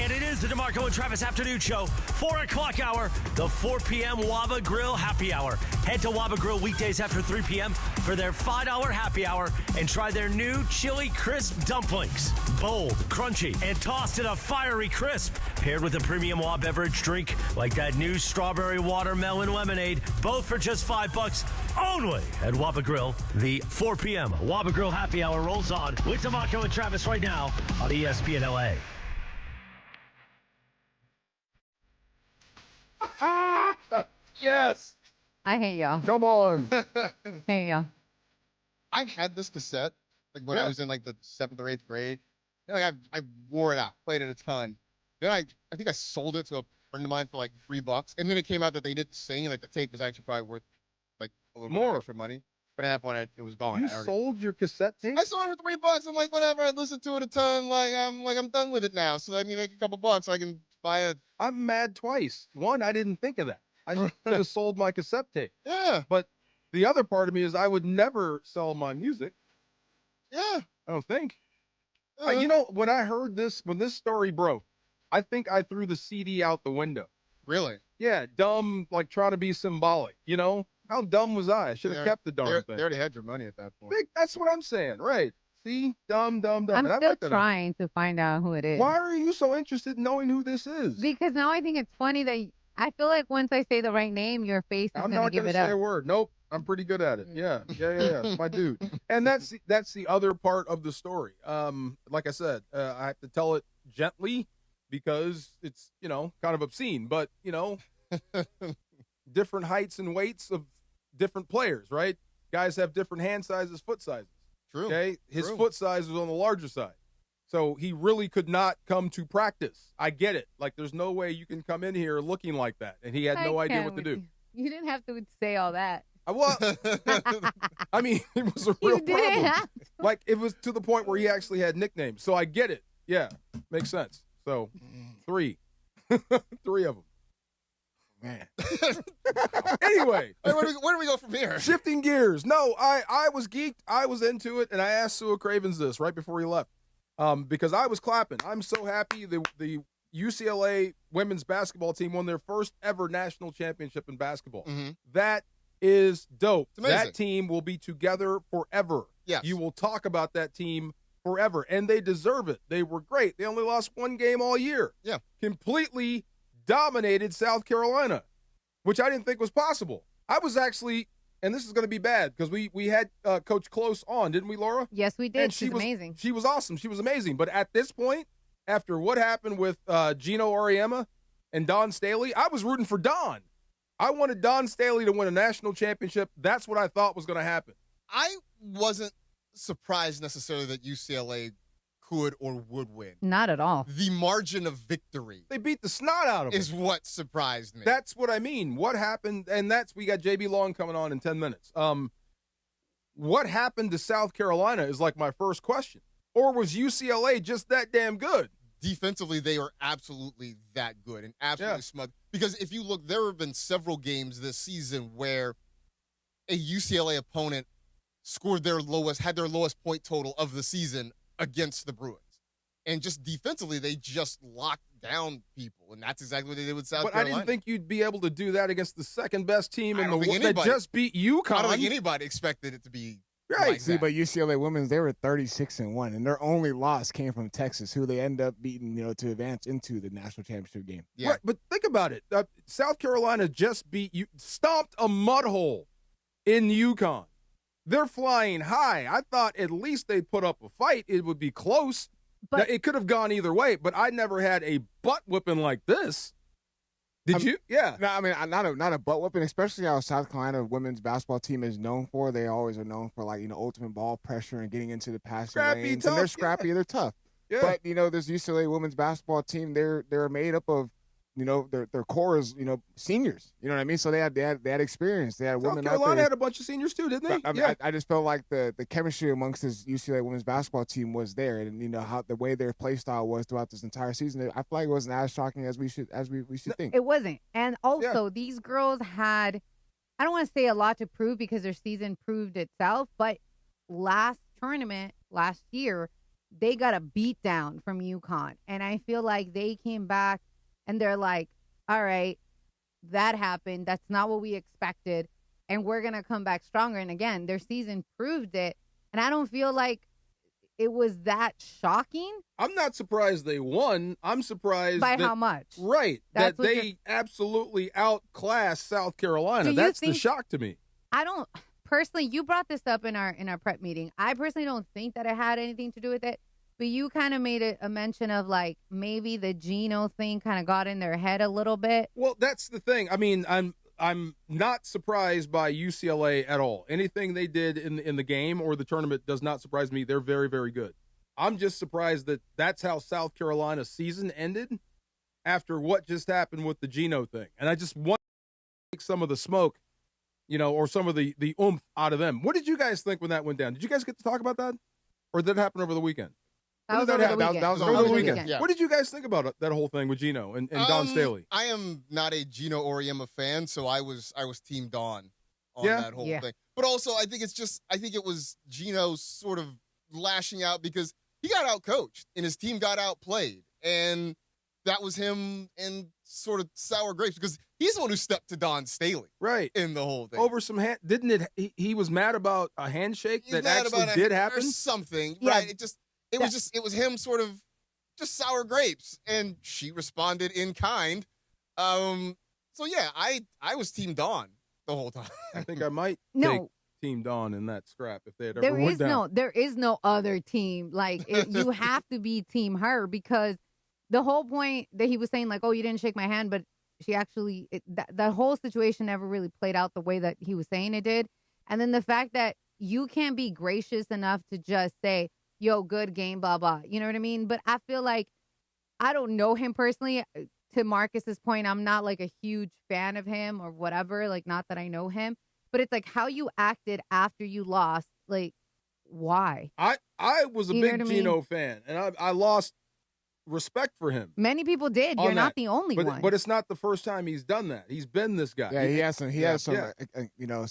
And it is the DeMarco and Travis Afternoon Show, 4 o'clock hour, the 4 p.m. Waba Grill Happy Hour. Head to Waba Grill weekdays after 3 p.m. for their $5 happy hour and try their new chili crisp dumplings. Bold, crunchy, and tossed in a fiery crisp. Paired with a premium Waba beverage drink like that new strawberry watermelon lemonade, both for just $5 only at Waba Grill. The 4 p.m. Waba Grill Happy Hour rolls on with DeMarco and Travis right now on ESPN LA. Yes. I hate y'all. Come on. Hate y'all. I had this cassette like when I was in like the 7th or 8th grade. You know, like I wore it out, played it a ton. Then I think I sold it to a friend of mine for like $3, and then it came out that they didn't sing. Like the tape was actually probably worth like a little more extra money. But at that point, it was gone. You sold your cassette tape? I sold it for $3. I'm like, whatever. I listened to it a ton. I'm done with it now. So I need like a couple bucks so I can buy it. I'm mad twice. One, I didn't think of that. I just sold my cassette tape. Yeah. But the other part of me is I would never sell my music. Yeah. I don't think. You know, when I heard this, when this story broke, I think I threw the CD out the window. Really? Yeah, dumb, like trying to be symbolic. You know, how dumb was I? I should have kept the darn thing. They already had your money at that point. That's what I'm saying, right? See, dumb. I'm still trying to find out who it is. Why are you so interested in knowing who this is? Because now I think it's funny that I feel like once I say the right name, your face is I'm going not to give going it to up. say a word. Nope. I'm pretty good at it. Yeah. It's my dude. And that's the other part of the story. Like I said, I have to tell it gently because it's, you know, kind of obscene, but, you know, different heights and weights of different players, right? Guys have different hand sizes, foot sizes. True. Okay. His True. foot size was on the larger side. So he really could not come to practice. I get it. Like, there's no way you can come in here looking like that. And he had no idea what to do. You didn't have to say all that. Well, I mean, it was a real problem. Like, it was to the point where he actually had nicknames. So I get it. Yeah, makes sense. So 3. 3 of them. Man. Anyway. Where do we go from here? Shifting gears. No, I was geeked. I was into it. And I asked Sua Cravens this right before he left. Because I was clapping. I'm so happy the UCLA women's basketball team won their first ever national championship in basketball. Mm-hmm. That is dope. It's amazing. That team will be together forever. Yes. You will talk about that team forever, and they deserve it. They were great. They only lost one game all year. Yeah. Completely dominated South Carolina, which I didn't think was possible. I was actually, and this is going to be bad because we had Coach Close on, didn't we, Laura? Yes, we did. And She's amazing. She was awesome. She was amazing. But at this point, after what happened with Gino Auriemma and Don Staley, I was rooting for Don. I wanted Don Staley to win a national championship. That's what I thought was going to happen. I wasn't surprised necessarily that UCLA could or would win. Not at all. The margin of victory. They beat the snot out of them. Is what surprised me. That's what I mean. What happened? And we got JB Long coming on in 10 minutes. What happened to South Carolina is like my first question. Or was UCLA just that damn good? Defensively, they are absolutely that good and absolutely smug. Because if you look, there have been several games this season where a UCLA opponent had their lowest point total of the season against the Bruins. And just defensively, they just locked down people. And that's exactly what they did with South Carolina. I didn't think you'd be able to do that against the second best team in the world that just beat UConn. I don't think anybody expected it to be right. like See, that. but UCLA women's, they were 36-1, and their only loss came from Texas, who they end up beating, to advance into the national championship game. Yeah. Right, but think about it. South Carolina just stomped a mud hole in UConn. they're flying high. I thought at least they'd put up a fight. It would be close. But now, it could have gone either way, but I never had a butt whipping like this. Did you? Yeah. No, I mean, not a butt whipping, especially how South Carolina women's basketball team is known for. They always are known for, like, ultimate ball pressure and getting into the passing lanes. Tough, and they're scrappy, they're tough. Yeah. But, this UCLA women's basketball team, they're made up of, their core is, seniors. You know what I mean? So they had experience. They had women South out Carolina there. had a bunch of seniors too, didn't they? I mean, I just felt like the chemistry amongst this UCLA women's basketball team was there, and how the way their play style was throughout this entire season. I feel like it wasn't as shocking as we should think. It wasn't, and also these girls had, I don't want to say a lot to prove because their season proved itself, but last year they got a beat down from UConn, and I feel like they came back and they're like, all right, that happened. That's not what we expected. And we're going to come back stronger. And again, their season proved it. And I don't feel like it was that shocking. I'm not surprised they won. I'm surprised by how much. Right. That they absolutely outclassed South Carolina. That's the shock to me. I don't personally, you brought this up in our prep meeting. I personally don't think that it had anything to do with it. But you kind of made a mention of, like, maybe the Geno thing kind of got in their head a little bit. Well, that's the thing. I mean, I'm not surprised by UCLA at all. Anything they did in the game or the tournament does not surprise me. They're very, very good. I'm just surprised that that's how South Carolina's season ended after what just happened with the Geno thing. And I just want to take some of the smoke, or some of the oomph out of them. What did you guys think when that went down? Did you guys get to talk about that? Or did it happen over the weekend? That was over the weekend. Yeah. What did you guys think about that whole thing with Geno and Don Staley? I am not a Geno Auriemma fan, so I was Team Don on that whole thing. But also, I think it was Geno sort of lashing out because he got outcoached and his team got outplayed, and that was him and sort of sour grapes because he's the one who stepped to Don Staley, right, in the whole thing over some didn't it? He was mad about a handshake that actually did happen, or something, yeah. right? It was him sort of just sour grapes, and she responded in kind. So yeah, I was Team Dawn the whole time. I think I might take Team Dawn in that scrap if they had ever there is no other team. Like you have to be Team her because the whole point that he was saying, like, oh, you didn't shake my hand, but she actually that whole situation never really played out the way that he was saying it did. And then the fact that you can't be gracious enough to just say, yo, good game, blah, blah. You know what I mean? But I feel like I don't know him personally. To Marcus's point, I'm not like a huge fan of him or whatever. Like, not that I know him. But it's like how you acted after you lost. Like, why? I was a big Geno fan, and I lost respect for him. Many people did. You're not the only one. But it's not the first time he's done that. He's been this guy. Yeah, he has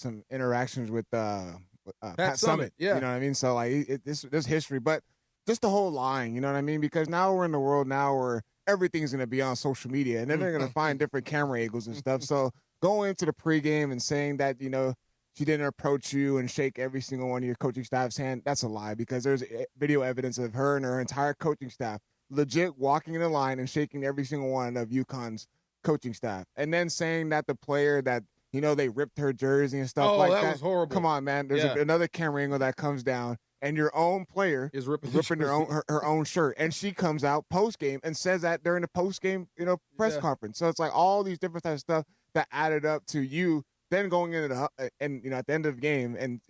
some interactions with Pat Summitt. Yeah. You know what I mean? So, like, this history. But just the whole lying, you know what I mean? Because now we're in the world now where everything's going to be on social media, and then they're going to find different camera angles and stuff. So going into the pregame and saying that, she didn't approach you and shake every single one of your coaching staff's hand, that's a lie because there's video evidence of her and her entire coaching staff legit walking in the line and shaking every single one of UConn's coaching staff. And then saying that the player that, they ripped her jersey and stuff like that. Oh, that was horrible. Come on, man. There's another camera angle that comes down, and your own player is ripping her own shirt, and she comes out post game and says that during the post game press conference. So it's like all these different types of stuff that added up to you then going into the and at the end of the game, and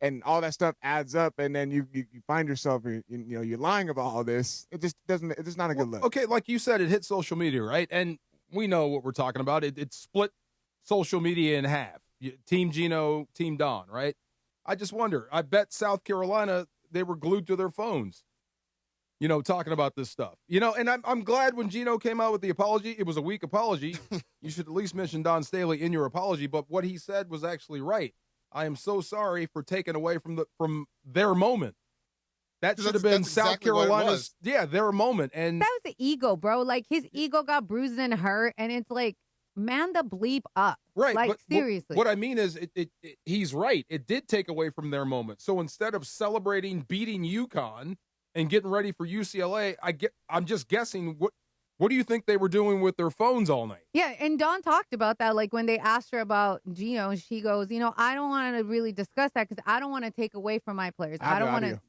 and all that stuff adds up, and then you find yourself you're lying about all this. It's just not a good look. Okay, like you said, it hit social media, right? And we know what we're talking about. It split social media in half. Team Geno, Team Don, right? I just wonder. I bet South Carolina, they were glued to their phones, talking about this stuff. And I'm glad when Geno came out with the apology. It was a weak apology. You should at least mention Don Staley in your apology. But what he said was actually right. I am so sorry for taking away from their moment. That should have been South Carolina's, their moment. And that was the ego, bro. Like, his ego got bruised and hurt, and it's like, man the bleep up. Right. Like, seriously. What I mean is, he's right. It did take away from their moment. So instead of celebrating beating UConn and getting ready for UCLA, I'm just guessing What do you think they were doing with their phones all night? Yeah, and Dawn talked about that. Like when they asked her about Gino, she goes, I don't want to really discuss that because I don't want to take away from my players. I don't want to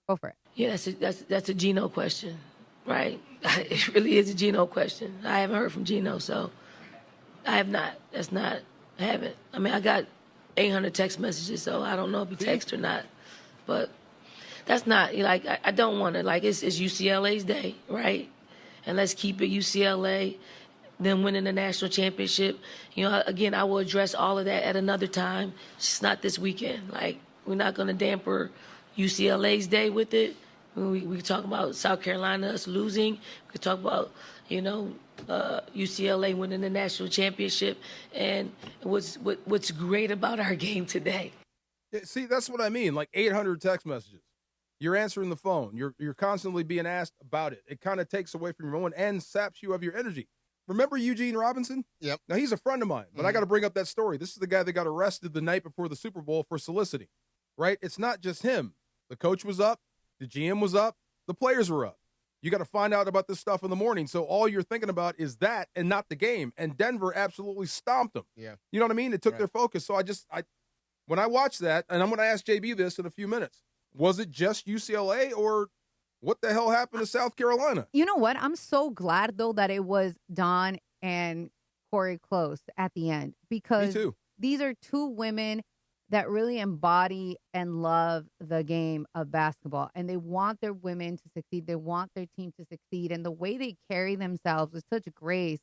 go for it. Yeah, that's a Gino question, right? It really is a Gino question. I haven't heard from Gino, so I have not. I haven't. I mean, I got 800 text messages, so I don't know if he texted or not. But that's not, like, I don't want to, like, it's UCLA's day, right? And let's keep it UCLA, them winning the national championship. Again, I will address all of that at another time. It's just not this weekend. Like, we're not going to damper UCLA's day with it. We can talk about South Carolina, us losing. We could talk about, UCLA winning the national championship and what's great about our game today. Yeah, see, that's what I mean. Like 800 text messages. You're answering the phone. You're constantly being asked about it. It kind of takes away from your own and saps you of your energy. Remember Eugene Robinson? Yep. Now, he's a friend of mine, but I got to bring up that story. This is the guy that got arrested the night before the Super Bowl for soliciting, right? It's not just him. The coach was up. The GM was up. The players were up. You got to find out about this stuff in the morning. So all you're thinking about is that and not the game. And Denver absolutely stomped them. Yeah. You know what I mean? It took their focus. So when I watched that, and I'm going to ask JB this in a few minutes, was it just UCLA or what the hell happened to South Carolina? You know what? I'm so glad, though, that it was Dawn and Corey Close at the end because these are two women that really embody and love the game of basketball. And they want their women to succeed. They want their team to succeed. And the way they carry themselves with such grace,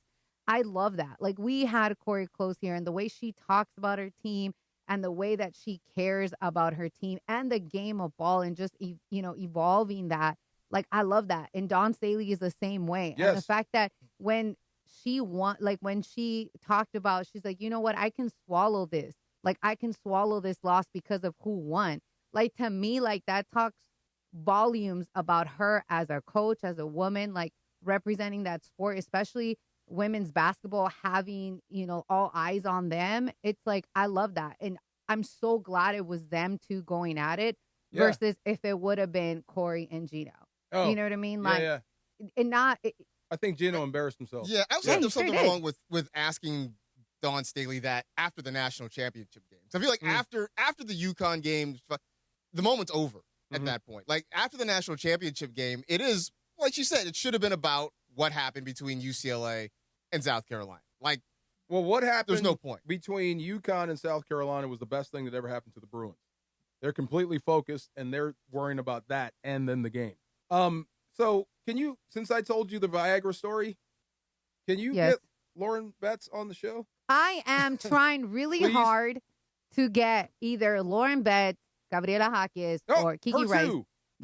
I love that. Like, we had Corey Close here, and the way she talks about her team and the way that she cares about her team and the game of ball and just, evolving that. Like, I love that. And Dawn Staley is the same way. Yes. And the fact that when she when she talked about, she's like, you know what, I can swallow this. Like, I can swallow this loss because of who won. Like, to me, like, that talks volumes about her as a coach, as a woman, like, representing that sport, especially women's basketball, having, all eyes on them. It's like, I love that. And I'm so glad it was them two going at it versus if it would have been Corey and Gino. Oh, you know what I mean? Like, yeah. I think Gino embarrassed himself. Yeah, I was thinking there's something wrong with asking Dawn Staley that after the national championship games. I feel like after the UConn games, the moment's over at that point. Like, after the national championship game, it is, like she said, it should have been about what happened between UCLA and South Carolina. Like, well, what happened there's no point. Between UConn and South Carolina was the best thing that ever happened to the Bruins. They're completely focused, and they're worrying about that and then the game. So can you, since I told you the Viagra story, can you get Lauren Betts on the show? I am trying really hard to get either Lauren Betts, Gabriela Jaquez, or Kiki Rice.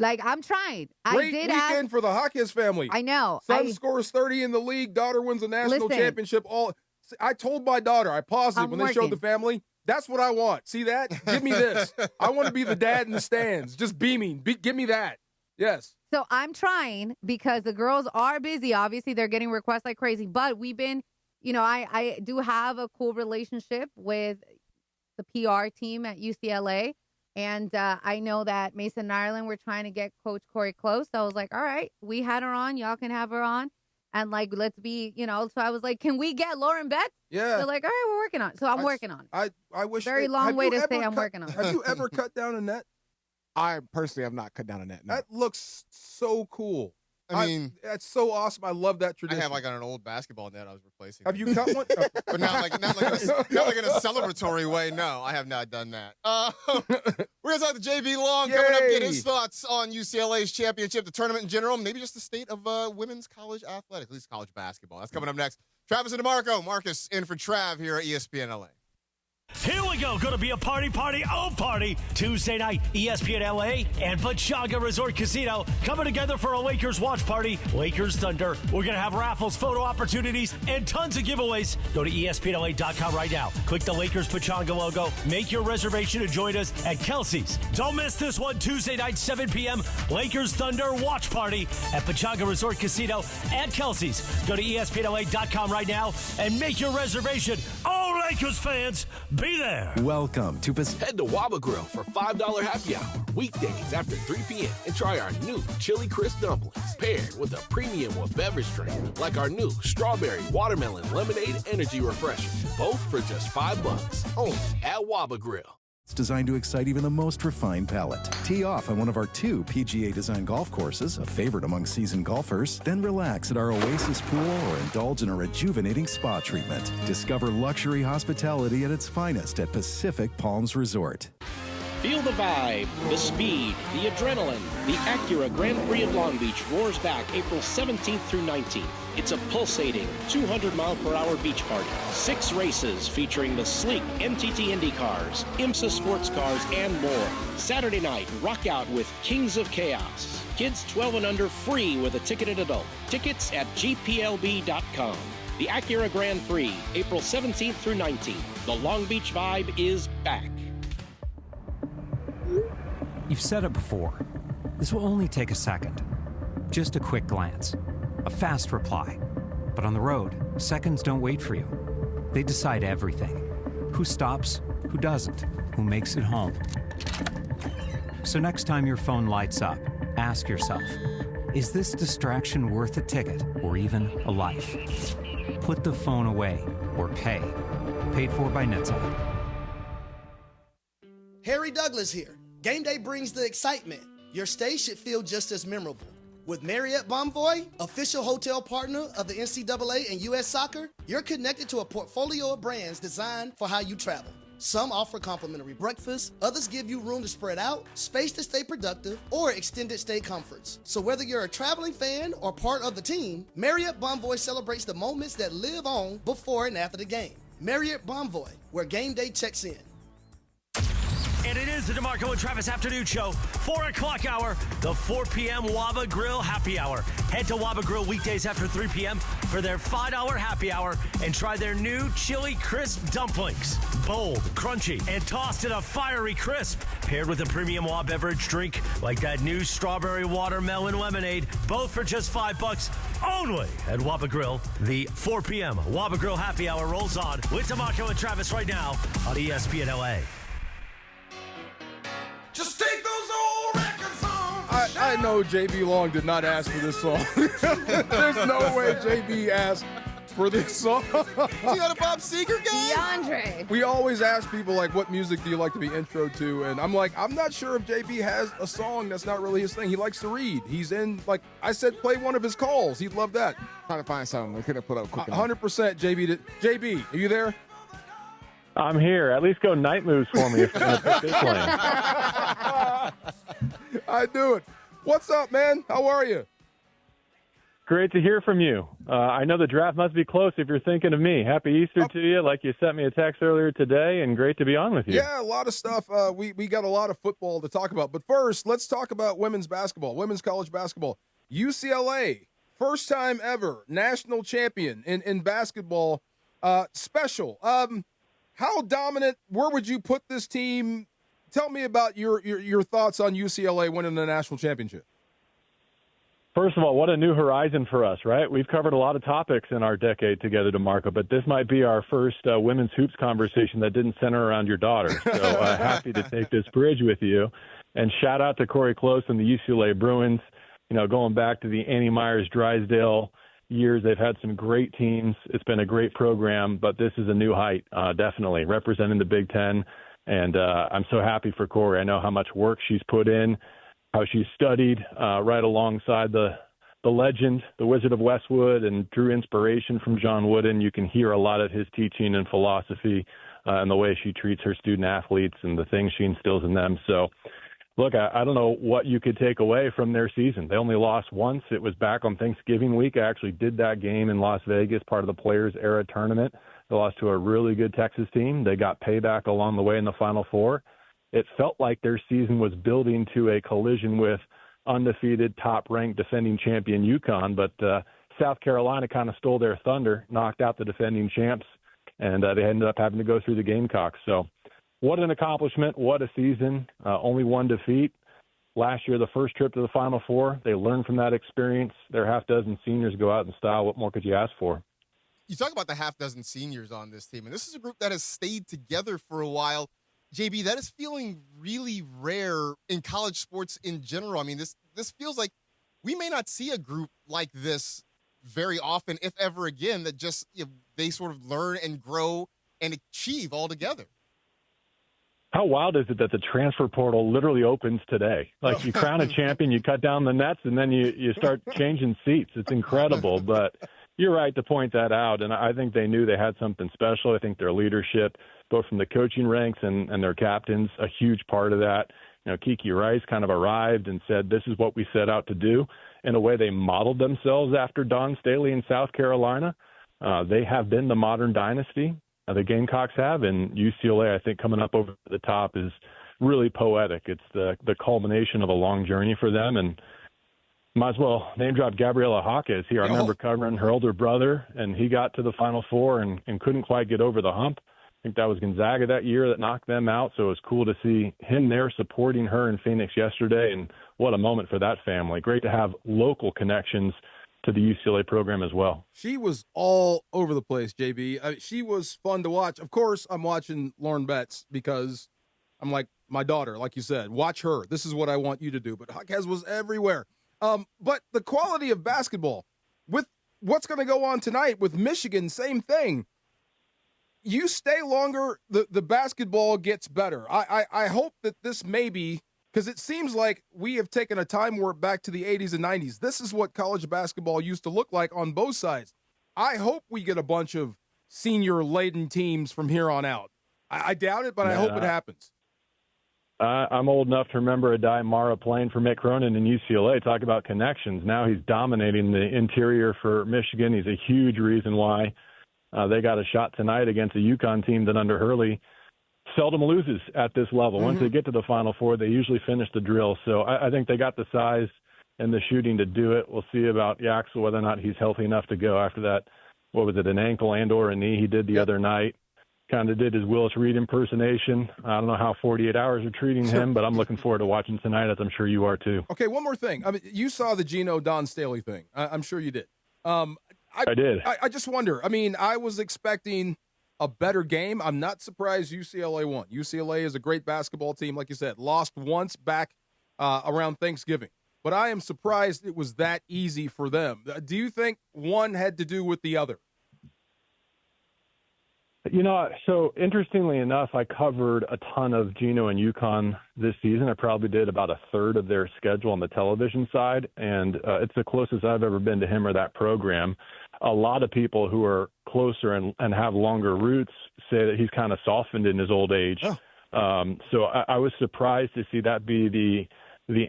Like, I'm trying. Great weekend for the Jaquez family. I know. Son scores 30 in the league. Daughter wins a national championship. I told my daughter, I paused it when they showed the family. That's what I want. See that? Give me this. I want to be the dad in the stands, just beaming. Give me that. Yes. So I'm trying because the girls are busy. Obviously, they're getting requests like crazy. But we've been, I do have a cool relationship with the PR team at UCLA. And I know that Mason and Ireland were trying to get Coach Corey Close. So I was like, all right, we had her on. Y'all can have her on. And, like, let's be, so I was like, can we get Lauren Betts? Yeah. They're like, all right, we're working on it. So I'm working on it. I wish. Very long way to say I'm working on it. Have you ever cut down a net? I personally have not cut down a net. No. That looks so cool. I mean, that's so awesome. I love that tradition. I have like on an old basketball net I was replacing. Have you cut one? But not like in a celebratory way. No, I have not done that. We're gonna talk to JB Long coming up. Get his thoughts on UCLA's championship, the tournament in general, maybe just the state of women's college athletics, at least college basketball. That's coming up next. Travis and DeMarco, Marcus in for Trav here at ESPN LA. Here we go. Going to be a party, Tuesday night, ESPN LA and Pchanga Resort Casino coming together for a Lakers watch party. Lakers Thunder. We're going to have raffles, photo opportunities, and tons of giveaways. Go to ESPNLA.com right now. Click the Lakers Pchanga logo. Make your reservation to join us at Kelsey's. Don't miss this one, Tuesday night, 7 p.m. Lakers Thunder watch party at Pchanga Resort Casino at Kelsey's. Go to ESPNLA.com right now and make your reservation. Oh, All Lakers fans, be there. Welcome to Head to Waba Grill for $5 happy hour weekdays after 3 p.m. and try our new Chili Crisp Dumplings paired with a premium with beverage drink like our new Strawberry Watermelon Lemonade Energy Refresher. Both for just $5. Only at Waba Grill. It's designed to excite even the most refined palate. Tee off on one of our 2 PGA-designed golf courses, a favorite among seasoned golfers. Then relax at our Oasis pool or indulge in a rejuvenating spa treatment. Discover luxury hospitality at its finest at Pacific Palms Resort. Feel the vibe, the speed, the adrenaline. The Acura Grand Prix of Long Beach roars back April 17th through 19th. It's a pulsating 200-mile-per-hour beach party. 6 races featuring the sleek MTT Indy cars, IMSA sports cars, and more. Saturday night, rock out with Kings of Chaos. Kids 12 and under free with a ticketed adult. Tickets at gplb.com. The Acura Grand Prix, April 17th through 19th. The Long Beach vibe is back. You've said it before. This will only take a second. Just a quick glance. A fast reply. But on the road, seconds don't wait for you. They decide everything. Who stops, who doesn't, who makes it home. So next time your phone lights up, ask yourself, is this distraction worth a ticket or even a life? Put the phone away or pay. Paid for by NetSide. Harry Douglas here. Game day brings the excitement. Your stay should feel just as memorable. With Marriott Bonvoy, official hotel partner of the NCAA and U.S. Soccer, you're connected to a portfolio of brands designed for how you travel. Some offer complimentary breakfast, others give you room to spread out, space to stay productive, or extended stay comforts. So whether you're a traveling fan or part of the team, Marriott Bonvoy celebrates the moments that live on before and after the game. Marriott Bonvoy, where game day checks in. And it is the DeMarco and Travis Afternoon Show, 4 o'clock hour, the 4 p.m. Waba Grill Happy Hour. Head to Waba Grill weekdays after 3 p.m. for their $5 happy hour and try their new Chili Crisp Dumplings. Bold, crunchy, and tossed in a fiery crisp. Paired with a premium WA beverage drink like that new Strawberry Watermelon Lemonade. Both for just $5 only at Waba Grill. The 4 p.m. Waba Grill Happy Hour rolls on with DeMarco and Travis right now on ESPN LA. Just take those old records on. I know JB Long did not ask for this song. There's no way JB asked for this song. You got a Bob Seger guy? DeAndre. We always ask people, like, what music do you like to be intro to? And I'm like, I'm not sure if JB has a song that's not really his thing. He likes to read. He's in, like I said, play one of his calls. He'd love that. Trying to find something. We couldn't put up quick enough. 100% JB. JB, are you there? I'm here. At least go night moves for me if you're going to pick this lane. I do it. What's up, man? How are you? Great to hear from you. I know the draft must be close if you're thinking of me. Happy Easter to you, like you sent me a text earlier today, and great to be on with you. Yeah, a lot of stuff. We got a lot of football to talk about. But first, let's talk about women's basketball, women's college basketball. UCLA, first time ever, national champion in basketball. Special. How dominant, where would you put this team? Tell me about your thoughts on UCLA winning the national championship. First of all, what a new horizon for us, right? We've covered a lot of topics in our decade together, DeMarco, but this might be our first women's hoops conversation that didn't center around your daughter. So happy to take this bridge with you. And shout out to Corey Close and the UCLA Bruins. You know, going back to the Annie Myers-Drysdale years, they've had some great teams. It's been a great program, but this is a new height, definitely, representing the Big Ten. And I'm so happy for Corey. I know how much work she's put in, how she's studied right alongside the legend, the Wizard of Westwood, and drew inspiration from John Wooden. You can hear a lot of his teaching and philosophy and the way she treats her student athletes and the things she instills in them. So, look, I don't know what you could take away from their season. They only lost once. It was back on Thanksgiving week. I actually did that game in Las Vegas, part of the Players Era tournament. They lost to a really good Texas team. They got payback along the way in the Final Four. It felt like their season was building to a collision with undefeated, top-ranked defending champion UConn, but South Carolina kind of stole their thunder, knocked out the defending champs, and they ended up having to go through the Gamecocks. So what an accomplishment. What a season. Only one defeat. Last year, the first trip to the Final Four. They learned from that experience. Their half dozen seniors go out in style. What more could you ask for? You talk about the half dozen seniors on this team, and this is a group that has stayed together for a while. JB, that is feeling really rare in college sports in general. I mean, this feels like we may not see a group like this very often, if ever again, that just they sort of learn and grow and achieve all together. How wild is it that the transfer portal literally opens today? Like, you crown a champion, you cut down the nets, and then you start changing seats. It's incredible, but you're right to point that out, and I think they knew they had something special. I think their leadership, both from the coaching ranks and their captains, a huge part of that. You know, Kiki Rice kind of arrived and said, this is what we set out to do. In a way, they modeled themselves after Don Staley in South Carolina. They have been the modern dynasty. The Gamecocks have, and UCLA, I think, coming up over the top is really poetic. It's the culmination of a long journey for them, and might as well name drop Gabriela Hawkes here. I remember covering her older brother, and he got to the Final Four and couldn't quite get over the hump. I think that was Gonzaga that year that knocked them out, so it was cool to see him there supporting her in Phoenix yesterday, and what a moment for that family. Great to have local connections to the UCLA program as well. She was all over the place, JB. She was fun to watch. Of course, I'm watching Lauren Betts because I'm like my daughter, like you said. Watch her. This is what I want you to do. But Hawkes was everywhere. But the quality of basketball, with what's going to go on tonight with Michigan, same thing. You stay longer, the basketball gets better. I hope that this maybe – because it seems like we have taken a time warp back to the 80s and 90s. This is what college basketball used to look like on both sides. I hope we get a bunch of senior-laden teams from here on out. I doubt it, but I hope it happens. I'm old enough to remember Adai Mara playing for Mick Cronin in UCLA. Talk about connections. Now he's dominating the interior for Michigan. He's a huge reason why they got a shot tonight against a UConn team that under Hurley seldom loses at this level. Once they get to the Final Four, they usually finish the drill. So I think they got the size and the shooting to do it. We'll see about Yaxel, whether or not he's healthy enough to go after that. What was it, an ankle and or a knee he did the other night? Kind of did his Willis Reed impersonation. I don't know how 48 hours are treating him, but I'm looking forward to watching tonight, as I'm sure you are too. Okay, one more thing. I mean, you saw the Geno Don Staley thing. I'm sure you did. I did. I just wonder. I mean, I was expecting a better game. I'm not surprised UCLA won. UCLA is a great basketball team, like you said, lost once back around Thanksgiving. But I am surprised it was that easy for them. Do you think one had to do with the other? You know, so interestingly enough, I covered a ton of Geno and UConn this season. I probably did about a third of their schedule on the television side, and it's the closest I've ever been to him or that program. A lot of people who are closer and have longer roots say that he's kind of softened in his old age. So I was surprised to see that be the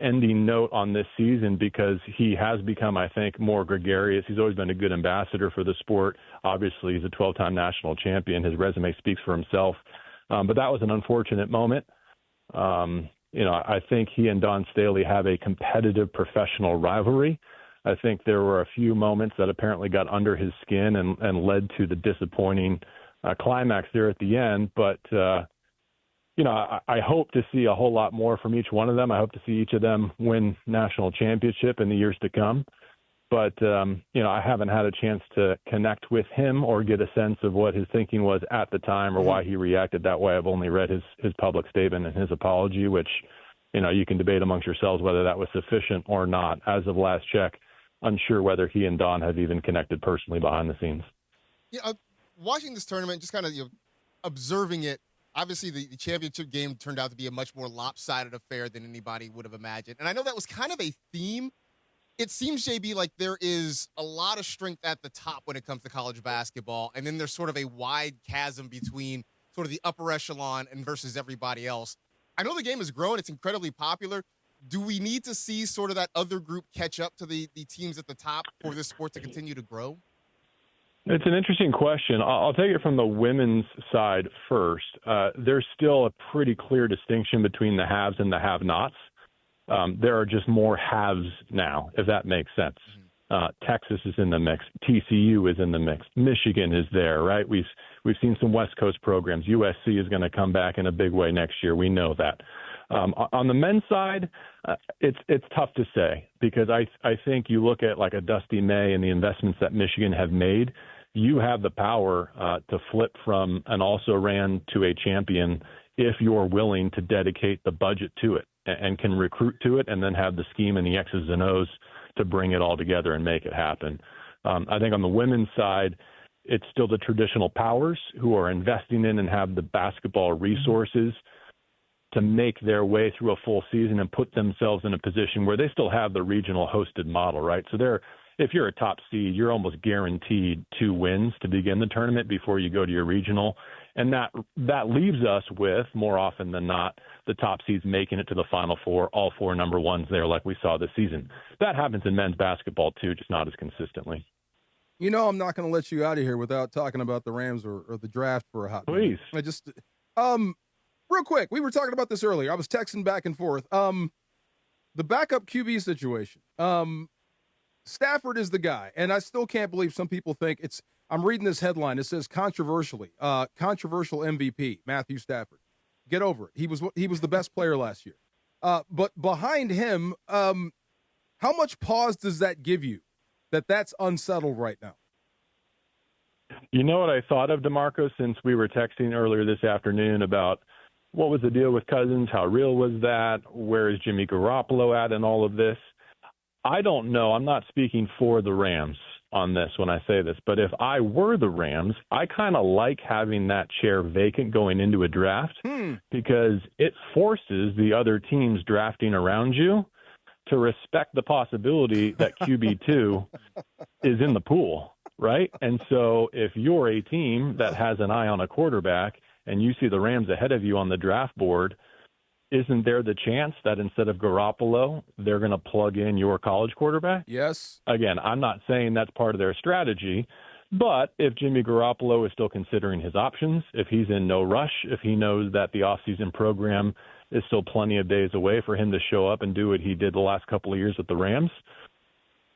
ending note on this season, because he has become, I think, more gregarious. He's always been a good ambassador for the sport. Obviously, he's a 12-time national champion. His resume speaks for himself. But that was an unfortunate moment. You know, I think he and Don Staley have a competitive professional rivalry. I think there were a few moments that apparently got under his skin and led to the disappointing climax there at the end. But, you know, I hope to see a whole lot more from each one of them. I hope to see each of them win national championship in the years to come. But, you know, I haven't had a chance to connect with him or get a sense of what his thinking was at the time or why he reacted that way. I've only read his public statement and his apology, which, you know, you can debate amongst yourselves whether that was sufficient or not. As of last check, unsure whether he and Don have even connected personally behind the scenes. Yeah, watching this tournament, just kind of observing it, obviously the championship game turned out to be a much more lopsided affair than anybody would have imagined. And I know that was kind of a theme. It seems, JB, like there is a lot of strength at the top when it comes to college basketball, and then there's sort of a wide chasm between sort of the upper echelon and versus everybody else. I know the game has grown. It's incredibly popular. Do we need to see sort of that other group catch up to the teams at the top for this sport to continue to grow? It's an interesting question. I'll take it from the women's side first. There's still a pretty clear distinction between the haves and the have-nots. There are just more haves now, if that makes sense. Texas is in the mix. TCU is in the mix. Michigan is there, right? We've seen some West Coast programs. USC is going to come back in a big way next year. We know that. On the men's side, it's tough to say, because I think you look at like a Dusty May and the investments that Michigan have made, you have the power to flip from an also-ran to a champion if you're willing to dedicate the budget to it and can recruit to it and then have the scheme and the X's and O's to bring it all together and make it happen. I think on the women's side, it's still the traditional powers who are investing in and have the basketball resources to make their way through a full season and put themselves in a position where they still have the regional hosted model, right? So if you're a top seed, you're almost guaranteed 2 wins to begin the tournament before you go to your regional. And that leaves us with, more often than not, the top seeds making it to the Final Four, all 4 number ones there like we saw this season. That happens in men's basketball too, just not as consistently. You know, I'm not going to let you out of here without talking about the Rams or the draft for a hot minute. Please. I just, real quick, we were talking about this earlier. I was texting back and forth. The backup QB situation. Stafford is the guy, and I still can't believe some people think it's. I'm reading this headline. It says controversial MVP Matthew Stafford. Get over it. He was the best player last year. But behind him, how much pause does that give you? That's unsettled right now. You know what I thought of, DeMarco, since we were texting earlier this afternoon about what was the deal with Cousins, how real was that, where is Jimmy Garoppolo at in all of this? I don't know. I'm not speaking for the Rams on this when I say this, but if I were the Rams, I kind of like having that chair vacant going into a draft because it forces the other teams drafting around you to respect the possibility that QB2 is in the pool, right? And so if you're a team that has an eye on a quarterback and you see the Rams ahead of you on the draft board, isn't there the chance that instead of Garoppolo, they're going to plug in your college quarterback? Yes. Again, I'm not saying that's part of their strategy, but if Jimmy Garoppolo is still considering his options, if he's in no rush, if he knows that the offseason program is still plenty of days away for him to show up and do what he did the last couple of years with the Rams,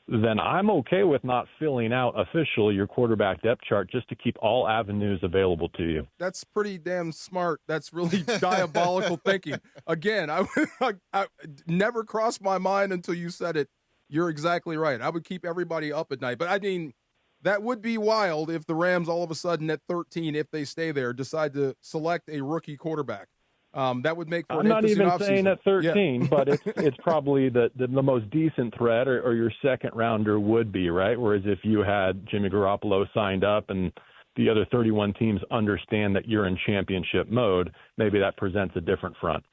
then I'm okay with not filling out officially your quarterback depth chart just to keep all avenues available to you. That's pretty damn smart. That's really diabolical thinking. Again, I never crossed my mind until you said it. You're exactly right. I would keep everybody up at night. But, I mean, that would be wild if the Rams all of a sudden at 13, if they stay there, decide to select a rookie quarterback. That would make for an interesting offseason. I'm not even saying at 13, but it's probably the most decent threat or your second rounder would be, right? Whereas if you had Jimmy Garoppolo signed up and the other 31 teams understand that you're in championship mode, maybe that presents a different front.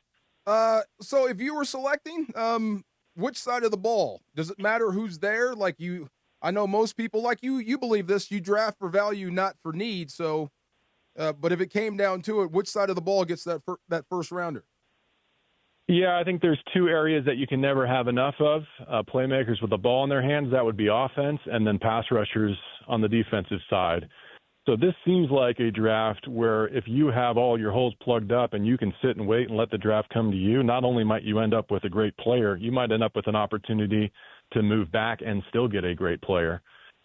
So if you were selecting, which side of the ball? Does it matter who's there? I know most people like you believe this, you draft for value, not for need. So, but if it came down to it, which side of the ball gets that first rounder? Yeah, I think there's 2 areas that you can never have enough of. Playmakers with the ball in their hands, that would be offense, and then pass rushers on the defensive side. So this seems like a draft where if you have all your holes plugged up and you can sit and wait and let the draft come to you, not only might you end up with a great player, you might end up with an opportunity to move back and still get a great player.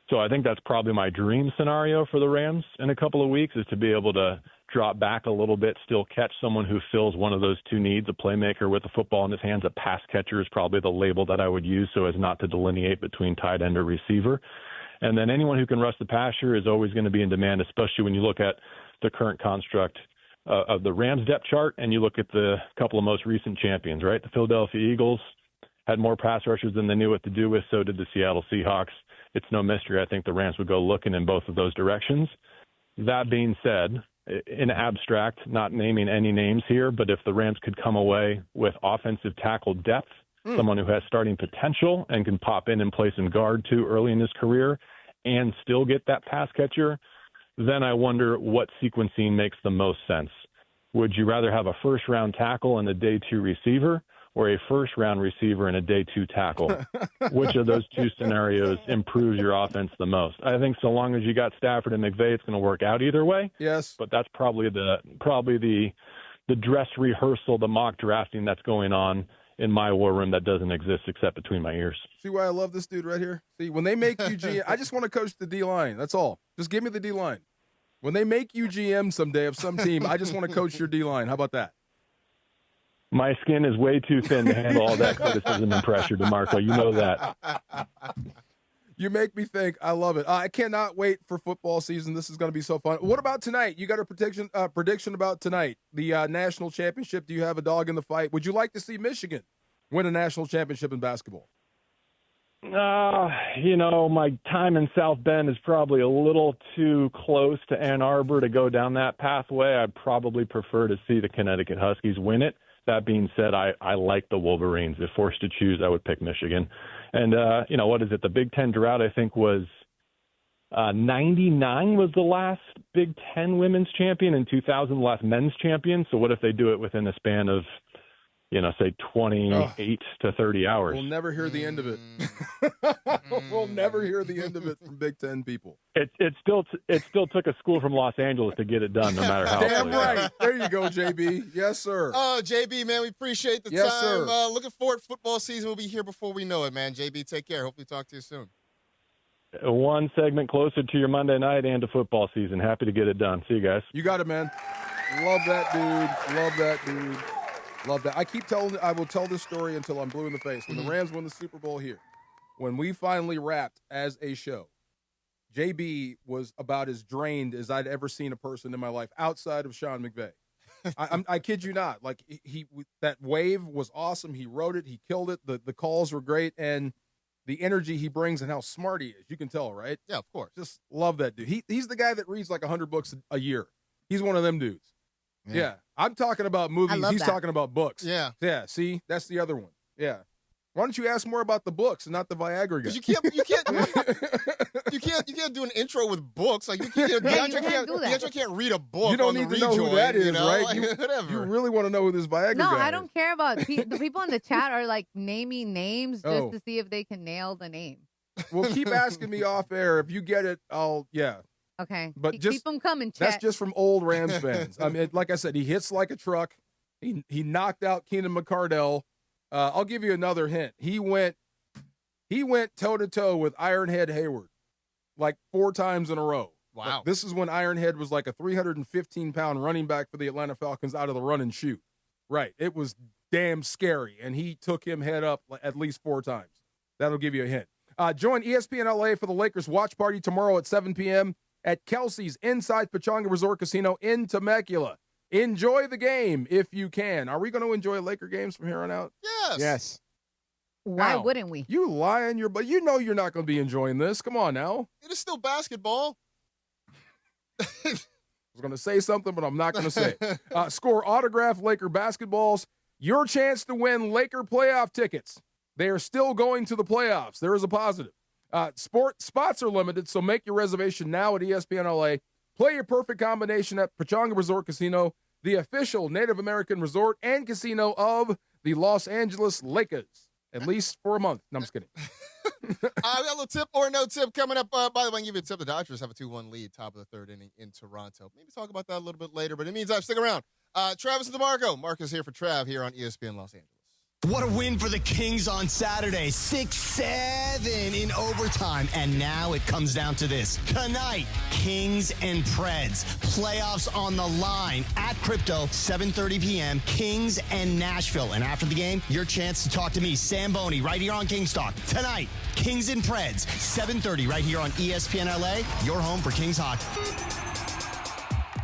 So I think that's probably my dream scenario for the Rams in a couple of weeks is to be able to drop back a little bit, still catch someone who fills one of those 2 needs, a playmaker with the football in his hands. A pass catcher is probably the label that I would use so as not to delineate between tight end or receiver. And then anyone who can rush the passer is always going to be in demand, especially when you look at the current construct of the Rams depth chart and you look at the couple of most recent champions, right? The Philadelphia Eagles had more pass rushers than they knew what to do with. So did the Seattle Seahawks. It's no mystery. I think the Rams would go looking in both of those directions. That being said, in abstract, not naming any names here, but if the Rams could come away with offensive tackle depth, someone who has starting potential and can pop in and play some guard too early in his career and still get that pass catcher, then I wonder what sequencing makes the most sense. Would you rather have a first-round tackle and a day 2 receiver or a first-round receiver and a day 2 tackle? Which of those 2 scenarios improves your offense the most? I think so long as you got Stafford and McVay, it's going to work out either way. Yes. But that's probably the dress rehearsal, the mock drafting that's going on in my war room that doesn't exist except between my ears. See why I love this dude right here? See, when they make you GM, I just want to coach the D-line. That's all. Just give me the D-line. When they make you GM someday of some team, I just want to coach your D-line. How about that? My skin is way too thin to handle all that criticism and pressure, DeMarco. You know that. You make me think. I love it. I cannot wait for football season. This is going to be so fun. What about tonight? You got a prediction about tonight, the national championship? Do you have a dog in the fight? Would you like to see Michigan win a national championship in basketball? My time in South Bend is probably a little too close to Ann Arbor to go down that pathway. I'd probably prefer to see the Connecticut Huskies win it. That being said, I like the Wolverines. If forced to choose, I would pick Michigan. And, what is it? The Big Ten drought, I think, was 99 was the last Big Ten women's champion, and 2000 the last men's champion. So what if they do it within a span of, say 28 to 30 hours? We'll never hear the end of it. We'll never hear the end of it from Big Ten people. It still took a school from Los Angeles to get it done, no matter how. Damn right. There you go, JB. Yes, sir. Oh, JB, man, we appreciate the Yes, time. sir. Looking forward to football season. We'll be here before we know it, man. JB, take care. Hopefully talk to you soon. One segment closer to your Monday night and to football season. Happy to get it done. See you guys. You got it, man. Love that dude. Love that dude. Love that. I will tell this story until I'm blue in the face. When the Rams won the Super Bowl here, when we finally wrapped as a show, JB was about as drained as I'd ever seen a person in my life outside of Sean McVay. I kid you not. Like that wave was awesome. He wrote it. He killed it. The calls were great. And the energy he brings and how smart he is. You can tell, right? Yeah, of course. Just love that dude. He's the guy that reads like 100 books a year. He's one of them dudes. Yeah. I'm talking about movies. He's talking about books. Yeah. Yeah. See, that's the other one. Yeah. Why don't you ask more about the books and not the Viagra guy? You can't do an intro with books. Like DeAndre can't read a book. You don't on need the to know rejoin, who that is, right? Like, whatever. You really want to know who this Viagra No, guy is? I don't care about the people in the chat are like naming names just Oh. to see if they can nail the name. Well, keep asking me off air. If you get it, yeah. Okay, But keep them coming, Chet. That's just from old Rams fans. I mean, like I said, he hits like a truck. He knocked out Keenan McCardell. I'll give you another hint. He went toe to toe with Ironhead Hayward like 4 times in a row. Wow. Like, this is when Ironhead was like a 315-pound running back for the Atlanta Falcons out of the run and shoot. Right. It was damn scary, and he took him head up at least 4 times. That'll give you a hint. Join ESPN LA for the Lakers watch party tomorrow at 7 p.m. at Kelsey's inside Pchanga Resort Casino in Temecula. Enjoy the game if you can. Are we going to enjoy Laker games from here on out? Yes. Yes. Why Wow. wouldn't we? You lie on your butt. You know you're not going to be enjoying this. Come on now. It is still basketball. I was going to say something, but I'm not going to say it. Score autographed Laker basketballs. Your chance to win Laker playoff tickets. They are still going to the playoffs. There is a positive. Spots are limited, so make your reservation now at ESPN LA. Play your perfect combination at Pchanga Resort Casino, the official Native American resort and casino of the Los Angeles Lakers, at least for a month. No, I'm just kidding. We got a little tip or no tip coming up. By the way, I can give you a tip. The Dodgers have a 2-1 lead, top of the 3rd inning in Toronto. Maybe talk about that a little bit later, but in the meantime, stick around. Travis and DeMarco. Marcus here for Trav here on ESPN Los Angeles. What a win for the Kings on Saturday. 6-7 in overtime. And now it comes down to this. Tonight, Kings and Preds. Playoffs on the line at Crypto, 7:30 p.m. Kings and Nashville. And after the game, your chance to talk to me, Sam Boney, right here on Kings Talk. Tonight, Kings and Preds, 7:30 right here on ESPN LA. Your home for Kings hockey.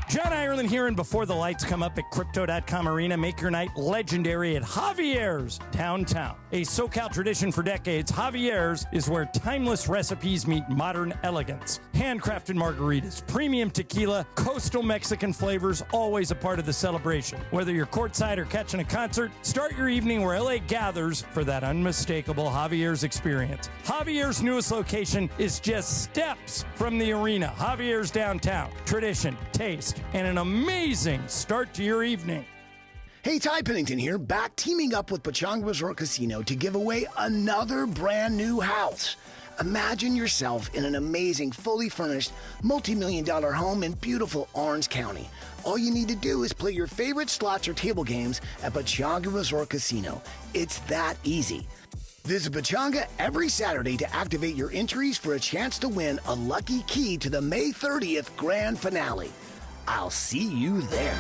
John Ireland here, and before the lights come up at Crypto.com Arena, make your night legendary at Javier's downtown. A SoCal tradition for decades, Javier's is where timeless recipes meet modern elegance. Handcrafted margaritas, premium tequila, coastal Mexican flavors, always a part of the celebration. Whether you're courtside or catching a concert, start your evening where LA gathers for that unmistakable Javier's experience. Javier's newest location is just steps from the arena. Javier's downtown. Tradition, taste, and an amazing start to your evening. Hey, Ty Pennington here, back teaming up with Pchanga Resort Casino to give away another brand new house. Imagine yourself in an amazing, fully furnished, multi-million-dollar home in beautiful Orange County. All you need to do is play your favorite slots or table games at Pchanga Resort Casino. It's that easy. Visit Pchanga every Saturday to activate your entries for a chance to win a lucky key to the May 30th grand finale. I'll see you there.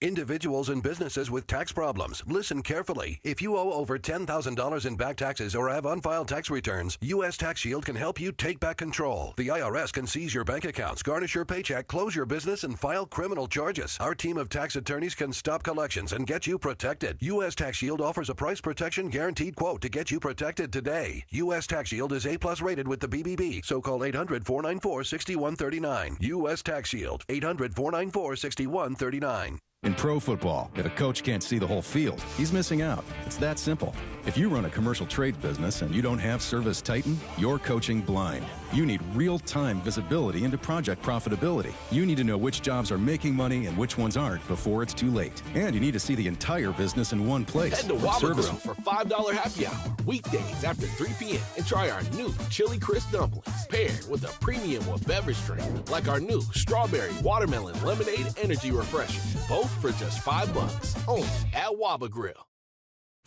Individuals and businesses with tax problems, listen carefully. If you owe over $10,000 in back taxes or have unfiled tax returns, U.S. Tax Shield can help you take back control. The IRS can seize your bank accounts, garnish your paycheck, close your business, and file criminal charges. Our team of tax attorneys can stop collections and get you protected. U.S. Tax Shield offers a price protection guaranteed quote to get you protected today. U.S. Tax Shield is A+ rated with the BBB, so call 800-494-6139. U.S. Tax Shield, 800-494-6139. In pro football, if a coach can't see the whole field, he's missing out. It's that simple. If you run a commercial trade business and you don't have Service Titan, you're coaching blind. You need real-time visibility into project profitability. You need to know which jobs are making money and which ones aren't before it's too late. And you need to see the entire business in one place. Head to Waba Grill for $5 happy hour, weekdays after 3 p.m. and try our new Chili Crisp Dumplings, paired with a premium beverage drink, like our new Strawberry Watermelon Lemonade Energy Refresher. Both for just $5, only at Waba Grill.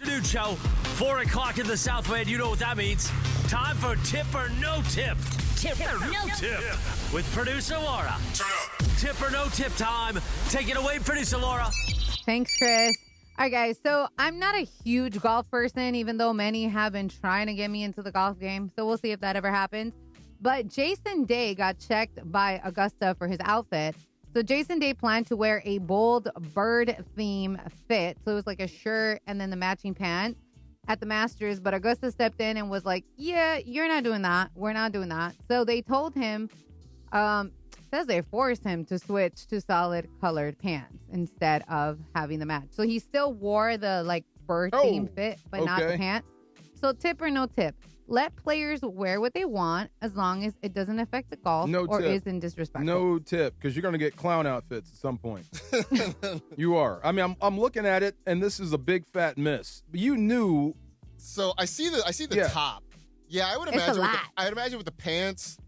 Afternoon show, 4 o'clock in the Southland. You know what that means. Time for Tip or No Tip. Tip or No Tip. With producer Laura. Tip or No Tip time. Take it away, producer Laura. Thanks, Chris. All right, guys. So I'm not a huge golf person, even though many have been trying to get me into the golf game. So we'll see if that ever happens. But Jason Day got checked by Augusta for his outfit. So Jason Day planned to wear a bold bird theme fit. So it was like a shirt and then the matching pants at the Masters. But Augusta stepped in and was like, yeah, you're not doing that. We're not doing that. So they told him, says they forced him to switch to solid colored pants instead of having the match. So he still wore the like bird theme fit, but not the pants. So tip or no tip? Let players wear what they want as long as it doesn't affect the golf or isn't disrespectful. No tip, because you're going to get clown outfits at some point. You are. I mean, I'm looking at it, and this is a big fat miss. You knew. So I see the top. Yeah, I would imagine. I'd imagine with the pants,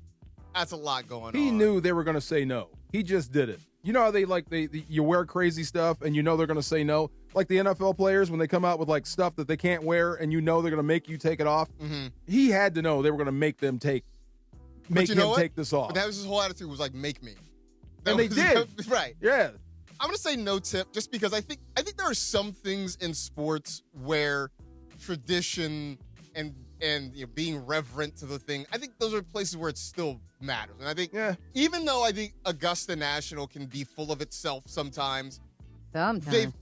that's a lot going on. He knew they were going to say no. He just did it. You know how they you wear crazy stuff, and you know they're going to say no. Like the NFL players, when they come out with like stuff that they can't wear and you know they're going to make you take it off. Mm-hmm. He had to know they were going to make him take this off. But that was his whole attitude, was like, make me. And they did. Right. Yeah. I'm going to say no tip just because I think there are some things in sports where tradition and being reverent to the thing, I think those are places where it still matters. And I think even though I think Augusta National can be full of itself sometimes, they've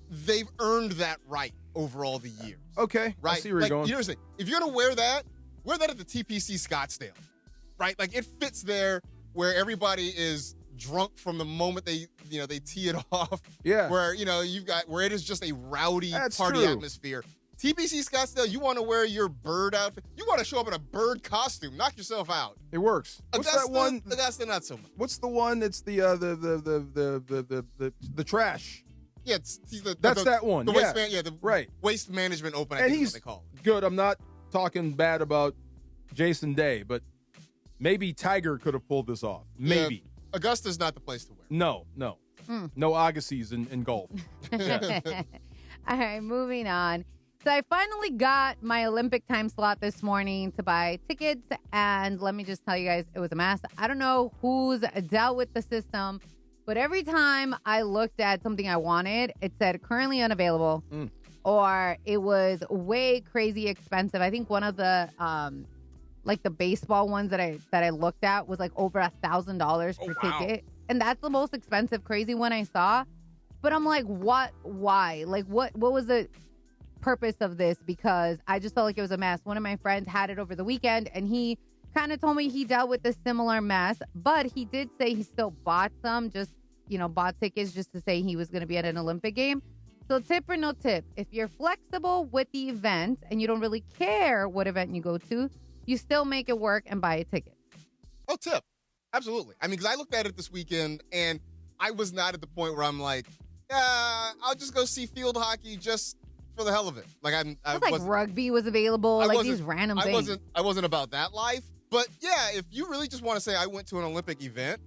earned that right over all the years. Okay, right. I see where you're going. You know what I'm saying? If you're gonna wear that at the TPC Scottsdale, right? Like it fits there where everybody is drunk from the moment they tee it off. Yeah. Where where it is just a rowdy party atmosphere. TPC Scottsdale, you want to wear your bird outfit? You want to show up in a bird costume? Knock yourself out. It works. What's that one? Augusta, not so much. What's the one? It's the trash. Yeah, that's that one. The right. Waste management open. And I think he's is what they call it. Good. I'm not talking bad about Jason Day, but maybe Tiger could have pulled this off. Maybe. Yeah, Augusta's not the place to wear. No. No Agassiz in golf. All right, moving on. So I finally got my Olympic time slot this morning to buy tickets, and let me just tell you guys, it was a mess. I don't know who's dealt with the system, but every time I looked at something I wanted, it said currently unavailable, or it was way crazy expensive. I think one of the like the baseball ones that I looked at was like over $1,000 per ticket, and that's the most expensive crazy one I saw. But I'm like, what? Why? Like, what was the purpose of this? Because I just felt like it was a mess. One of my friends had it over the weekend, and he kind of told me he dealt with a similar mess, but he did say he still bought bought tickets just to say he was going to be at an Olympic game. So tip or no tip, if you're flexible with the event and you don't really care what event you go to, you still make it work and buy a ticket. Oh, tip. Absolutely. I mean, because I looked at it this weekend, and I was not at the point where I'm like, I'll just go see field hockey just for the hell of it. Like rugby was available, like these random things. I wasn't about that life. But yeah, if you really just want to say I went to an Olympic event,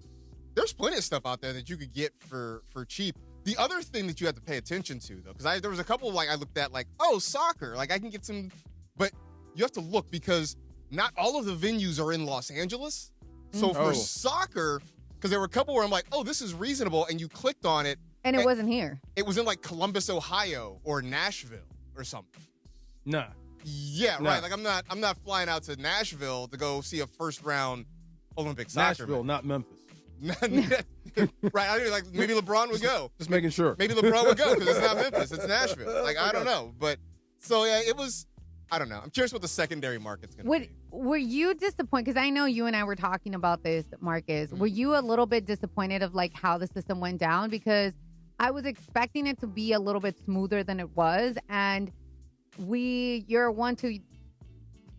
there's plenty of stuff out there that you could get for cheap. The other thing that you have to pay attention to, though, because there was a couple I looked at soccer, like I can get some, but you have to look because not all of the venues are in Los Angeles. So for soccer, because there were a couple where I'm like, oh, this is reasonable, and you clicked on it, And it wasn't here. It was in like Columbus, Ohio, or Nashville, or something. Nah. Yeah, Nah. right. Like I'm not flying out to Nashville to go see a first round Olympic soccer. Nashville, not Memphis. Right. I mean, like maybe LeBron would go. Just making sure. Maybe LeBron would go because it's not Memphis, it's Nashville. Like I don't know, but so yeah, it was. I don't know. I'm curious what the secondary market's going to be. Were you disappointed? Because I know you and I were talking about this, Marcus. Were you a little bit disappointed of like how the system went down? Because I was expecting it to be a little bit smoother than it was, and you're 1, 2,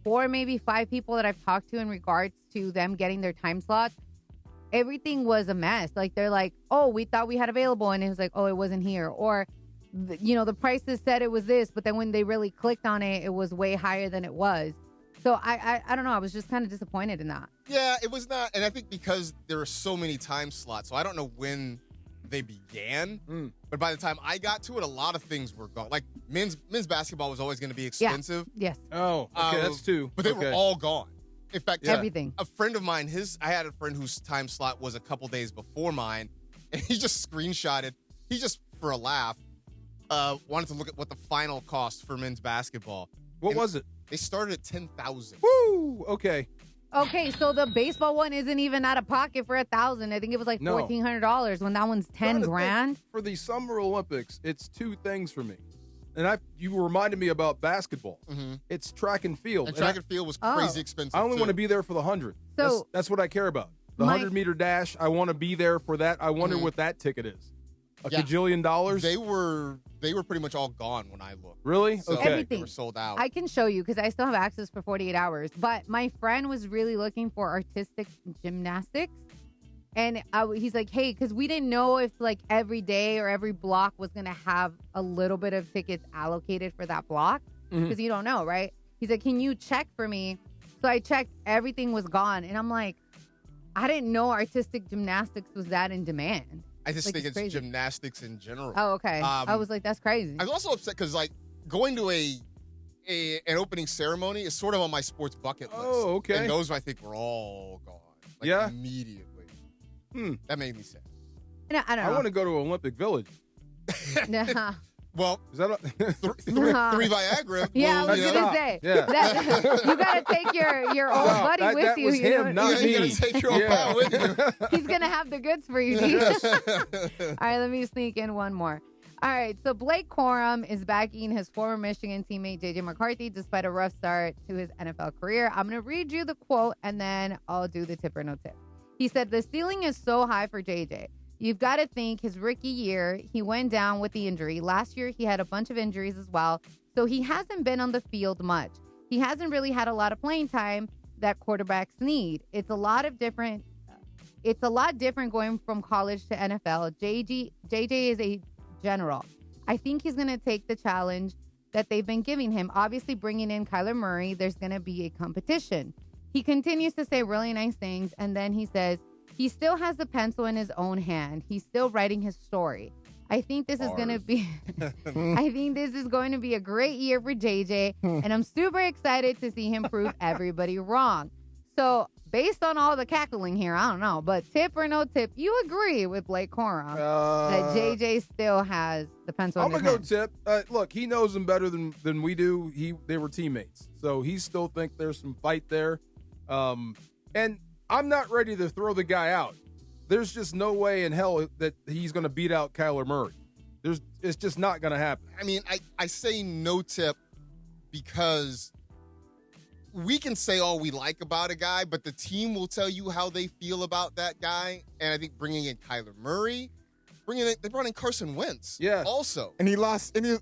4, maybe 5 people that I've talked to in regards to them getting their time slots. Everything was a mess. Like they're like, oh, we thought we had available, and it was like, oh, it wasn't here, or the prices said it was this, but then when they really clicked on it, it was way higher than it was. So I don't know. I was just kind of disappointed in that. Yeah, it was not. And I think because there are so many time slots, so I don't know when they began. But by the time I got to it, a lot of things were gone. Like men's basketball was always going to be expensive. Yeah. Yes. Oh, okay. That's 2. But they were all gone. In fact, everything. A friend of mine, I had a friend whose time slot was a couple days before mine, and he just screenshotted. He just, for a laugh, wanted to look at what the final cost for men's basketball. What was it? They started at $10,000. Woo! Okay. Okay, so the baseball one isn't even out of pocket for $1,000. I think it was like $1,400 when that one's $10,000. For the Summer Olympics, it's 2 things for me. And you reminded me about basketball. Mm-hmm. It's track and field. And track and field was crazy expensive. I only want to be there for the 100. So that's what I care about. The 100-meter dash, I want to be there for that. I wonder what that ticket is. A $1 $1,000? They were pretty much all gone when I looked. Really? So Okay. Everything. They were sold out. I can show you because I still have access for 48 hours. But my friend was really looking for artistic gymnastics. And he's like, hey, because we didn't know if like every day or every block was going to have a little bit of tickets allocated for that block. Because you don't know, right? He's like, can you check for me? So I checked. Everything was gone. And I'm like, I didn't know artistic gymnastics was that in demand. I just Like, think it's crazy. gymnastics in general. Oh, okay. I was like, that's crazy. I was also upset because like going to an opening ceremony is sort of on my sports bucket list. Oh, okay. And those I think were all gone. Like, Yeah? immediately. That made me sad. No, I don't I know. want to go to Olympic Village. Nah. Well, is that three Viagra? Yeah, I was will, gonna say. Yeah. You gotta take your old buddy with that you. was you him, know? not me. You gotta take your old pal with you. He's gonna have the goods for you, D. All right, let me sneak in one more. All right, so Blake Corum is backing his former Michigan teammate J.J. McCarthy despite a rough start to his NFL career. I'm going to read you the quote, and then I'll do the tip or no tip. He said, the ceiling is so high for J.J. You've got to think his rookie year, he went down with the injury. Last year, he had a bunch of injuries as well, so he hasn't been on the field much. He hasn't really had a lot of playing time that quarterbacks need. It's a lot different going from college to NFL. JJ is a general. I think he's going to take the challenge that they've been giving him. Obviously, bringing in Kyler Murray, there's going to be a competition. He continues to say really nice things, and then he says he still has the pencil in his own hand. He's still writing his story. I think this is going to be a great year for JJ, and I'm super excited to see him prove everybody wrong. So, based on all the cackling here, I don't know, but tip or no tip, you agree with Blake Corum that JJ still has the pencil in his hand. I'm going to go tip. Look, he knows him better than we do. They were teammates. So he still think there's some fight there. And I'm not ready to throw the guy out. There's just no way in hell that he's going to beat out Kyler Murray. It's just not going to happen. I mean, I say no tip because we can say all we like about a guy, but the team will tell you how they feel about that guy. And I think bringing in Kyler Murray, they brought in Carson Wentz. Yeah. Also. And he lost, and he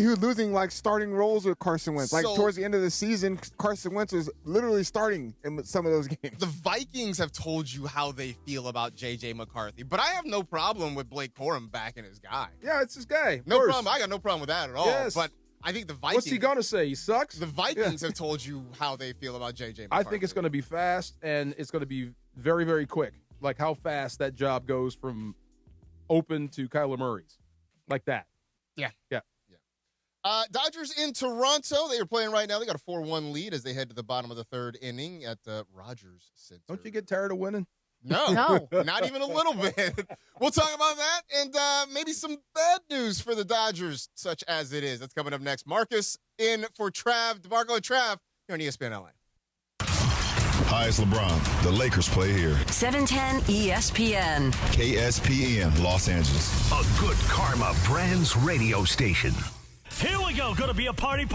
was losing like starting roles with Carson Wentz. Like towards the end of the season, Carson Wentz was literally starting in some of those games. The Vikings have told you how they feel about J.J. McCarthy, but I have no problem with Blake Corum backing his guy. Yeah, it's his guy. No problem. I got no problem with that at all. Yes. But I think the Vikings. What's he going to say? He sucks? The Vikings have told you how they feel about J.J. McCarthy. I think it's going to be fast, and it's going to be very, very quick. Like how fast that job goes from open to Kyler Murray's. Like that. Yeah. Yeah. Dodgers in Toronto. They are playing right now. They got a 4-1 lead as they head to the bottom of the third inning at Rogers Center. Don't you get tired of winning? No, not even a little bit. We'll talk about that and maybe some bad news for the Dodgers, such as it is. That's coming up next. Marcus in for Trav. DeMarco and Trav here on ESPN LA. Hi, it's LeBron. The Lakers play here. 710 ESPN. KSPN, Los Angeles. A Good Karma Brands radio station. Here we go. Going to be a party,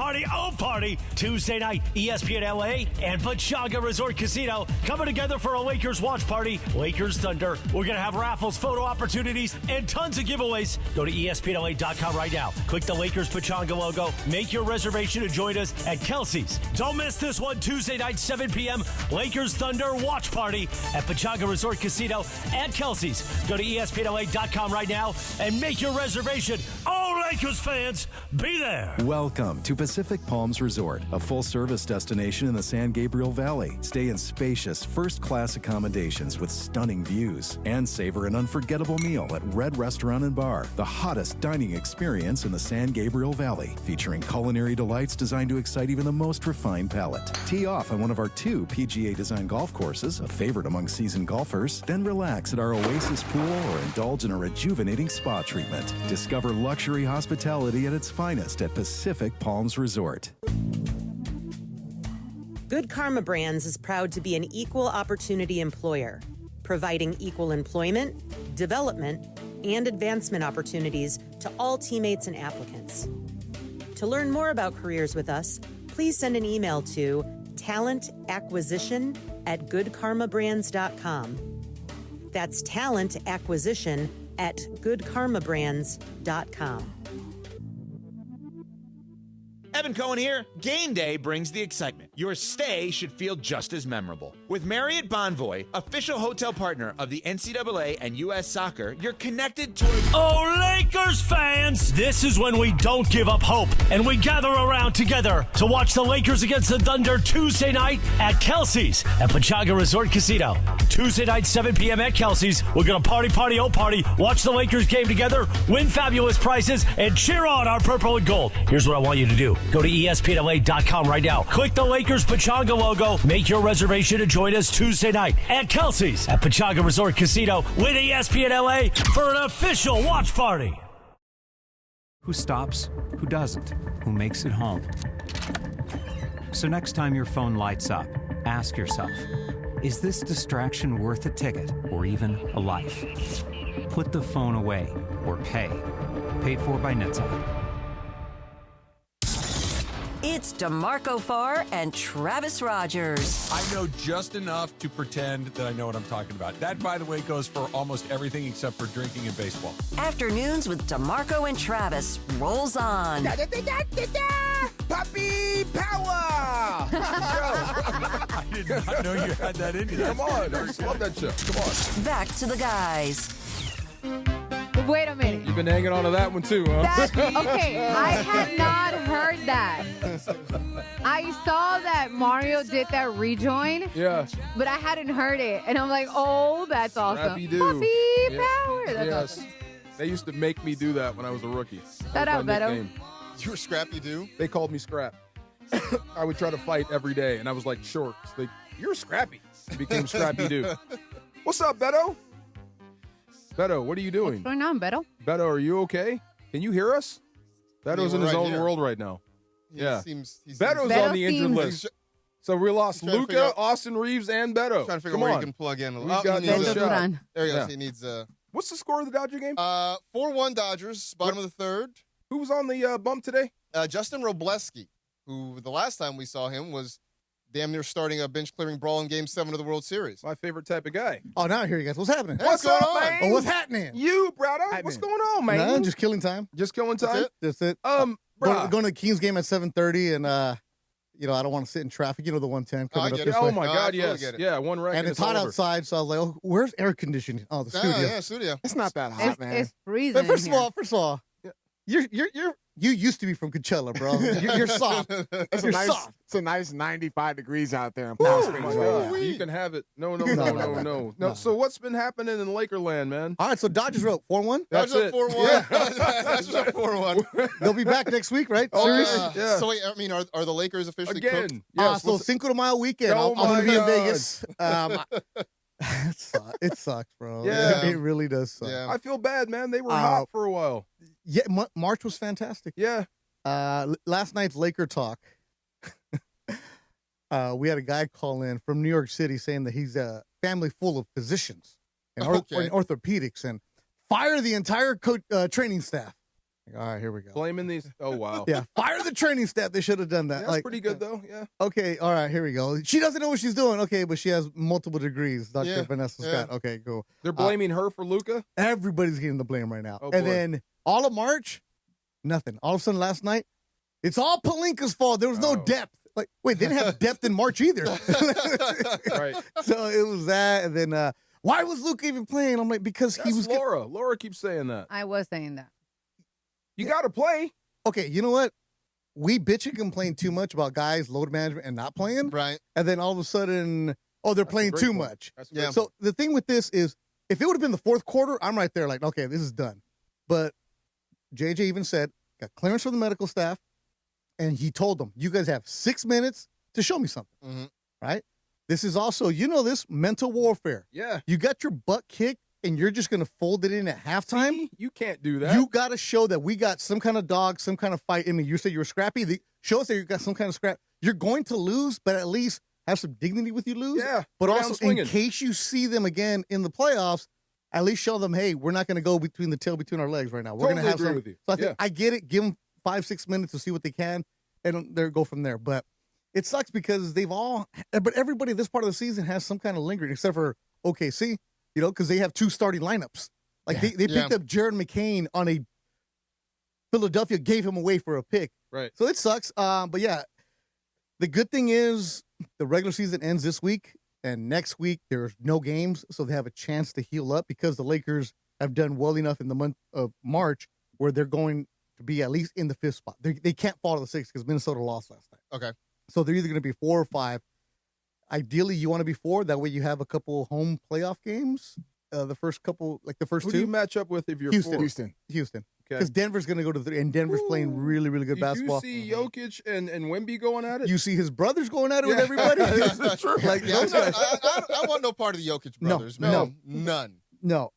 Tuesday night, ESPN LA and Pchanga Resort Casino coming together for a Lakers watch party. Lakers Thunder. We're going to have raffles, photo opportunities, and tons of giveaways. Go to ESPNLA.com right now. Click the Lakers Pchanga logo. Make your reservation to join us at Kelsey's. Don't miss this one, Tuesday night, 7 p.m. Lakers Thunder watch party at Pchanga Resort Casino at Kelsey's. Go to ESPNLA.com right now and make your reservation. All Lakers fans, be there. Welcome to Pacific Palms Resort, a full-service destination in the San Gabriel Valley. Stay in spacious, first-class accommodations with stunning views and savor an unforgettable meal at Red Restaurant and Bar, the hottest dining experience in the San Gabriel Valley, featuring culinary delights designed to excite even the most refined palate. Tee off on one of our 2 PGA-designed golf courses, a favorite among seasoned golfers, then relax at our Oasis pool or indulge in a rejuvenating spa treatment. Discover luxury hospitality at its finest at Pacific Palms Resort. Good Karma Brands is proud to be an equal opportunity employer, providing equal employment, development, and advancement opportunities to all teammates and applicants. To learn more about careers with us, please send an email to talentacquisition@goodkarmabrands.com. That's talentacquisition@goodkarmabrands.com. Evan Cohen here. Game day brings the excitement. Your stay should feel just as memorable. With Marriott Bonvoy, official hotel partner of the NCAA and U.S. Soccer, you're connected to... Oh, Lakers fans! This is when we don't give up hope, and we gather around together to watch the Lakers against the Thunder Tuesday night at Kelsey's at Pchanga Resort Casino. Tuesday night, 7 p.m. at Kelsey's. We're going to party, watch the Lakers game together, win fabulous prizes, and cheer on our purple and gold. Here's what I want you to do. Go to ESPNLA.com right now. Click the Lakers Pchanga logo. Make your reservation to join us Tuesday night at Kelsey's at Pchanga Resort Casino with ESPNLA for an official watch party. Who stops? Who doesn't? Who makes it home? So next time your phone lights up, ask yourself, is this distraction worth a ticket or even a life? Put the phone away or pay. Paid for by NetSide. It's DeMarco Farr and Travis Rogers. I know just enough to pretend that I know what I'm talking about. That, by the way, goes for almost everything except for drinking and baseball. Afternoons with DeMarco and Travis rolls on. Puppy power! I did not know you had that in you. Come on, I just love that show. Come on. Back to the guys. Wait a minute. You've been hanging on to that one too, huh? Okay, I had not heard that. I saw that Mario did that rejoin. Yeah. But I hadn't heard it. And I'm like, oh, that's awesome. Scrappy-Doo. Puppy power. That's Yes. awesome. They used to make me do that when I was a rookie. Shut up, That was my Beto. nickname. You were Scrappy-Doo? They called me Scrap. I would try to fight every day, and I was like short. So you're Scrappy. It became Scrappy-Doo. What's up, Beto? Beto, what are you doing? What's going on, Beto? Beto, are you okay? Can you hear us? Beto's in his own world right now. Yeah. Beto's on the injured list. So we lost Luka, Austin Reaves, and Beto. Trying to figure Come where on. you can plug in. We've got no shot. There he goes. Yeah. He needs What's the score of the Dodger game? 4-1 Dodgers, bottom of the third. Who was on the bump today? Justin Robleski, who the last time we saw him was damn near starting a bench-clearing brawl in Game 7 of the World Series. My favorite type of guy. Oh, now I hear you guys. What's happening? What's going on, man? Oh, what's happening? You, brother. What's going on, man? No, just killing time. Just killing time? That's it. Brah. Going to the Kings game at 7:30, and I don't want to sit in traffic. The 110 coming up this way. Oh my God, yes. Yeah, one wreck. And it's hot outside, so I was like, "Oh, where's air conditioning?" Oh, the studio. Yeah, studio. It's not that hot, man. It's freezing. But first of all, you used to be from Coachella, bro. You're soft. You're soft. It's a nice 95 degrees out there in Oh Palm my Springs God. right now. You can have it. No. So what's been happening in Lakerland, man? All right, so Dodgers are up 4-1. That's Dodgers it. up 4-1. Dodgers up 4-1. They'll be back next week, right? Oh, Serious? yeah. So wait, I mean, are the Lakers officially cooked? Again. Yes. So Cinco de Mayo weekend. Oh I'm going to be in my Vegas. It sucks, bro. Yeah. It really does suck. Yeah. I feel bad, man. They were hot for a while. Yeah, March was fantastic. Yeah. Last night's Laker talk. We had a guy call in from New York City saying that he's a family full of physicians and orthopedics and fire the entire training staff. Like, all right, here we go. Blaming these. Oh, wow. Yeah, fire the training staff. They should have done that. Yeah, that's pretty good, though. Yeah. Okay, all right, here we go. She doesn't know what she's doing. Okay, but she has multiple degrees, Dr. Yeah, Vanessa Scott. Okay, cool. They're blaming her for Luka? Everybody's getting the blame right now. Oh, and boy. then all of March, nothing. All of a sudden last night, it's all Pelinka's fault. There was no depth. Like, wait, they didn't have depth in March either. Right. So it was that, and then why was Luka even playing? I'm like, because he was Laura. Laura keeps saying that. I was saying that. You got to play. Okay, you know what? We bitch and complain too much about guys, load management, and not playing. Right. And then all of a sudden, they're playing great too point. much. That's a great So the thing with this is, if it would have been the fourth quarter, I'm right there like, okay, this is done. But JJ even said, got clearance from the medical staff, and he told them, you guys have 6 minutes to show me something. Mm-hmm. Right? This is also, this mental warfare. Yeah. You got your butt kicked, and you're just going to fold it in at halftime? See? You can't do that. You got to show that we got some kind of dog, some kind of fight. I mean, you said you were scrappy. Show us that you got some kind of scrap. You're going to lose, but at least have some dignity with you lose. Yeah. But go down also, swinging. in case you see them again in the playoffs, at least show them, hey, we're not going to go between the tail between our legs right now. We're Totally going to have agree some. with you. So I think Yeah. I get it. Give them 5-6 minutes to see what they can, and they'll go from there. But it sucks because but everybody this part of the season has some kind of lingering, except for OKC, because they have 2 starting lineups. Like they picked up Jared McCain on a Philadelphia gave him away for a pick. Right. So it sucks. But yeah, the good thing is the regular season ends this week, and next week there's no games, so they have a chance to heal up because the Lakers have done well enough in the month of March where they're going to be at least in the 5th spot. They can't fall to the 6th because Minnesota lost last night. Okay. So they're either going to be 4 or 5. Ideally, you want to be 4. That way you have a couple home playoff games. The first couple, like the first Who 2. do you match up with if you're Houston. 4? Houston. Okay. Because Denver's going to go to 3, and Denver's playing really, really good basketball. You see Jokic and Wemby going at it? You see his brothers going at it with everybody? That's true. Like, Yeah, those guys. I want no part of the Jokic brothers. No. None. No.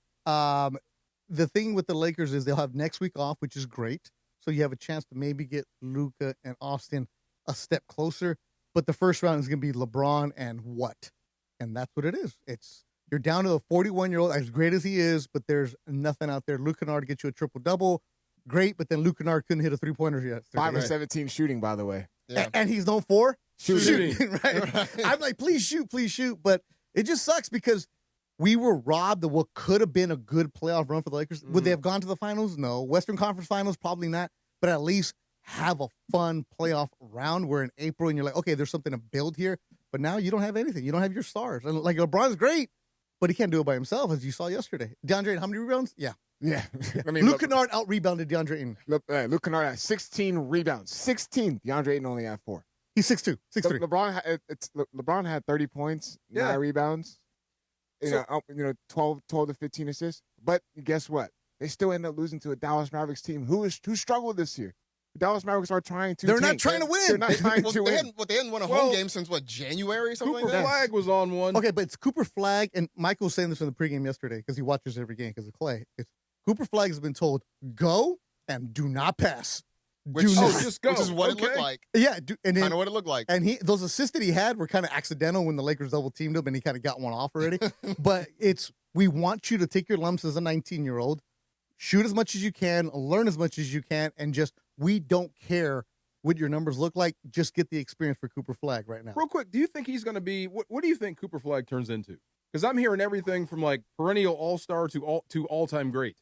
The thing with the Lakers is they'll have next week off, which is great. So you have a chance to maybe get Luka and Austin a step closer. But the first round is going to be LeBron and what? And that's what it is. You're down to a 41-year-old, as great as he is, but there's nothing out there. Luke Kennard gets you a triple-double. Great, but then Luke Kennard couldn't hit a three-pointer yet. 5 of 17 shooting, by the way. Yeah. And he's known for shooting. Right? I'm like, please shoot. But it just sucks because we were robbed of what could have been a good playoff run for the Lakers. Would they have gone to the finals? No. Western Conference Finals? Probably not. But at least have a fun playoff round where in April and you're like, okay, there's something to build here. But now you don't have anything. You don't have your stars. And like LeBron's great, but he can't do it by himself, as you saw yesterday. DeAndre, how many rebounds? Yeah. I mean, Luke Kennard out-rebounded DeAndre Ayton. Luke Kennard had 16 rebounds. 16. DeAndre Ayton only had 4. He's 6'2", 6'3". LeBron had 30 points, 9 rebounds, 12 to 15 assists. But guess what? They still end up losing to a Dallas Mavericks team who struggled this year. The Dallas Mavericks are trying to. They're not trying to win. They're not trying to win. They hadn't won a home game since January or something Cooper like that. Flag was on one. Okay, but it's Cooper Flag, and Michael was saying this in the pregame yesterday because he watches every game because of Clay. It's Cooper Flag has been told, go and do not pass. Just go. Which is what it looked like. Yeah, and kind of what it looked like. And those assists that he had were kind of accidental when the Lakers double teamed him, and he kind of got one off already. But we want you to take your lumps as a 19-year-old, shoot as much as you can, learn as much as you can, and we don't care what your numbers look like. Just get the experience for Cooper Flag right now. Real quick, do you think he's going to be? What do you think Cooper Flag turns into? Because I'm hearing everything from like perennial all-star to all-time great.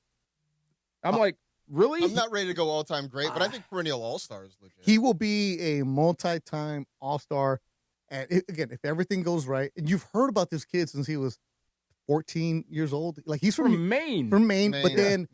I'm like, really? I'm not ready to go all-time great, but I think perennial all-star is legit. He will be a multi-time all-star. And again, if everything goes right, and you've heard about this kid since he was 14 years old. Like he's from Maine. From Maine, but then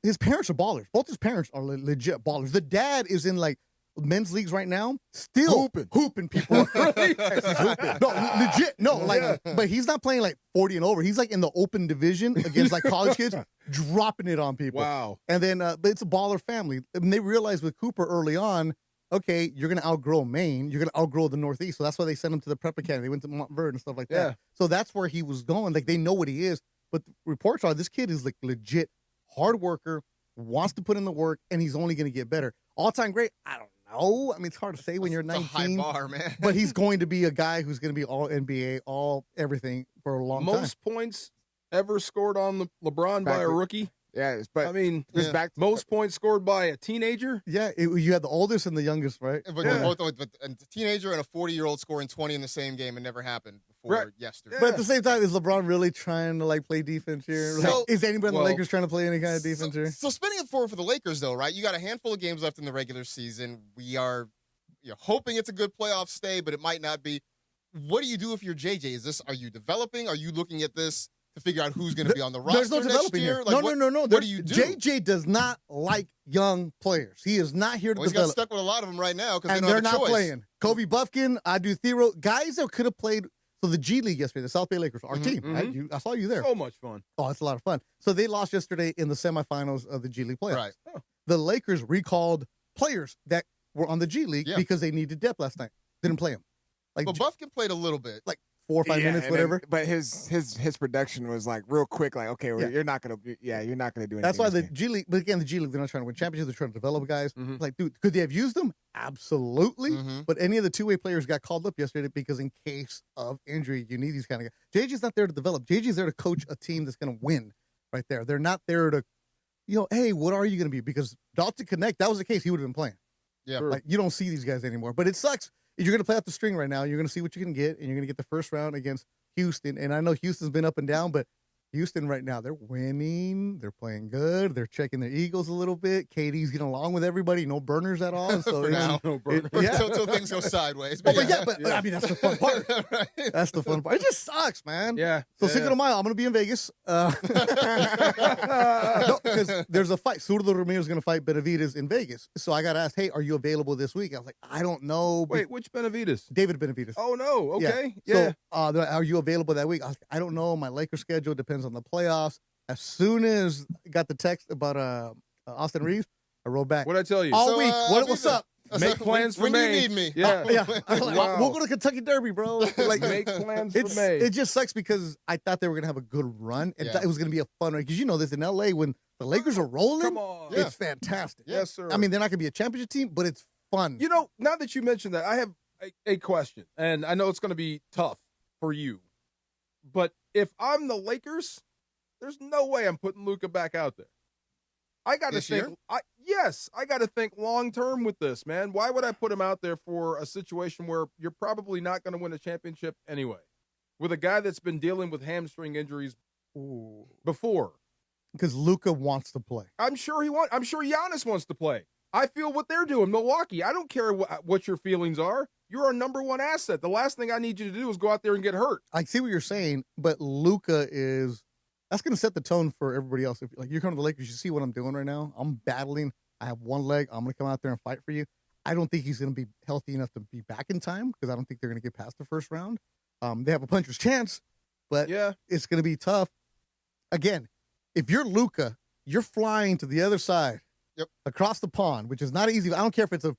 his parents are ballers. Both his parents are legit ballers. The dad is in like men's leagues right now, still hooping people. He's hooping. No, legit. No, but he's not playing like 40 and over. He's like in the open division against like college kids, dropping it on people. Wow. And then, but it's a baller family. And they realized with Cooper early on, okay, you're going to outgrow Maine. You're going to outgrow the Northeast. So that's why they sent him to the prep academy. They went to Montverde and stuff like that. Yeah. So that's where he was going. Like, they know what he is. But the reports are this kid is like legit hard worker, wants to put in the work, and he's only going to get better. All-time great? I don't know. I mean, it's hard to say when you're 19. It's a high bar, man. But he's going to be a guy who's going to be all NBA, all everything for a long time. Most points ever scored on LeBron by a rookie. Yeah, but I mean, most points scored by a teenager. Yeah, you had the oldest and the youngest, right? But a teenager and a 40-year-old scoring 20 in the same game, it never happened before yesterday. But at the same time, is LeBron really trying to like play defense here? Like, is anybody in the Lakers trying to play any kind of defense here? So spinning it forward for the Lakers, though, right? You got a handful of games left in the regular season. We are hoping it's a good playoff stay, but it might not be. What do you do if you're JJ? Are you developing? Are you looking at this to figure out who's going to be on the roster There's no developing next year? here. Like, No. What do you do? JJ does not like young players. He is not here to He's develop. got stuck with a lot of them right now because And they they're don't have a not choice. playing. Kobe Buffkin, Adu Thero, guys that could have played. So the G League yesterday, the South Bay Lakers, our team, right? I saw you there. So much fun. Oh, it's a lot of fun. So they lost yesterday in the semifinals of the G League playoffs. Right. The Lakers recalled players that were on the G League because they needed depth last night. Didn't play them. Like, But Buffkin played a little bit. Like 4 or 5 minutes, whatever. But his production was like real quick. Like, okay, well, you're not gonna do anything. That's why the this game. G League. But again, the G League, they're not trying to win championships. They're trying to develop guys. Like, dude, could they have used them? Absolutely. But any of the two-way players got called up yesterday because in case of injury, you need these kind of guys. JJ's not there to develop. JJ's there to coach a team that's going to win. Right there, they're not there to, hey, what are you going to be? Because Dalton Connect, that was the case. He would have been playing. Yeah, like you don't see these guys anymore. But it sucks. You're going to play out the string right now. You're going to see what you can get, and you're going to get the first round against Houston. And I know Houston's been up and down, but Houston right now, they're winning. They're playing good. They're checking their Eagles a little bit. KD's getting along with everybody. No burners at all. So For now. no burners. Until things go sideways. But I mean, that's the fun part. That's the fun part. It just sucks, man. Yeah. So Cinco de Mayo, I'm going to be in Vegas. Because there's a fight. Zurdo Ramirez is going to fight Benavidez in Vegas. So I got asked, hey, are you available this week? I was like, I don't know. Wait, which Benavidez? David Benavidez. Oh, no. Okay. Yeah. So are you available that week? I was like, I don't know. My Lakers schedule depends on the playoffs. As soon as I got the text about Austin Reaves, I wrote back. What'd I tell you? All week. What's up? Make plans for when May. you need me. Yeah. Wow. We'll go to Kentucky Derby, bro. Like, Make plans for May. It just sucks because I thought they were going to have a good run. And it was going to be a fun run. Because you know this, in L.A., when the Lakers are rolling, Come on. it's fantastic. Yes, sir. I mean, they're not going to be a championship team, but it's fun. Now that you mentioned that, I have a question. And I know it's going to be tough for you. But if I'm the Lakers, there's no way I'm putting Luka back out there. I got to think. I got to think long term with this, man. Why would I put him out there for a situation where you're probably not going to win a championship anyway, with a guy that's been dealing with hamstring injuries before? Because Luka wants to play. I'm sure Giannis wants to play. I feel what they're doing, Milwaukee. I don't care what your feelings are. You're our number one asset. The last thing I need you to do is go out there and get hurt. I see what you're saying, but Luka that's going to set the tone for everybody else. If you're coming to the Lakers, you see what I'm doing right now. I'm battling. I have one leg. I'm going to come out there and fight for you. I don't think he's going to be healthy enough to be back in time because I don't think they're going to get past the first round. They have a puncher's chance, but it's going to be tough. Again, if you're Luka, you're flying to the other side across the pond, which is not easy. I don't care if it's a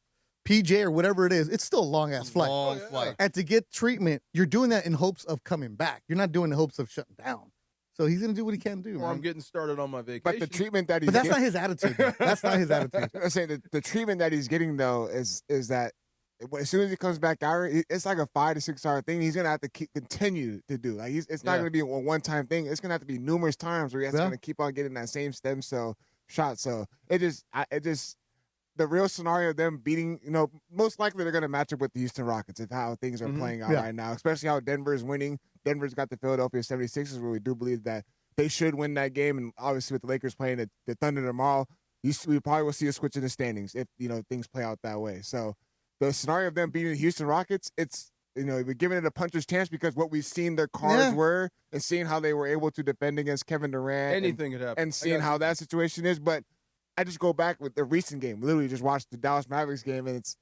PJ or whatever it is. It's still a long-ass flight. Long flight. And to get treatment, you're doing that in hopes of coming back. You're not doing it in hopes of shutting down. So he's going to do what he can do. Or I'm getting started on my vacation. But the treatment that he's But that's getting, not his attitude. Though. That's not his attitude. I'm saying the treatment that he's getting though is that as soon as he comes back out, it's like a 5 to 6 hour thing. He's gonna have to continue to do. Like it's not gonna be a one time thing. It's gonna have to be numerous times where he's gonna keep on getting that same stem cell shot. So it just the real scenario of them beating, most likely they're gonna match up with the Houston Rockets of how things are playing out right now, especially how Denver's winning. Denver's got the Philadelphia 76ers, where we do believe that they should win that game, and obviously with the Lakers playing the Thunder tomorrow, we probably will see a switch in the standings if things play out that way. So the scenario of them beating the Houston Rockets, it's we're giving it a puncher's chance because what we've seen their cards were, and seeing how they were able to defend against Kevin Durant, anything could happen, and seeing how that situation is. But I just go back with the recent game. We literally just watched the Dallas Mavericks game, and it's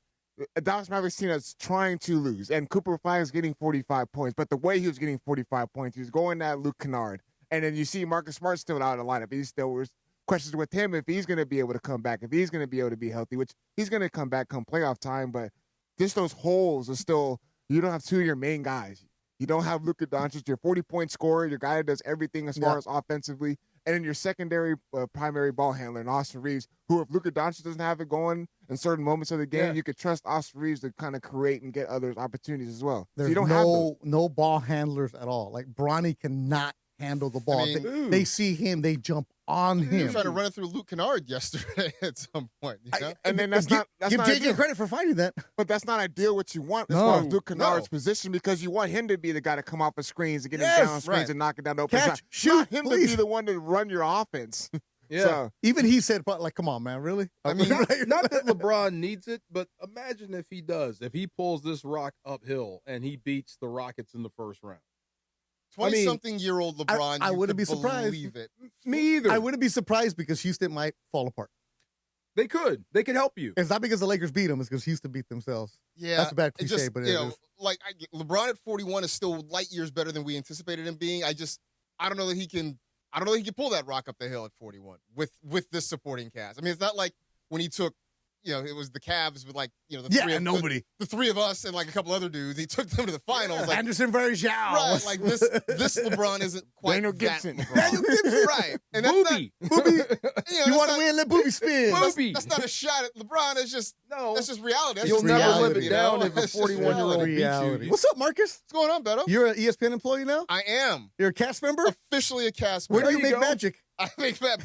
a Dallas Mavericks team that's trying to lose, and Cooper Flag is getting 45 points. But the way he was getting 45 points, he was going at Luke Kennard. And then you see Marcus Smart still out of the lineup. He still was questions with him if he's going to be able to come back, if he's going to be able to be healthy, which he's going to come back come playoff time. But just those holes are still, you don't have two of your main guys. You don't have Luka Doncic, your 40-point scorer, your guy that does everything as far as offensively, and then your secondary primary ball handler, and Austin Reaves, who if Luka Doncic doesn't have it going in certain moments of the game, you could trust Austin Reaves to kind of create and get others opportunities as well. There's so you don't have no ball handlers at all. Like, Bronny cannot handle the ball. I mean, they see him, they jump on He him. was trying to run it through Luke Kennard yesterday at some point. You know? And then that's give not JJ ideal. credit for finding that. But that's not ideal what you want as far as Luke Kennard's position, because you want him to be the guy to come off the screens and get him down screens and knock it down the open Catch, shot. shoot, Not him please. to be the one to run your offense. Yeah. So, Even he said, like, come on, man, really? I mean, not that LeBron needs it, but imagine if he does. If he pulls this rock uphill and he beats the Rockets in the first round. 20-something-year-old LeBron, I you wouldn't could be surprised. believe it. Me either. I wouldn't be surprised because Houston might fall apart. They could. They could help you. It's not because the Lakers beat them. It's because Houston beat themselves. Yeah, That's a bad it cliche, just, but you it know, is. like LeBron at 41 is still light years better than we anticipated him being. I don't know that he can. I don't know that he can pull that rock up the hill at 41 with this supporting cast. I mean, it's not like when he took, you know, it was the Cavs with like, you know, the three of us and like a couple other dudes. He took them to the finals. Like, Anderson Varejao. Right, like this LeBron isn't quite Daniel that Gibson. LeBron. Daniel Gibson. Right. And that's Booby. You want to win? Let Booby spin. Booby. That's not a shot at LeBron. It's just that's just reality. That's You'll just never reality, live it you down know? if a It's just 41-year-old beats Reality. you. What's up, Marcus? What's going on, Beto? You're an ESPN employee now? I am You're a cast member? officially a cast Where member. do you make magic? I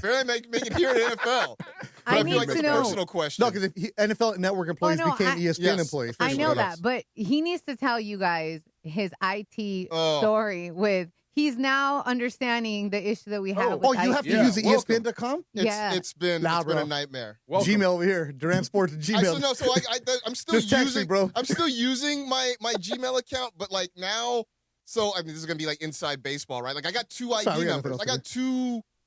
barely make it here in the NFL. But I I need feel like to that's a know. personal question. No, because NFL Network employees no, became ESPN Yes. employees. I know officially. that, but he needs to tell you guys his IT Oh. story with he's now understanding the issue that we have with Oh, you have to IT. use the ESPN.com? It's been Nah, it's been bro. a nightmare. Gmail over here. Durant Sports and Gmail. So I'm still Just text using me, bro. I'm still using my Gmail account, but like now, so I mean this is gonna be like inside baseball, right? Like I got two Sorry, ID we got numbers. nothing I else got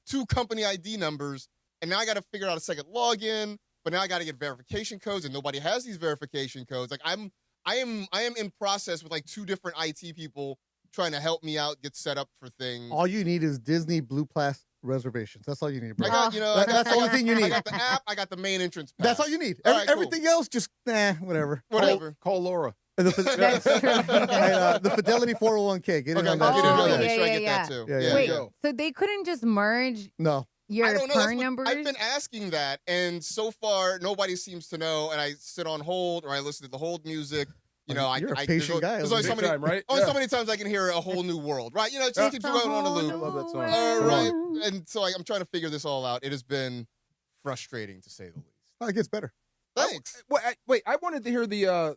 two company ID numbers, and now I got to figure out a second login. But now I got to get verification codes, and nobody has these verification codes. Like I am in process with like two different IT people trying to help me out, get set up for things. All you need is Disney Blue Pass reservations. That's all you need, bro. I got, That's the only thing you need. I got the app. I got the main entrance pass. That's all you need. All right, cool. Everything else, just whatever. Call Laura. And the Fidelity 401k. Get it on that. I'll too. make sure I get that too. Wait, so they couldn't just merge No. your I don't know. current numbers? I've been asking that, and so far nobody seems to know. And I sit on hold, or I listen to the hold music. You know, You're a I patient guy. There's only so Big many, time, right? only Yeah. so many times I can hear a whole new world, right? You know, it just keeps you going on a loop. I love that song. All Come right, on. and so I'm trying to figure this all out. It has been frustrating to say the least. Oh, it gets better. Thanks. Wait, I wanted to hear the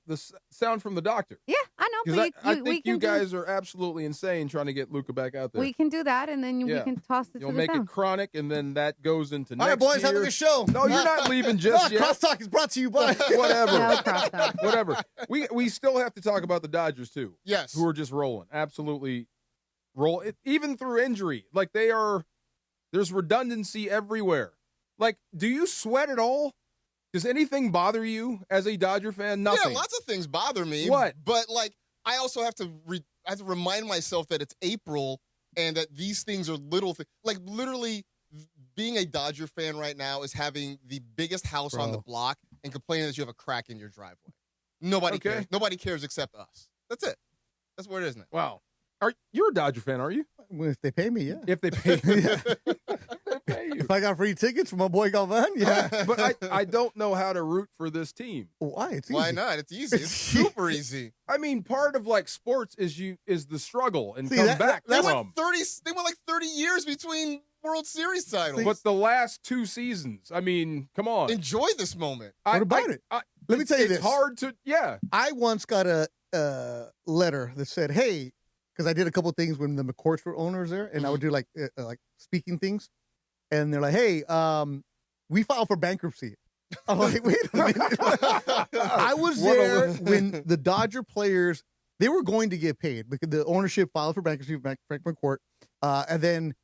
sound from the doctor. Yeah, I know. Because But I we think can you do- guys are absolutely insane trying to get Luka back out there. We can do that, and then we Yeah. can toss it You'll to make the it sound. chronic, and then that goes into All next right, boys, have a year. good show. No, you're not leaving just yet. Crosstalk is brought to you by Whatever. No, crosstalk. Whatever. We still have to talk about the Dodgers too. Yes. Who are just rolling. Absolutely roll it, even through injury. Like there's redundancy everywhere. Like, do you sweat at all? Does anything bother you as a Dodger fan? Nothing. Yeah, lots of things bother me. What? But like, I also have to remind myself that it's April and that these things are little things. Like literally, being a Dodger fan right now is having the biggest house on the block and complaining that you have a crack in your driveway. Nobody cares. Nobody cares except us. That's it. That's where it is now. Wow. You're a Dodger fan, are you? Well, if they pay me, yeah. If they pay you. If I got free tickets from my boy Galvan, yeah. But I don't know how to root for this team. Why? It's easy. Why not? It's easy. It's super easy. I mean, part of like sports is the struggle and See, come that- back They from. went like 30 years between World Series titles. But the last two seasons, I mean, come on. Enjoy this moment. What about it? Let me tell you it's this. hard to, yeah. I once got a letter that said, hey, because I did a couple of things when the McCourts were owners there, and I would do like speaking things. And they're like, hey, we filed for bankruptcy. I'm like, wait a minute. I was there when the Dodger players, they were going to get paid because the ownership filed for bankruptcy, Frank McCourt. And then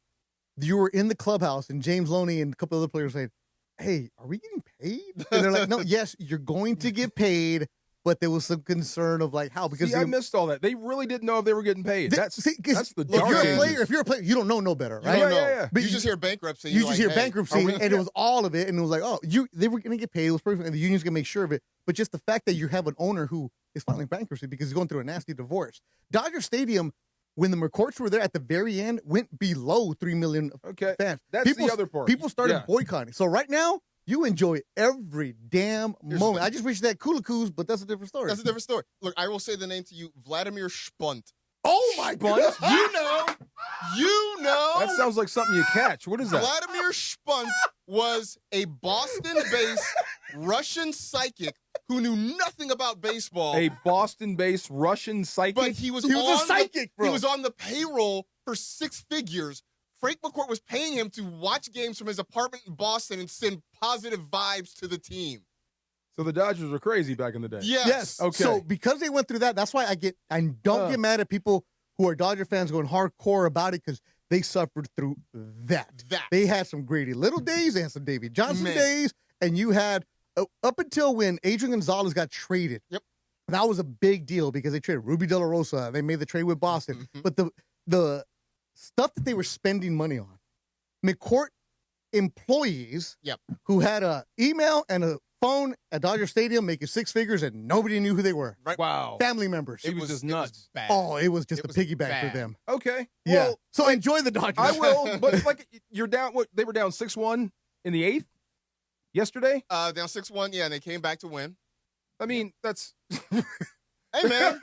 you were in the clubhouse, and James Loney and a couple other players said, hey, are we getting paid? And they're like, no, yes, you're going to get paid. but there was some concern of like how because I missed all that. They really didn't know if they were getting paid. That's the dark if you're a player, you don't know no better, right? You don't know. Yeah. But you just hear bankruptcy. You just hear hey, bankruptcy, and it was all of it, and it was like, oh, they were going to get paid. It was perfect, and the union's going to make sure of it. But just the fact that you have an owner who is filing bankruptcy because he's going through a nasty divorce. Dodger Stadium, when the McCourts were there at the very end, went below 3 million fans. That's the other part. People started boycotting. So right now, you enjoy every damn moment. I just wish that Kulikus, but that's a different story. That's a different story. Look, I will say the name to you, Vladimir Spunt. Oh my God! You know. That sounds like something you catch. What is that? Vladimir Spunt was a Boston-based Russian psychic who knew nothing about baseball. A Boston-based Russian psychic? But he was a psychic, bro. He was on the payroll for 6 figures. Frank McCourt was paying him to watch games from his apartment in Boston and send positive vibes to the team. So the Dodgers were crazy back in the day. Yes. Okay. So because they went through that, that's why I don't get mad at people who are Dodger fans going hardcore about it because they suffered through that. They had some Grady Little days, they had some Davey Johnson days, and you had up until when Adrian Gonzalez got traded. Yep. That was a big deal because they traded Ruby De La Rosa. They made the trade with Boston. But the stuff that they were spending money on, McCourt employees who had a email and a phone at Dodger Stadium making 6 figures and nobody knew who they were. Right. Wow. Family members. It was just nuts. It was bad. Oh, it was just a piggyback bad. for them. Okay. Yeah. Well, so enjoy the Dodgers. I will, but like you're down. What they were down 6-1 in the 8th yesterday. Down 6-1. Yeah, and they came back to win. I mean, that's. Hey man,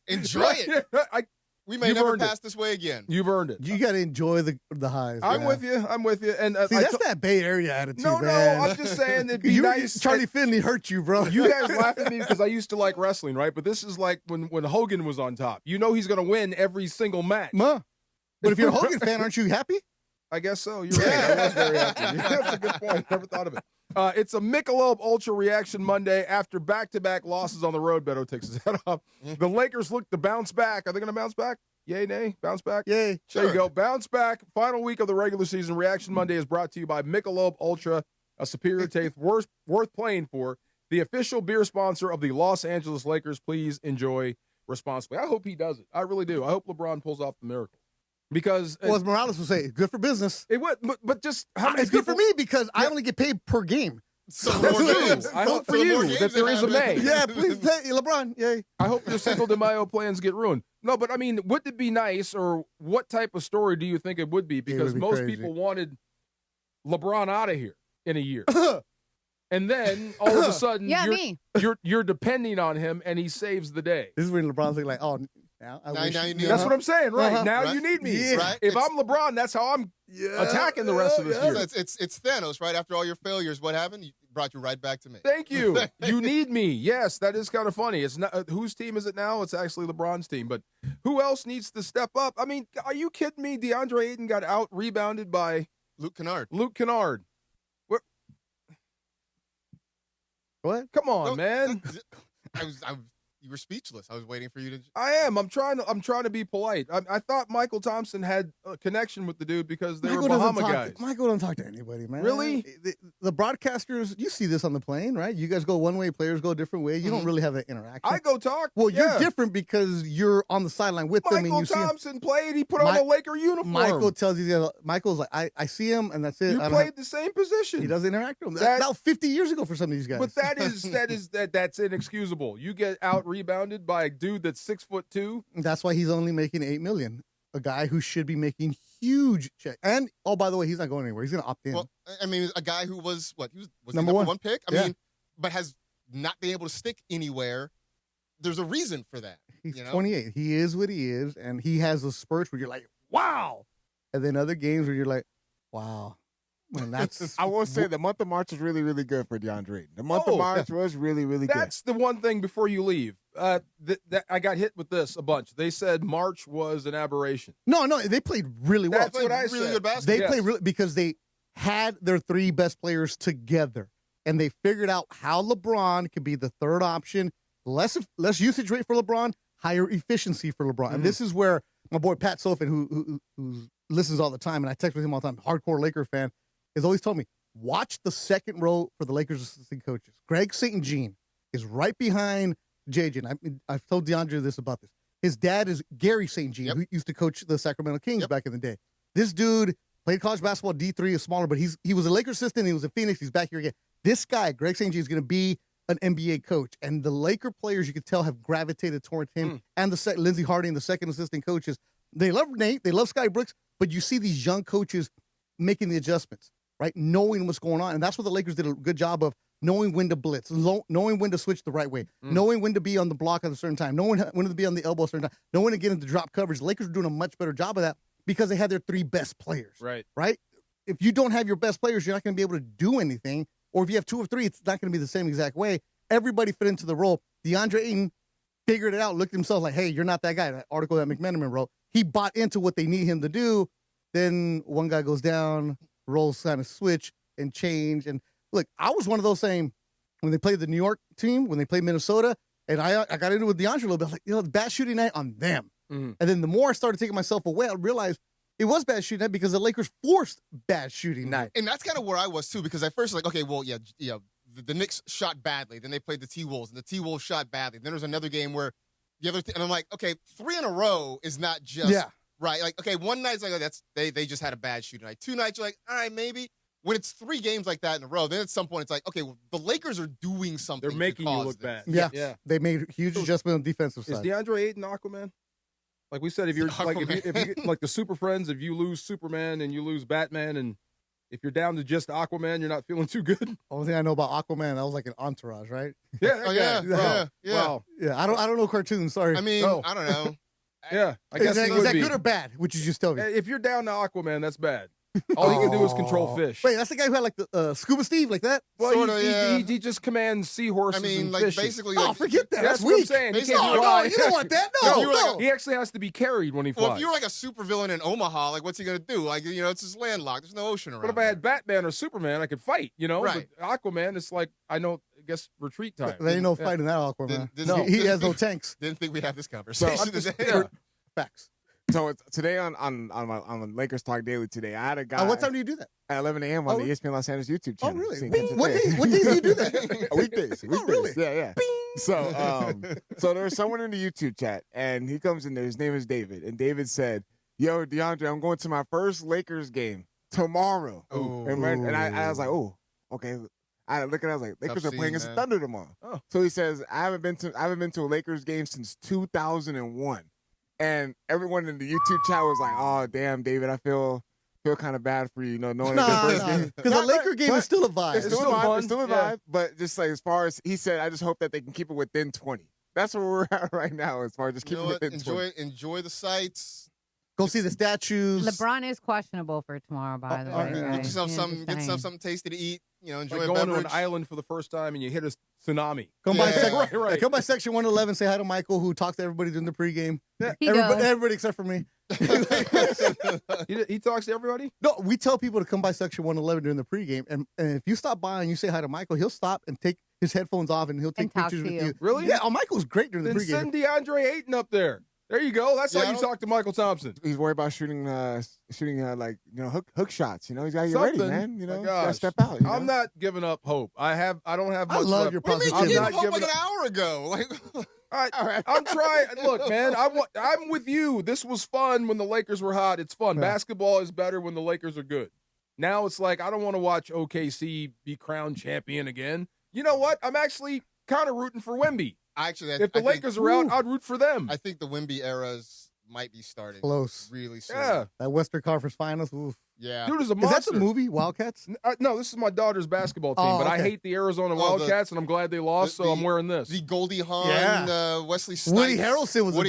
enjoy it. We may never pass this way again. You've earned it. You got to enjoy the highs. I'm with you. And see, that's that Bay Area attitude. No, man. I'm just saying it'd be nice. Charlie Finley hurt you, bro. You guys laugh at me because I used to like wrestling, right? But this is like when Hogan was on top. You know he's going to win every single match. But if you're a Hogan fan, aren't you happy? I guess so. You're right. I was very happy. That's a good point. Never thought of it. It's a Michelob Ultra Reaction Monday after back-to-back losses on the road. Beto takes his head off. The Lakers look to bounce back. Are they going to bounce back? Yay, nay? Bounce back? Yay. There you go. Bounce back. Final week of the regular season. Reaction Monday is brought to you by Michelob Ultra, a superior taste worth playing for. The official beer sponsor of the Los Angeles Lakers. Please enjoy responsibly. I hope he does it. I really do. I hope LeBron pulls off the miracle. Because as Morales would say, good for business. It would, but just how many it's good for me because I only get paid per game. So more games. I hope for you that there is a May. Yeah, please pay LeBron. Yay. I hope your Cinco de Mayo plans get ruined. No, but I mean, would it be nice, or what type of story do you think it would be? Because most crazy. people wanted LeBron out of here in a year. And then all of a sudden, you're depending on him, and he saves the day. This is when LeBron's like, oh, now you need that's what I'm saying, right? Now right. you need me. Yeah. Right? If I'm LeBron, that's how I'm attacking the rest of this year. So it's Thanos, right? After all your failures, what happened? He brought you right back to me. Thank you. You need me. Yes, that is kind of funny. It's not whose team is it now? It's actually LeBron's team. But who else needs to step up? I mean, are you kidding me? DeAndre Ayton got out rebounded by Luke Kennard. What? Come on, man. You were speechless. I was waiting for you to. I am. I'm trying to be polite. I thought Michael Thompson had a connection with the dude because they were Bahama guys. Michael don't talk to anybody, man. Really? The broadcasters, you see this on the plane, right? You guys go one way, players go a different way. You don't really have that interaction. I go talk. Well, you're different because you're on the sideline with them. And you Thompson played. He put on a Laker uniform. Michael tells you, Michael's like, I see him, and that's it. You played the same position. He doesn't interact with them. That 50 years ago for some of these guys. But that's inexcusable. You get out rebounded by a dude that's 6'2". That's why he's only making $8 million. A guy who should be making huge check. And by the way, he's not going anywhere. He's going to opt in. Well, I mean, a guy who was number one pick. I mean, but has not been able to stick anywhere. There's a reason for that. He's 28. He is what he is, and he has those spurts where you're like, wow, and then other games where you're like, wow. And that's I will say the month of March was really, really good for DeAndre. The month of March was really, really good. That's the one thing before you leave. I got hit with this a bunch. They said March was an aberration. No, they played really well. That's what I said. Really good basketball. They played really because they had their 3 best players together, and they figured out how LeBron could be the third option. Less usage rate for LeBron, higher efficiency for LeBron. And this is where my boy Pat Sofin, who listens all the time, and I text with him all the time, hardcore Laker fan, has always told me, watch the second row for the Lakers assistant coaches. Greg St. Jean, is right behind JJ. And I've told DeAndre this about this. His dad is Gary St. Jean, who used to coach the Sacramento Kings back in the day. This dude played college basketball, D3 is smaller, but he was a Lakers assistant. He was in Phoenix. He's back here again. This guy, Greg St. Jean, is going to be an NBA coach. And the Laker players, you could tell, have gravitated towards him. And Lindsey Harding, the second assistant coaches. They love Nate. They love Sky Brooks. But you see these young coaches making the adjustments, right? Knowing what's going on. And that's what the Lakers did a good job of, knowing when to blitz, knowing when to switch the right way, knowing when to be on the block at a certain time, knowing when to be on the elbow at a certain time, knowing when to get into drop coverage. The Lakers are doing a much better job of that because they had their 3 best players. Right? If you don't have your best players, you're not going to be able to do anything. Or if you have 2 or 3, it's not going to be the same exact way. Everybody fit into the role. DeAndre Ayton figured it out, looked at himself like, hey, you're not that guy. That article that McMenamin wrote, he bought into what they need him to do. Then one guy goes down, roles kind of switch and change. And look, I was one of those saying, when they played the New York team, when they played Minnesota, and I got into it with DeAndre a little bit, like, it's bad shooting night on them. And then the more I started taking myself away, I realized it was bad shooting night because the Lakers forced bad shooting night. And that's kind of where I was, too, because at first, like, okay, well, the Knicks shot badly. Then they played the T-Wolves, and the T-Wolves shot badly. Then there was another game where the other and I'm like, okay, 3 in a row is not just right. Like, okay, one night's like, oh, they just had a bad shooting night. 2 nights, you're like, all right, maybe. When it's 3 games like that in a row, then at some point it's like, okay, well, the Lakers are doing something. They're making you look bad. Yeah. They made huge adjustment on the defensive side. Is DeAndre Ayton Aquaman? Like we said, if you get like the Super Friends, if you lose Superman and you lose Batman, and if you're down to just Aquaman, you're not feeling too good. Only thing I know about Aquaman, that was like an Entourage, right? Yeah. Wow. Yeah. I don't know cartoons. Sorry. I mean, I don't know. Yeah, I guess is that good or bad? Would you just tell me? If you're down to Aquaman, that's bad. All he can do is control fish. Wait, that's the guy who had like the Scuba Steve, like that? Well, he just commands seahorses. I mean, and like fishes. basically. Oh, like, forget that. That's weak. what I'm saying. He can't No, you don't want that. No. He actually has to be carried when he flies. Well, if you're like a supervillain in Omaha, like what's he gonna do? Like, it's just landlocked. There's no ocean around. But if I had Batman or Superman, I could fight. Right. But Aquaman, it's like I guess retreat time. There ain't no fighting that Aquaman. He has no tanks. Didn't think we'd have this conversation today. Facts. So today on Lakers Talk Daily today, I had a guy. What time do you do that? At 11 a.m. on the ESPN Los Angeles YouTube channel. Oh, really? What days do you do that? Weekdays. Oh, really? Yeah. So there was someone in the YouTube chat, and he comes in there. His name is David, and David said, "Yo, DeAndre, I'm going to my first Lakers game tomorrow." And I was like, "Oh, okay." I look at it, I was like, Lakers are playing against Thunder tomorrow. Oh. So he says, I haven't been to a Lakers game since 2001. And everyone in the YouTube chat was like, "Oh, damn, David, I feel kind of bad for you, knowing it's the first game." Because the Laker game is still a vibe. It's still a vibe. It's still a vibe. But just like as far as he said, I just hope that they can keep it within 20. That's where we're at right now, as far as just keep it within 20. Enjoy the sights. Go see the statues. LeBron is questionable for tomorrow, by the way. Get yourself something tasty to eat. Enjoy like a going beverage. to an island for the first time and you hit a tsunami. Come by section 111. Say hi to Michael, who talks to everybody during the pregame. Everybody except for me. He talks to everybody? No, we tell people to come by section 111 during the pregame, and if you stop by and you say hi to Michael, he'll stop and take his headphones off and he'll take pictures with you. Really? Yeah. Oh, Michael's great during the pregame. Send DeAndre Ayton up there. There you go. That's how you talk to Michael Thompson. He's worried about shooting hook shots. He's got to get ready, man. Gotta step out. I'm not giving up hope. I don't have much. I love left. your You positivity. gave hope like an hour ago. I'm trying. Look, man, I'm with you. This was fun when the Lakers were hot. It's fun. Yeah. Basketball is better when the Lakers are good. Now it's like I don't want to watch OKC be crowned champion again. You know what? I'm actually kind of rooting for Wemby. If the Lakers are out, I'd root for them. I think the Wemby eras might be starting close, really soon. Yeah, that Western Conference Finals. Oof. Yeah, dude is a monster. Is that the movie Wildcats? No, this is my daughter's basketball team, but I hate the Arizona Wildcats, and I'm glad they lost, so I'm wearing this. The Goldie Hawn, Wesley Snipes. Woody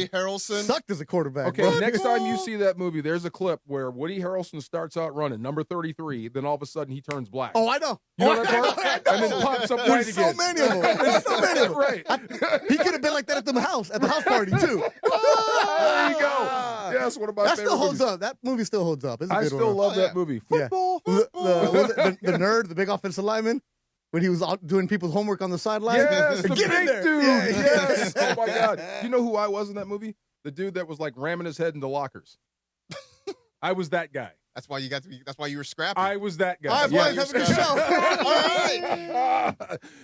Harrelson sucked as a quarterback. Okay, next time you see that movie, there's a clip where Woody Harrelson starts out running, number 33, then all of a sudden he turns black. Oh, I know. You know that part? And then pops up white again. So many of them. There's so many of them. Right. He could have been like that at the house party, too. There you go. Yes, one of my favorite still holds movies. up. That movie still holds up. I still love that movie. Football. The nerd, the big offensive lineman, when he was out doing people's homework on the sideline. Yes, the Get in big there. dude. Yeah. Yes. Oh, my God. You know who I was in that movie? The dude that was like ramming his head into lockers. I was that guy. That's why you were scrappy. I was that guy. All right, boys, have a good show. All right.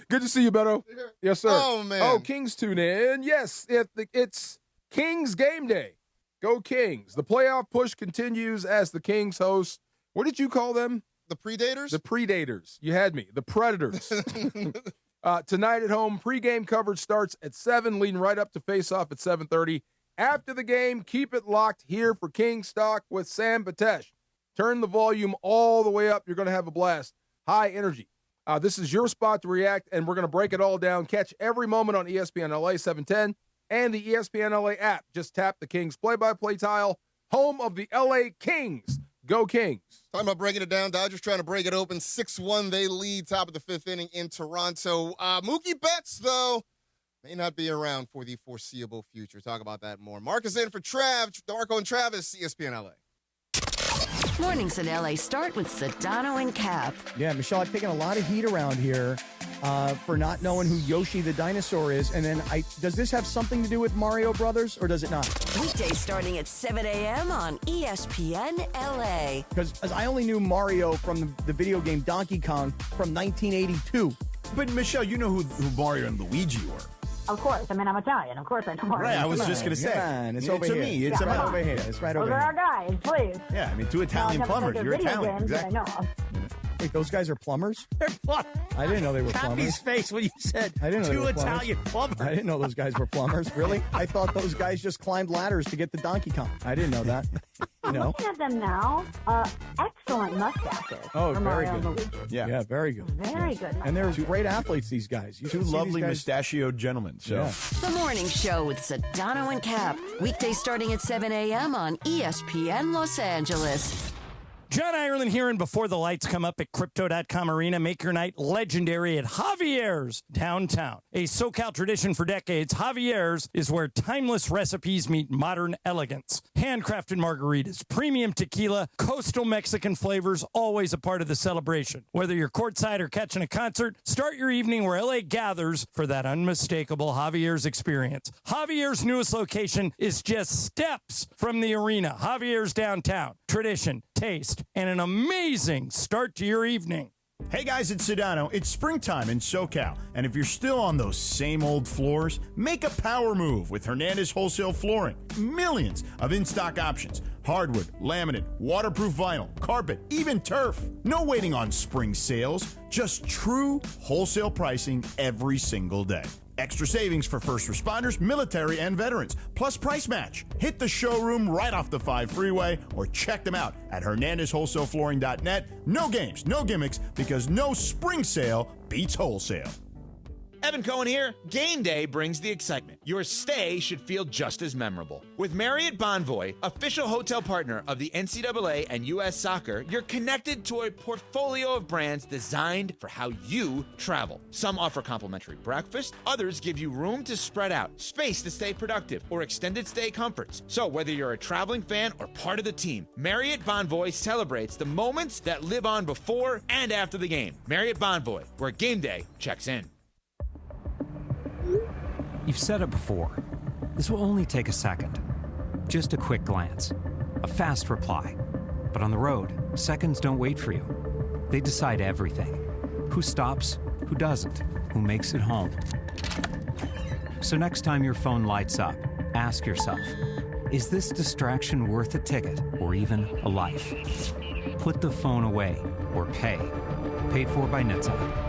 Good to see you, Beto. Yes, sir. Oh, man. Oh, Kings tune in. Yes, it's Kings game day. Go Kings. The playoff push continues as the Kings host. What did you call them? The Predators? The Predators. You had me. The Predators. Tonight at home, pregame coverage starts at 7, leading right up to face-off at 7:30. After the game, keep it locked here for Kings Talk with Sam Batesh. Turn the volume all the way up. You're going to have a blast. High energy. This is your spot to react, and we're going to break it all down. Catch every moment on ESPN LA 710 and the ESPN LA app. Just tap the Kings play-by-play tile. Home of the LA Kings. Go Kings. Talking about breaking it down. Dodgers trying to break it open. 6-1, they lead top of the 5th inning in Toronto. Mookie Betts, though, may not be around for the foreseeable future. Talk about that more. Mark is in for Darko and Travis, ESPN LA. Mornings in LA start with Sedano and Cap. Yeah, Michelle, I've taken a lot of heat around here for not knowing who Yoshi the dinosaur is. And then does this have something to do with Mario Brothers or does it not? Weekdays starting at 7 a.m. on ESPN LA. Because I only knew Mario from the video game Donkey Kong from 1982. But Michelle, you know who Mario and Luigi were. Of course. I mean, I'm Italian. Of course I know Mario. Right, I was just going to say. It's over here. Me. It's right over here. It's right over here. Those here. are our guys, please. Yeah, I mean, 2 Italian plumbers. You're Italian. Exactly. I know. Wait, those guys are plumbers? They're plumbers. I didn't know they were plumbers. Happy's face when you said I didn't know 2 they were plumbers. Italian plumbers. I didn't know those guys were plumbers. Really? I thought those guys just climbed ladders to get the Donkey Kong. I didn't know that. Looking at them now, excellent mustaches. Oh, very Mario good. And Yeah, very good. Very good. And they're great athletes, these guys. You 2 lovely mustachioed gentlemen. So. Yeah. The Morning Show with Sedano and Cap. Weekdays starting at 7 a.m. on ESPN Los Angeles. John Ireland here, and before the lights come up at Crypto.com Arena, make your night legendary at Javier's downtown. A SoCal tradition for decades, Javier's is where timeless recipes meet modern elegance. Handcrafted margaritas, premium tequila, coastal Mexican flavors, always a part of the celebration. Whether you're courtside or catching a concert, start your evening where LA gathers for that unmistakable Javier's experience. Javier's newest location is just steps from the arena. Javier's downtown. Tradition, taste, and an amazing start to your evening. Hey guys, it's Sedano. It's springtime in SoCal, and if you're still on those same old floors, make a power move with Hernandez Wholesale Flooring. Millions of in-stock options. Hardwood, laminate, waterproof vinyl, carpet, even turf. No waiting on spring sales, just true wholesale pricing every single day. Extra savings for first responders, military, and veterans, plus price match. Hit the showroom right off the 5 freeway or check them out at HernandezWholesaleFlooring.net. No games, no gimmicks, because no spring sale beats wholesale. Evan Cohen here. Game day brings the excitement. Your stay should feel just as memorable. With Marriott Bonvoy, official hotel partner of the NCAA and U.S. Soccer, you're connected to a portfolio of brands designed for how you travel. Some offer complimentary breakfast, others give you room to spread out, space to stay productive, or extended stay comforts. So whether you're a traveling fan or part of the team, Marriott Bonvoy celebrates the moments that live on before and after the game. Marriott Bonvoy, where game day checks in. You've said it before. This will only take a second. Just a quick glance. A fast reply. But on the road, seconds don't wait for you. They decide everything. Who stops, who doesn't, who makes it home. So next time your phone lights up, ask yourself, is this distraction worth a ticket or even a life? Put the phone away or pay. Paid for by NetSide.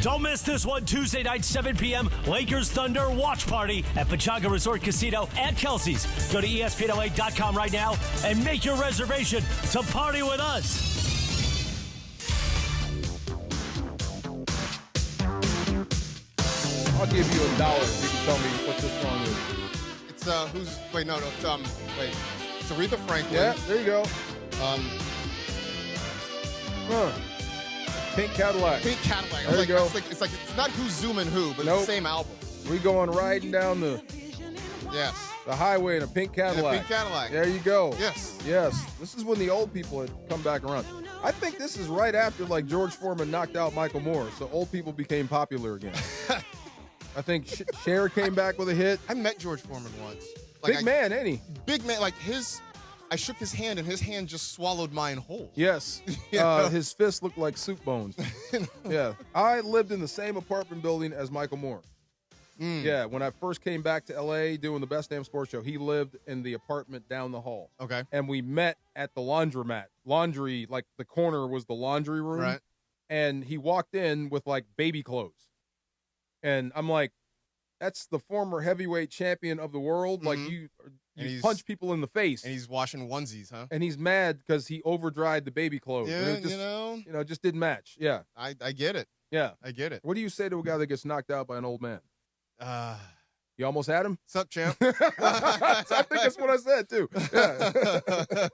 Don't miss this one, Tuesday night, 7 p.m., Lakers Thunder watch party at Pchanga Resort Casino at Kelsey's. Go to ESPNLA.com right now and make your reservation to party with us. I'll give you $1 if you can tell me what this song is. It's, it's Aretha Franklin. Yeah, there you go. Pink Cadillac. Pink Cadillac. There you go. It's not Who's Zooming Who, but it's the same album. We going riding down the highway in a pink Cadillac. Yeah, pink Cadillac. There you go. Yes. This is when the old people had come back around. I think this is right after George Foreman knocked out Michael Moore, so old people became popular again. I think Cher came back with a hit. I met George Foreman once. Big man, ain't he? Big man, his I shook his hand, and his hand just swallowed mine whole. Yes. His fist looked like soup bones. Yeah. I lived in the same apartment building as Michael Moore. Yeah, when I first came back to L.A. doing the Best Damn Sports Show, he lived in the apartment down the hall. Okay. And we met at the laundromat. Laundry, like the corner was the laundry room. Right. And he walked in with, like, baby clothes. And I'm like, that's the former heavyweight champion of the world. Like, you punch people in the face. And he's washing onesies, huh? And he's mad because he over-dried the baby clothes. Yeah, And it just, it just didn't match. Yeah. I get it. Yeah. I get it. What do you say to a guy that gets knocked out by an old man? You almost had him? Sup, champ? I think that's what I said, too. Yeah.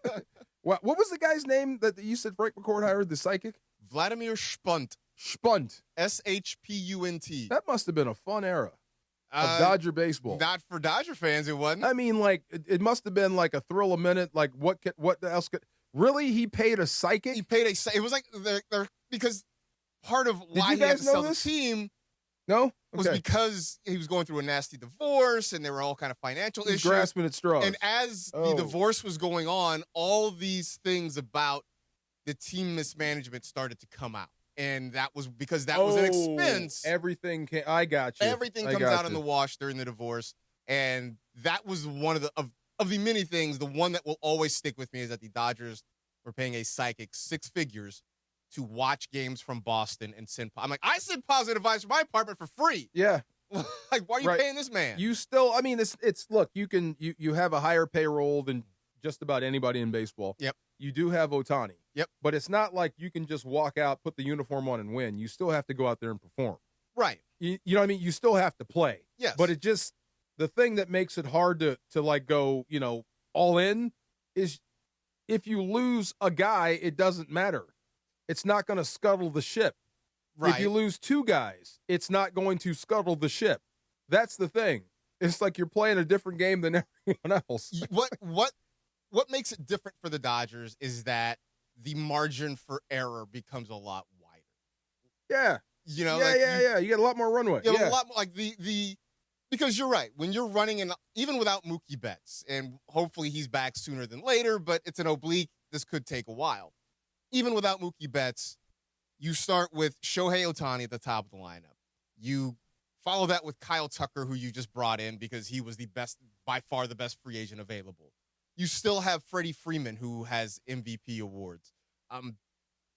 What was the guy's name that you said Frank McCourt hired, the psychic? Vladimir Spunt. Spunt. S-H-P-U-N-T. That must have been a fun era of Dodger baseball. Not for Dodger fans, it wasn't. I mean, like, it must have been like a thrill a minute. Like, what else could... Really? He paid a psychic? He paid it was like, they're because part of why he had to sell the team... No? Was because he was going through a nasty divorce, and there were all kind of financial issues. Grasping at straws. And as the divorce was going on, all these things about the team mismanagement started to come out. And that was because that was an expense. Everything I got you. Everything comes out in the wash during the divorce. And that was one of the many things. The one that will always stick with me is that the Dodgers were paying a psychic 6 figures to watch games from Boston and send. I'm like, I send positive vibes from my apartment for free. Yeah. Like, why are you paying this man? You still, I mean, it's look, you have a higher payroll than just about anybody in baseball. Yep. You do have Otani. Yep. But it's not like you can just walk out, put the uniform on, and win. You still have to go out there and perform. Right. You know what I mean? You still have to play. Yes. But the thing that makes it hard to like go, all in is if you lose a guy, it doesn't matter. It's not going to scuttle the ship. Right. If you lose 2 guys, it's not going to scuttle the ship. That's the thing. It's like you're playing a different game than everyone else. What makes it different for the Dodgers is that the margin for error becomes a lot wider. Yeah. You know, You get a lot more runway. You get a lot more, like because you're right. When you're running even without Mookie Betts, and hopefully he's back sooner than later, but it's an oblique. This could take a while. Even without Mookie Betts, you start with Shohei Otani at the top of the lineup. You follow that with Kyle Tucker, who you just brought in because he was by far the best free agent available. You still have Freddie Freeman, who has MVP awards.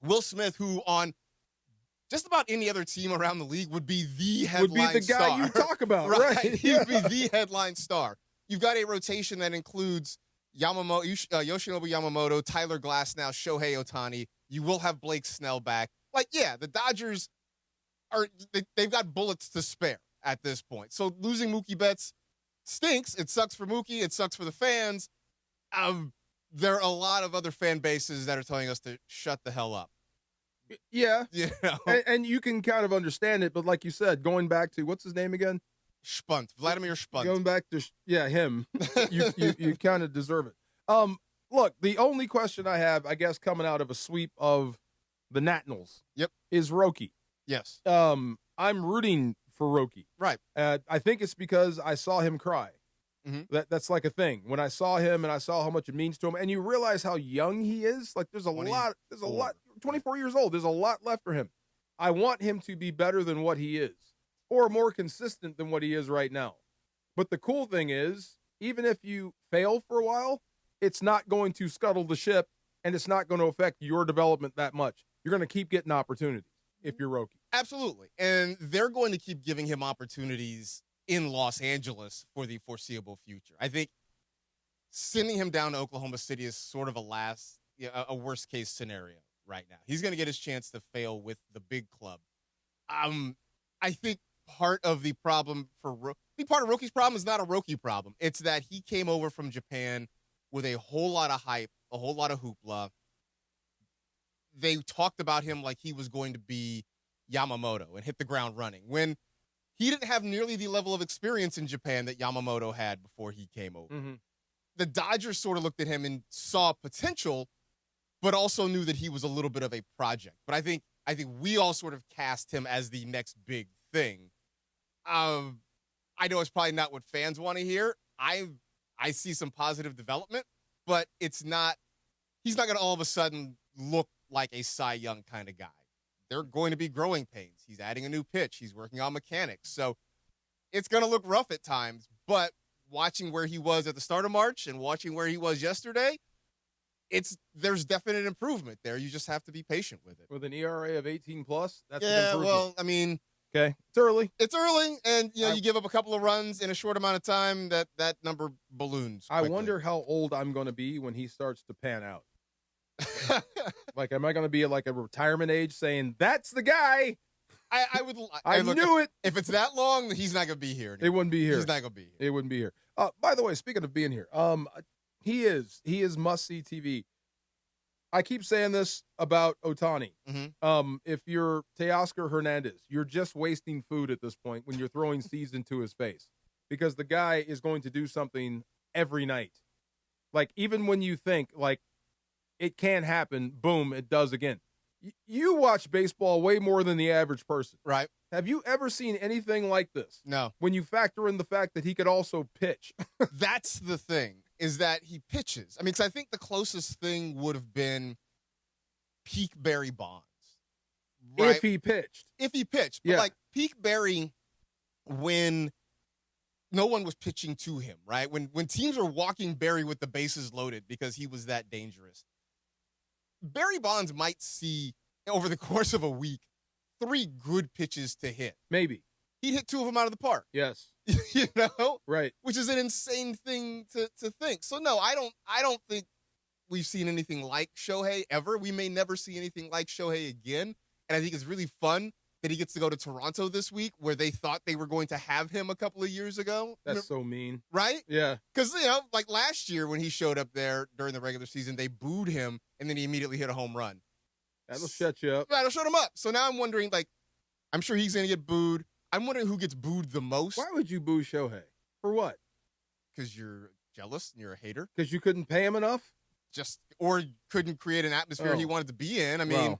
Will Smith, who on just about any other team around the league would be the headline Would be the guy star. you talk about, right? right? He would be the headline star. You've got a rotation that includes Yoshinobu Yamamoto, Tyler Glasnow, Shohei Otani. You will have Blake Snell back. Like, yeah, the Dodgers they've got bullets to spare at this point. So losing Mookie Betts stinks. It sucks for Mookie. It sucks for the fans. There are a lot of other fan bases that are telling us to shut the hell up. Yeah. You know? And you can kind of understand it, but like you said, going back to, what's his name again? Vladimir Spunt. Going back to, him. you kind of deserve it. Look, the only question I have, I guess, coming out of a sweep of the Nationals is Roki. Yes. I'm rooting for Roki. Right. I think it's because I saw him cry. Mm-hmm. That's like a thing. When I saw him and I saw how much it means to him, and you realize how young he is, like there's a lot, 24 years old, there's a lot left for him. I want him to be better than what he is, or more consistent than what he is right now. But the cool thing is, even if you fail for a while, it's not going to scuttle the ship, and it's not going to affect your development that much. You're going to keep getting opportunities if you're Roki. Absolutely. And they're going to keep giving him opportunities in Los Angeles for the foreseeable future. I think sending him down to Oklahoma City is sort of a worst case scenario right now. He's going to get his chance to fail with the big club. I think part of the problem part of Roki's problem is not a Roki problem. It's that he came over from Japan with a whole lot of hype, a whole lot of hoopla. They talked about him like he was going to be Yamamoto and hit the ground running, when he didn't have nearly the level of experience in Japan that Yamamoto had before he came over. Mm-hmm. The Dodgers sort of looked at him and saw potential, but also knew that he was a little bit of a project. But I think we all sort of cast him as the next big thing. I know it's probably not what fans want to hear. I see some positive development but it's not. He's not going to all of a sudden look like a Cy Young kind of guy. They're going to be growing pains. He's adding a new pitch. He's working on mechanics. So it's going to look rough at times. But watching where he was at the start of March and watching where he was yesterday, there's definite improvement there. You just have to be patient with it. With an ERA of 18+, that's an yeah. improvement. Well, I mean, okay, it's early. It's early, and you give up a couple of runs in a short amount of time. That number balloons quickly. I wonder how old I'm going to be when he starts to pan out. Like, am I going to be at like a retirement age saying that's the guy? I knew it. If it's that long, he's not going to be here anymore. It wouldn't be here. He's not going to be here. It wouldn't be here. By the way, speaking of being here, he is must-see TV. I keep saying this about Otani. Mm-hmm. If you're Teoscar Hernandez, you're just wasting food at this point when you're throwing seeds into his face, because the guy is going to do something every night. Like, even when you think like it can't happen, boom, it does again. You watch baseball way more than the average person. Right. Have you ever seen anything like this? No. When you factor in the fact that he could also pitch. That's the thing, is that he pitches. I mean, because I think the closest thing would have been peak Barry Bonds. Right? If he pitched. But like peak Barry, when no one was pitching to him, right? When teams were walking Barry with the bases loaded because he was that dangerous. Barry Bonds might see, over the course of a week, 3 good pitches to hit. Maybe. He'd hit 2 of them out of the park. Yes. You know? Right. Which is an insane thing to think. So, no, I don't think we've seen anything like Shohei ever. We may never see anything like Shohei again. And I think it's really fun that he gets to go to Toronto this week, where they thought they were going to have him a couple of years ago. That's so mean. Right? Yeah. Because, like last year when he showed up there during the regular season, they booed him, and then he immediately hit a home run. That'll shut you up. That'll shut him up. So now I'm wondering, like, I'm sure he's going to get booed. I'm wondering who gets booed the most. Why would you boo Shohei? For what? Because you're jealous and you're a hater. Because you couldn't pay him enough? Or couldn't create an atmosphere he wanted to be in. I mean,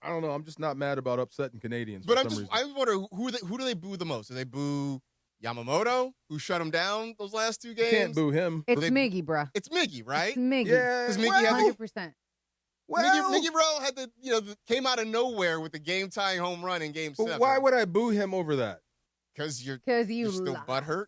I don't know. I'm just not mad about upsetting Canadians. But for some reason. I wonder who do they boo the most? Do they boo Yamamoto, who shut him down those last 2 games? You can't boo him. It's Miggy, bro. It's Miggy, right? It's Miggy. Yeah, because Miggy had 100%. Miggy Bro had came out of nowhere with the game tying home run in Game 7. Why would I boo him over that? Because you're still butthurt.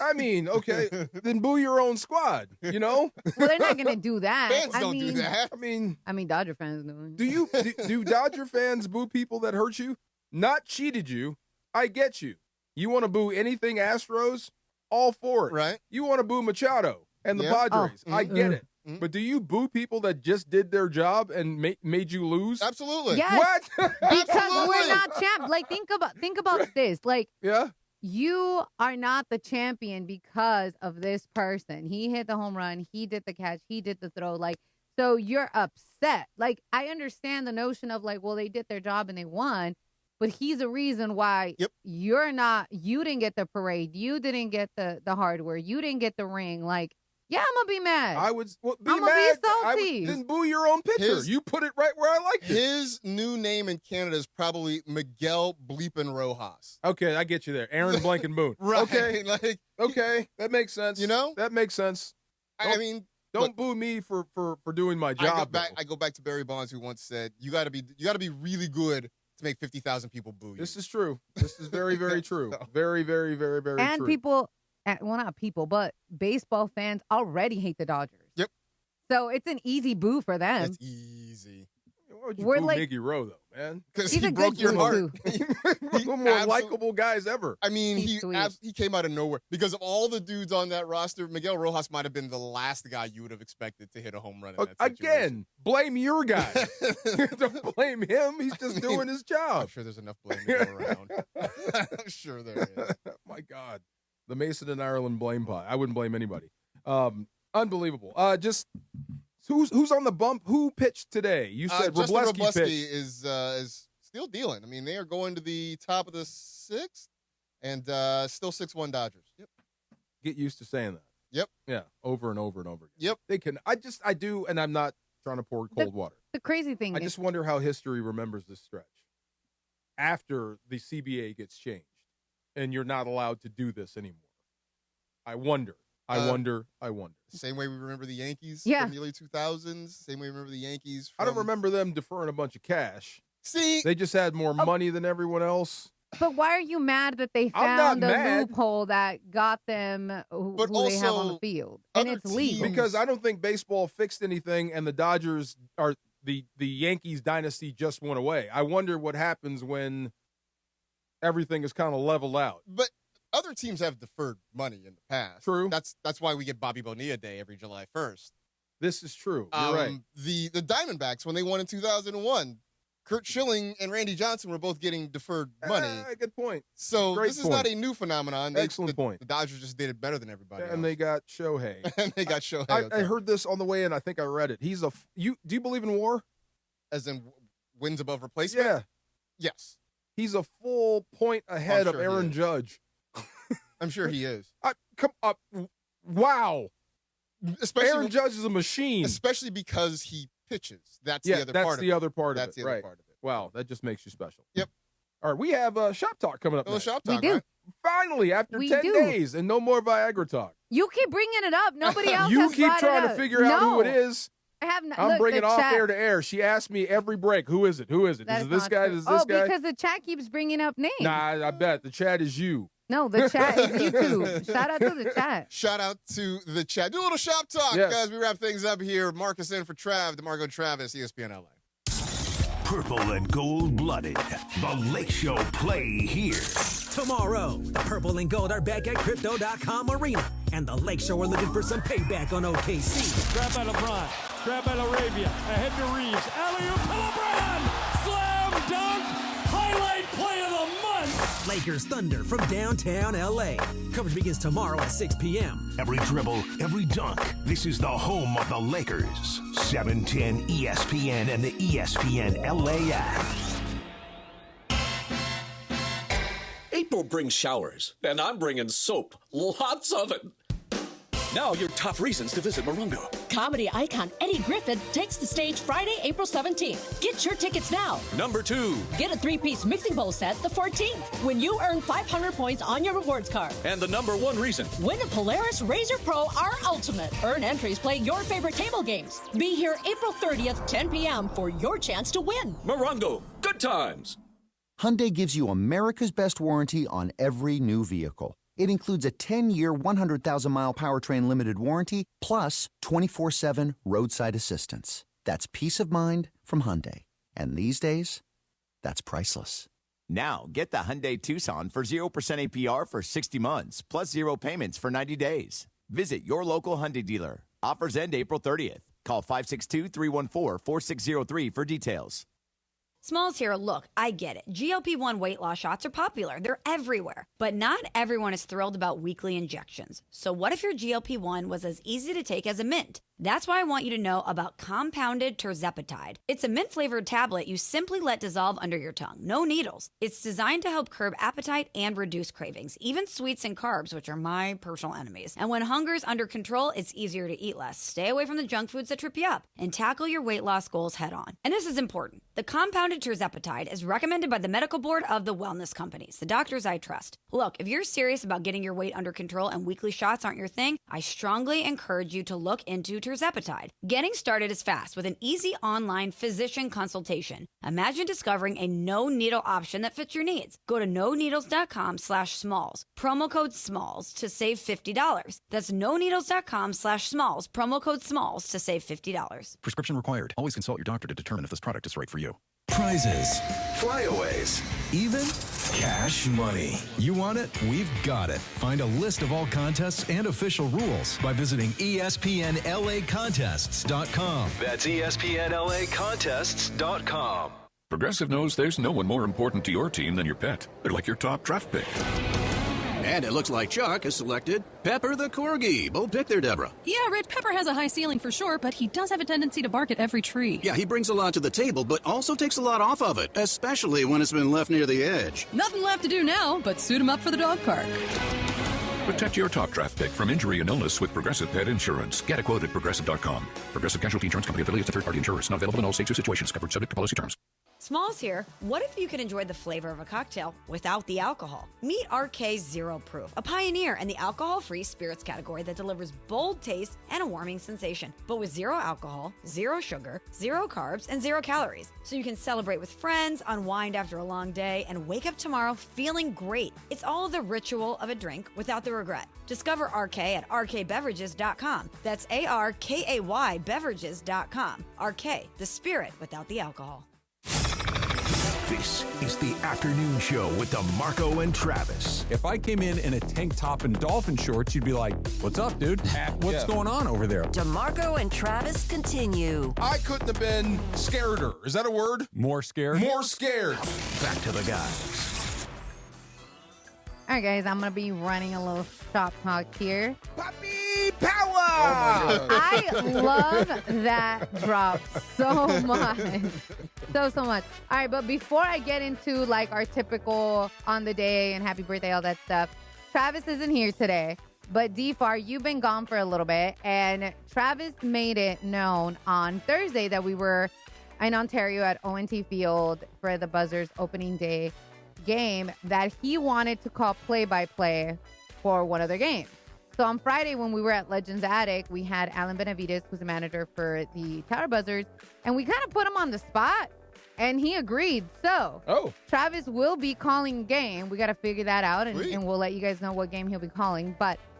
I mean, okay, then boo your own squad. You know? Well, they're not gonna do that. Fans don't do that. I mean, Dodger fans do. Do Dodger fans boo people that hurt you? Not cheated you. I get you. You want to boo anything Astros? All for it. Right. You want to boo Machado and the Padres? I get it. Mm-hmm. But do you boo people that just did their job and made you lose? Absolutely. Yes. What? Because we're not champ. Like, think about this. Like, yeah. You are not the champion because of this person. He hit the home run. He did the catch. He did the throw. Like, so you're upset. Like, I understand the notion of like, well, they did their job and they won, but he's a reason why you're not. You didn't get the parade. You didn't get the hardware. You didn't get the ring. Like, yeah, I'm gonna be mad. I would be I'm mad. gonna be salty. Then boo your own pitcher. You put it right where I like it. His new name in Canada is probably Miguel Bleepin Rojas. Okay, I get you there. Aaron Blanken Boone. Right. Okay. Like, okay, that makes sense. That makes sense. Don't boo me for doing my job. I go back to Barry Bonds, who once said, "You got to be really good to make 50,000 people boo you." This is true. This is very, very true. Very, very, very, very true. And people, well, not people, but baseball fans already hate the Dodgers. Yep. So it's an easy boo for them. It's easy. Why would you We're boo like- Miggy Rowe, though, man? Because He's he a broke good your boo, heart. One of the more likable guys ever. I mean, He's sweet. he came out of nowhere. Because of all the dudes on that roster, Miguel Rojas might have been the last guy you would have expected to hit a home run in that situation. Again, blame your guy. Don't blame him. He's just doing his job. I'm sure there's enough blame to go around. I'm sure there is. My God. The Mason and Ireland blame pot. I wouldn't blame anybody. Unbelievable. Just who's on the bump? Who pitched today? You said Justin Robleski pitched. is still dealing. I mean, they are going to the top of the 6th, and still 6-1 Dodgers. Yep. Get used to saying that. Yep. Yeah, over and over and over again. Yep. They can. I do, and I'm not trying to pour cold water. The crazy thing I is, just wonder how history remembers this stretch after the CBA gets changed, and you're not allowed to do this anymore. I wonder. I wonder. Same way we remember the Yankees Yeah. from the early 2000s. Same way we remember the Yankees from... I don't remember them deferring a bunch of cash. See? They just had more money than everyone else. But why are you mad that they I'm not found a mad. loophole that got them who they have on the field? And it's legal. Because I don't think baseball fixed anything, and the Dodgers are the Yankees dynasty just went away. I wonder what happens when everything is kind of leveled out. But other teams have deferred money in the past. True. That's why we get Bobby Bonilla Day every July 1st. This is true. You're right. The Diamondbacks, when they won in 2001, Kurt Schilling and Randy Johnson were both getting deferred money. Good point. So Great this is point. not a new phenomenon. Excellent point. The Dodgers just did it better than everybody And they got Shohei. and they got Shohei. I heard this on the way in. I think I read it. Do you believe in war? As in wins above replacement? Yeah. Yes. He's a full point ahead sure of he Aaron is. Judge. I'm sure he is. Come up. Wow. Especially, Aaron Judge is a machine. Especially because he pitches. That's Yeah, the other that's part of the it. other part of That's it. the other Right. part of it. Wow, that just makes you special. Yep. All right, we have shop talk coming up. Little next. shop We talk, do. right? Finally, after We 10 do. days, and no more Viagra talk. You keep bringing it up. Nobody else You has keep brought trying it to up. figure out who it No. is. I have not. I'm Look, bringing the off chat. air to air. She asked me every break, who is it? Who is it? That Is is it this not guy? true. Is it this guy? Because the chat keeps bringing up names. Nah, I bet. The chat is you. No, the chat is YouTube. Shout out to the chat. Shout out to the chat. Do a little shop talk, Yes. guys. We wrap things up here. Marcus in for Trav, DeMarco Travis, ESPN LA. Purple and gold-blooded. The Lake Show play here. Tomorrow, the Purple and Gold are back at Crypto.com Arena, and the Lake Show are looking for some payback on OKC. Grab by LeBron. Grab by Arabia. Ahead to Reaves. Alley-oop to LeBron. Slam dunk. Highlight play of the month. Lakers Thunder from downtown LA. Coverage begins tomorrow at 6 p.m. Every dribble, every dunk. This is the home of the Lakers. 710 ESPN and the ESPN LA app. April brings showers, and I'm bringing soap. Lots of it. Now your top reasons to visit Morongo. Comedy icon Eddie Griffin takes the stage Friday, April 17th. Get your tickets now. Number 2. Get a 3-piece mixing bowl set the 14th when you earn 500 points on your rewards card. And the number 1 reason. Win a Polaris Razor Pro R Ultimate. Earn entries playing your favorite table games. Be here April 30th, 10 p.m. for your chance to win. Morongo, good times. Hyundai gives you America's best warranty on every new vehicle. It includes a 10-year, 100,000-mile powertrain limited warranty, plus 24/7 roadside assistance. That's peace of mind from Hyundai. And these days, that's priceless. Now, get the Hyundai Tucson for 0% APR for 60 months, plus 0 payments for 90 days. Visit your local Hyundai dealer. Offers end April 30th. Call 562-314-4603 for details. Smalls here. Look, I get it. GLP-1 weight loss shots are popular. They're everywhere. But not everyone is thrilled about weekly injections. So what if your GLP-1 was as easy to take as a mint? That's why I want you to know about compounded terzepatide. It's a mint-flavored tablet you simply let dissolve under your tongue. No needles. It's designed to help curb appetite and reduce cravings, even sweets and carbs, which are my personal enemies. And when hunger's under control, it's easier to eat less. Stay away from the junk foods that trip you up and tackle your weight loss goals head on. And this is important. The compounded terzepatide is recommended by the medical board of the wellness companies, the doctors I trust. Look, if you're serious about getting your weight under control and weekly shots aren't your thing, I strongly encourage you to look into terzepatide. Getting started is fast with an easy online physician consultation. Imagine discovering a no-needle option that fits your needs. Go to noneedles.com/smalls. Promo code SMALLS to save $50. That's noneedles.com/smalls. Promo code SMALLS to save $50. Prescription required. Always consult your doctor to determine if this product is right for you. Prizes, flyaways, even cash money. You want it? We've got it. Find a list of all contests and official rules by visiting ESPNLAcontests.com. That's ESPNLAcontests.com. Progressive knows there's no one more important to your team than your pet. They're like your top draft pick. And it looks like Chuck has selected Pepper the Corgi. Bold pick there, Deborah. Yeah, Rich, Pepper has a high ceiling for sure, but he does have a tendency to bark at every tree. Yeah, he brings a lot to the table, but also takes a lot off of it, especially when it's been left near the edge. Nothing left to do now but suit him up for the dog park. Protect your top draft pick from injury and illness with Progressive Pet Insurance. Get a quote at Progressive.com. Progressive Casualty Insurance Company affiliates and third-party insurers. Not available in all states or situations. Covered subject to policy terms. Smalls here. What if you could enjoy the flavor of a cocktail without the alcohol? Meet RK Zero Proof, a pioneer in the alcohol-free spirits category that delivers bold taste and a warming sensation, but with zero alcohol, zero sugar, zero carbs, and zero calories. So you can celebrate with friends, unwind after a long day, and wake up tomorrow feeling great. It's all the ritual of a drink without the regret. Discover RK at rkbeverages.com. That's ARKAY beverages.com. RK, the spirit without the alcohol. This is the afternoon show with DeMarco and Travis. If I came in a tank top and dolphin shorts, you'd be like, what's up, dude? What's going on over there? DeMarco and Travis continue. I couldn't have been scareder. Is that a word? More scared? More scared. Back to the guys. All right, guys, I'm going to be running a little shop talk here. Puppy power! Oh I love that drop so much. So much. All right, but before I get into like our typical on the day and happy birthday, all that stuff, Travis isn't here today. But D-Far, you've been gone for a little bit, and Travis made it known on Thursday that we were in Ontario at ONT Field for the Buzzers opening day game that he wanted to call play-by-play for one of their games. So on Friday when we were at Legends Attic, we had Alan Benavides, who's the manager for the Tower Buzzers, and we kind of put him on the spot, and he agreed. So Travis will be calling a game. We got to figure that out, and we'll let you guys know what game he'll be calling.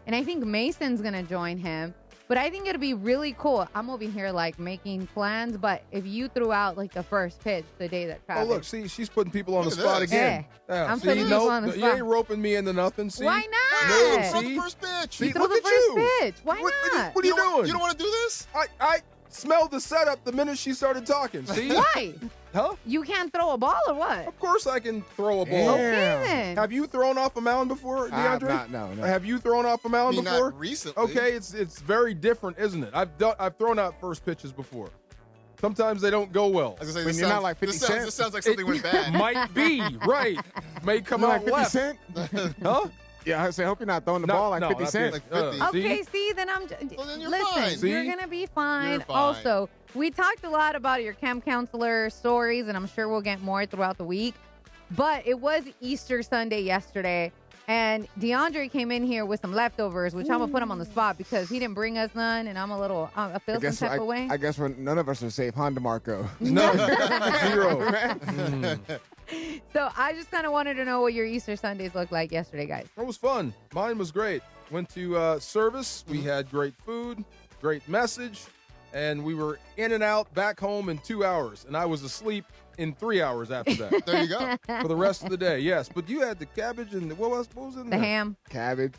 And I think Mason's going to join him. But I think it'll be really cool. I'm over here, like, making plans. But if you threw out, like, the first pitch the day that Travis... Oh, look, see, she's putting people on the spot again. Yeah. I'm putting people on the spot. You ain't roping me into nothing, see? Why not? No, Throw see? the first pitch. See, Throw look the at first you. pitch. Why not? What are you doing? You don't want to do this? I smelled the setup the minute she started talking, see? Why? Huh? You can't throw a ball or what? Of course I can throw a ball. Okay, then. Have you thrown off a mound before, DeAndre? No. Have you thrown off a mound before? Not recently. Okay, it's very different, isn't it? I've thrown out first pitches before. Sometimes they don't go well. I was gonna say, you're not like 50 Cent. This sounds like something went bad. Might be, right. May come out like 50 left. Cent? Huh? Yeah, I hope you're not throwing the ball like 50 Cent. Like 50. Okay, see, then I'm... Well, then you're listen, fine. See? you're going to be fine. You're fine. Also, we talked a lot about your camp counselor stories, and I'm sure we'll get more throughout the week. But it was Easter Sunday yesterday, and DeAndre came in here with some leftovers, which I'm going to put him on the spot because he didn't bring us none, and I'm a little... I feel some type of way. I guess none of us are safe, huh, DeMarco? No, 0. So I just kind of wanted to know what your Easter Sundays looked like yesterday, guys. It was fun. Mine was great. Went to service. We had great food, great message, and we were in and out back home in 2 hours. And I was asleep in 3 hours after that. There you go. For the rest of the day, yes. But you had the cabbage and what was in The there? ham. Cabbage.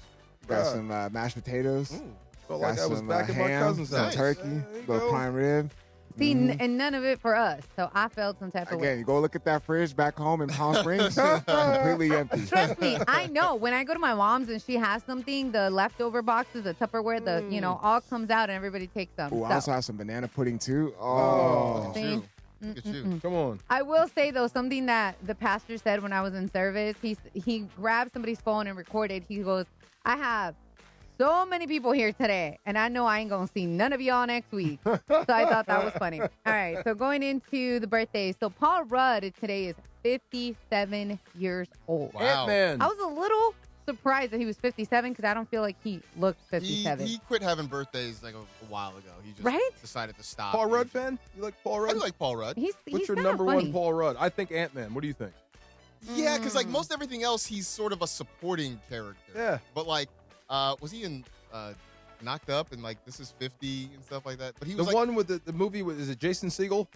Got some mashed potatoes. Felt like I was back in my ham, cousin's some house. turkey, There you little go. prime rib. See, and none of it for us. So I felt some type of way. Again, you go look at that fridge back home in Palm Springs, completely empty. Trust me, I know. When I go to my mom's and she has something, the leftover boxes, the Tupperware, all comes out and everybody takes them. Oh, I also have some banana pudding too. See? Look at you. Come on. I will say, though, something that the pastor said when I was in service, he grabbed somebody's phone and recorded. He goes, I have so many people here today, and I know I ain't going to see none of y'all next week. So I thought that was funny. All right, so going into the birthdays. So Paul Rudd today is 57 years old. Wow. Ant-Man. I was a little surprised that he was 57 because I don't feel like he looked 57. He quit having birthdays like a while ago. He just Right? decided to stop. Paul Rudd fan? You like Paul Rudd? I like Paul Rudd. What's your kinda number funny. one Paul Rudd? I think Ant-Man. What do you think? Yeah, because like most everything else, he's sort of a supporting character. Yeah. But like, was he in Knocked Up and like This Is 50 and stuff like that? But he The was like, one with the movie, is it Jason Segel?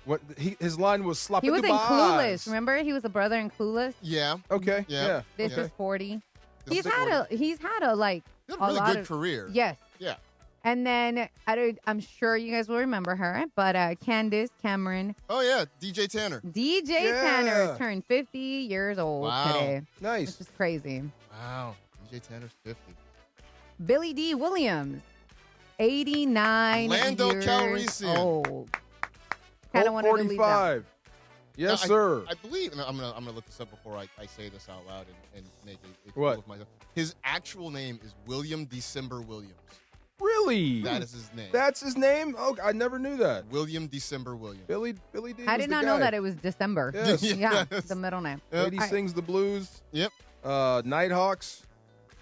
What his line was sloppy. He was in Clueless. Remember, he was a brother in Clueless. Yeah. Okay. Yeah. This Okay. is 40. This He's is had 40. a like He had a a really lot good of career. Yes. Yeah. And then I'm sure you guys will remember her, but Candace Cameron, Oh yeah, DJ Tanner. DJ Yeah. Tanner turned 50 years old Wow. today. Nice. Which is crazy. Wow. DJ Tanner's 50. Billy D. Williams, 89 Lando years Calrissian. old. Kind of Colt wanted to leave that. 45. Yes, Now, sir. I believe, and I'm gonna look this up before I say this out loud and make a What? fool of myself. His actual name is William December Williams. Really? That is his name. That's his name? Oh, I never knew that. William December Williams. Billy D. I was did the not know guy. that it was December. Yes. Yeah, the middle name. Lady All sings the blues. Yep. Nighthawks.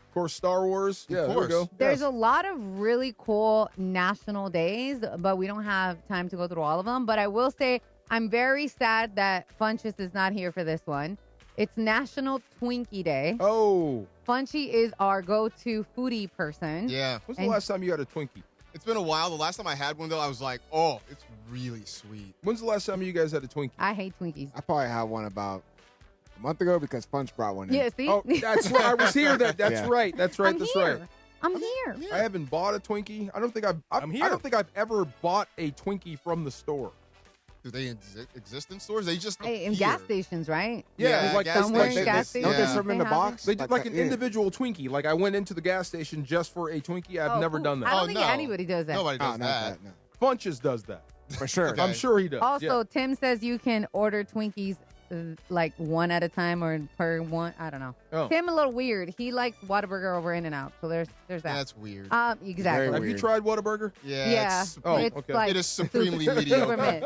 Of course, Star Wars. Yeah, there we go. There's Yes. a lot of really cool national days, but we don't have time to go through all of them. But I will say I'm very sad that Funches is not here for this one. It's National Twinkie Day. Oh. Funchy is our go-to foodie person. Yeah. When's the last time you had a Twinkie? It's been a while. The last time I had one, though, I was like, oh, it's really sweet. When's the last time you guys had a Twinkie? I hate Twinkies. I probably had one about a month ago because Punch brought one in. Yeah, see? Oh, that's right. I was here. That's Yeah. right. That's right. I'm That's here. right. I'm here. I haven't bought a Twinkie. I don't think I'm here. I don't think I've ever bought a Twinkie from the store. Do they exist in stores? They just Hey, in appear. gas stations, right? Yeah, like gas Somewhere in stations. gas stations. Don't they serve them in the they have box? They did like an yeah. individual Twinkie. Like I went into the gas station just for a Twinkie. I've Oh, never cool. done I that. don't think anybody does that. Nobody No, does not that. that. No. Funches does that. For sure. Okay. I'm sure he does. Also, Yeah. Tim says you can order Twinkies like one at a time or per one. I don't know. Oh. Tim a little weird. He likes Whataburger over In-N-Out. So there's that. That's weird. Exactly. Very Have you weird. tried Whataburger? Yeah. Yeah. It's, Oh, it's okay. like it is supremely super mediocre. mid.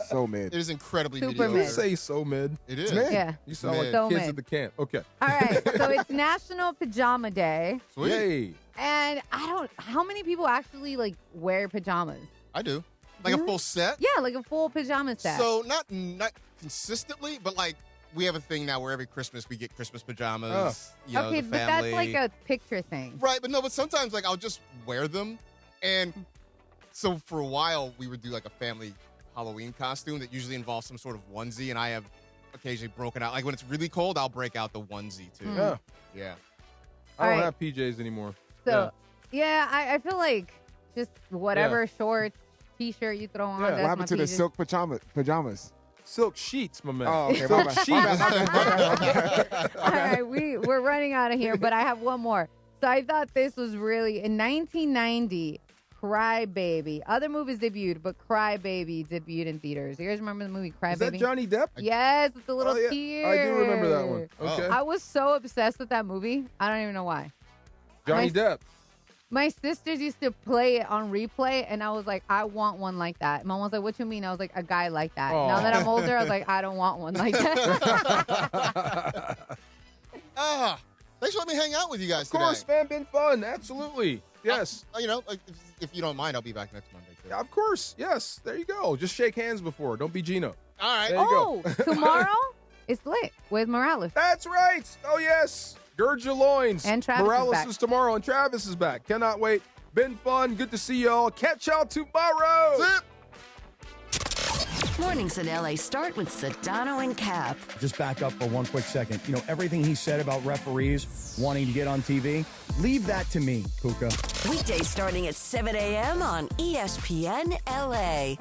So mid. It is incredibly Super mediocre. You mid. say so mid. It is. mid. Yeah. You sound Mid. like So kids mid. at the camp. Okay. All right. So it's National Pajama Day. Sweet. Yay. And how many people actually like wear pajamas? I do. Like a full set? Yeah, like a full pajama set. So not consistently, but like we have a thing now where every Christmas we get Christmas pajamas. You know, okay, the but that's family. like a picture thing. Right, but no, but sometimes like I'll just wear them. And so for a while we would do like a family Halloween costume that usually involves some sort of onesie, and I have occasionally broken out. Like when it's really cold, I'll break out the onesie too. Yeah. Yeah. I don't All right. have PJs anymore. So yeah, I feel like just whatever shorts, t-shirt you throw on. Yeah. That's What happened to my the PJs. silk pajamas? Silk sheets, my man. Oh, okay. Silk My bad. sheets. My bad. All right, we're running out of here, but I have one more. So I thought this was really in 1990. Cry Baby. Other movies debuted, but Cry Baby debuted in theaters. You guys remember the movie Cry Is Baby? that Johnny Depp? Yes, with the little Oh, yeah. tear. I do remember that one. Okay. I was so obsessed with that movie. I don't even know why. Johnny My- Depp. My sisters used to play it on replay, and I was like, I want one like that. Mom was like, what you mean? I was like, a guy like that. Aw. Now that I'm older, I was like, I don't want one like that. Thanks for letting me hang out with you guys Of course, today. man. Been fun. Absolutely. Yes. You know, like, if you don't mind, I'll be back next Monday too. Yeah, of course. Yes. There you go. Just shake hands before. Don't be Gino. All right. There you Oh, go. tomorrow it's lit with Morales. That's right. Oh, yes. Gird your loins. And Travis is Morales back. is tomorrow, and Travis is back. Cannot wait. Been fun. Good to see y'all. Catch y'all tomorrow. Mornings in LA start with Sedano and Cap. Just back up for one quick second. You know, everything he said about referees wanting to get on TV, leave that to me, Puka. Weekdays starting at 7 a.m. on ESPN LA.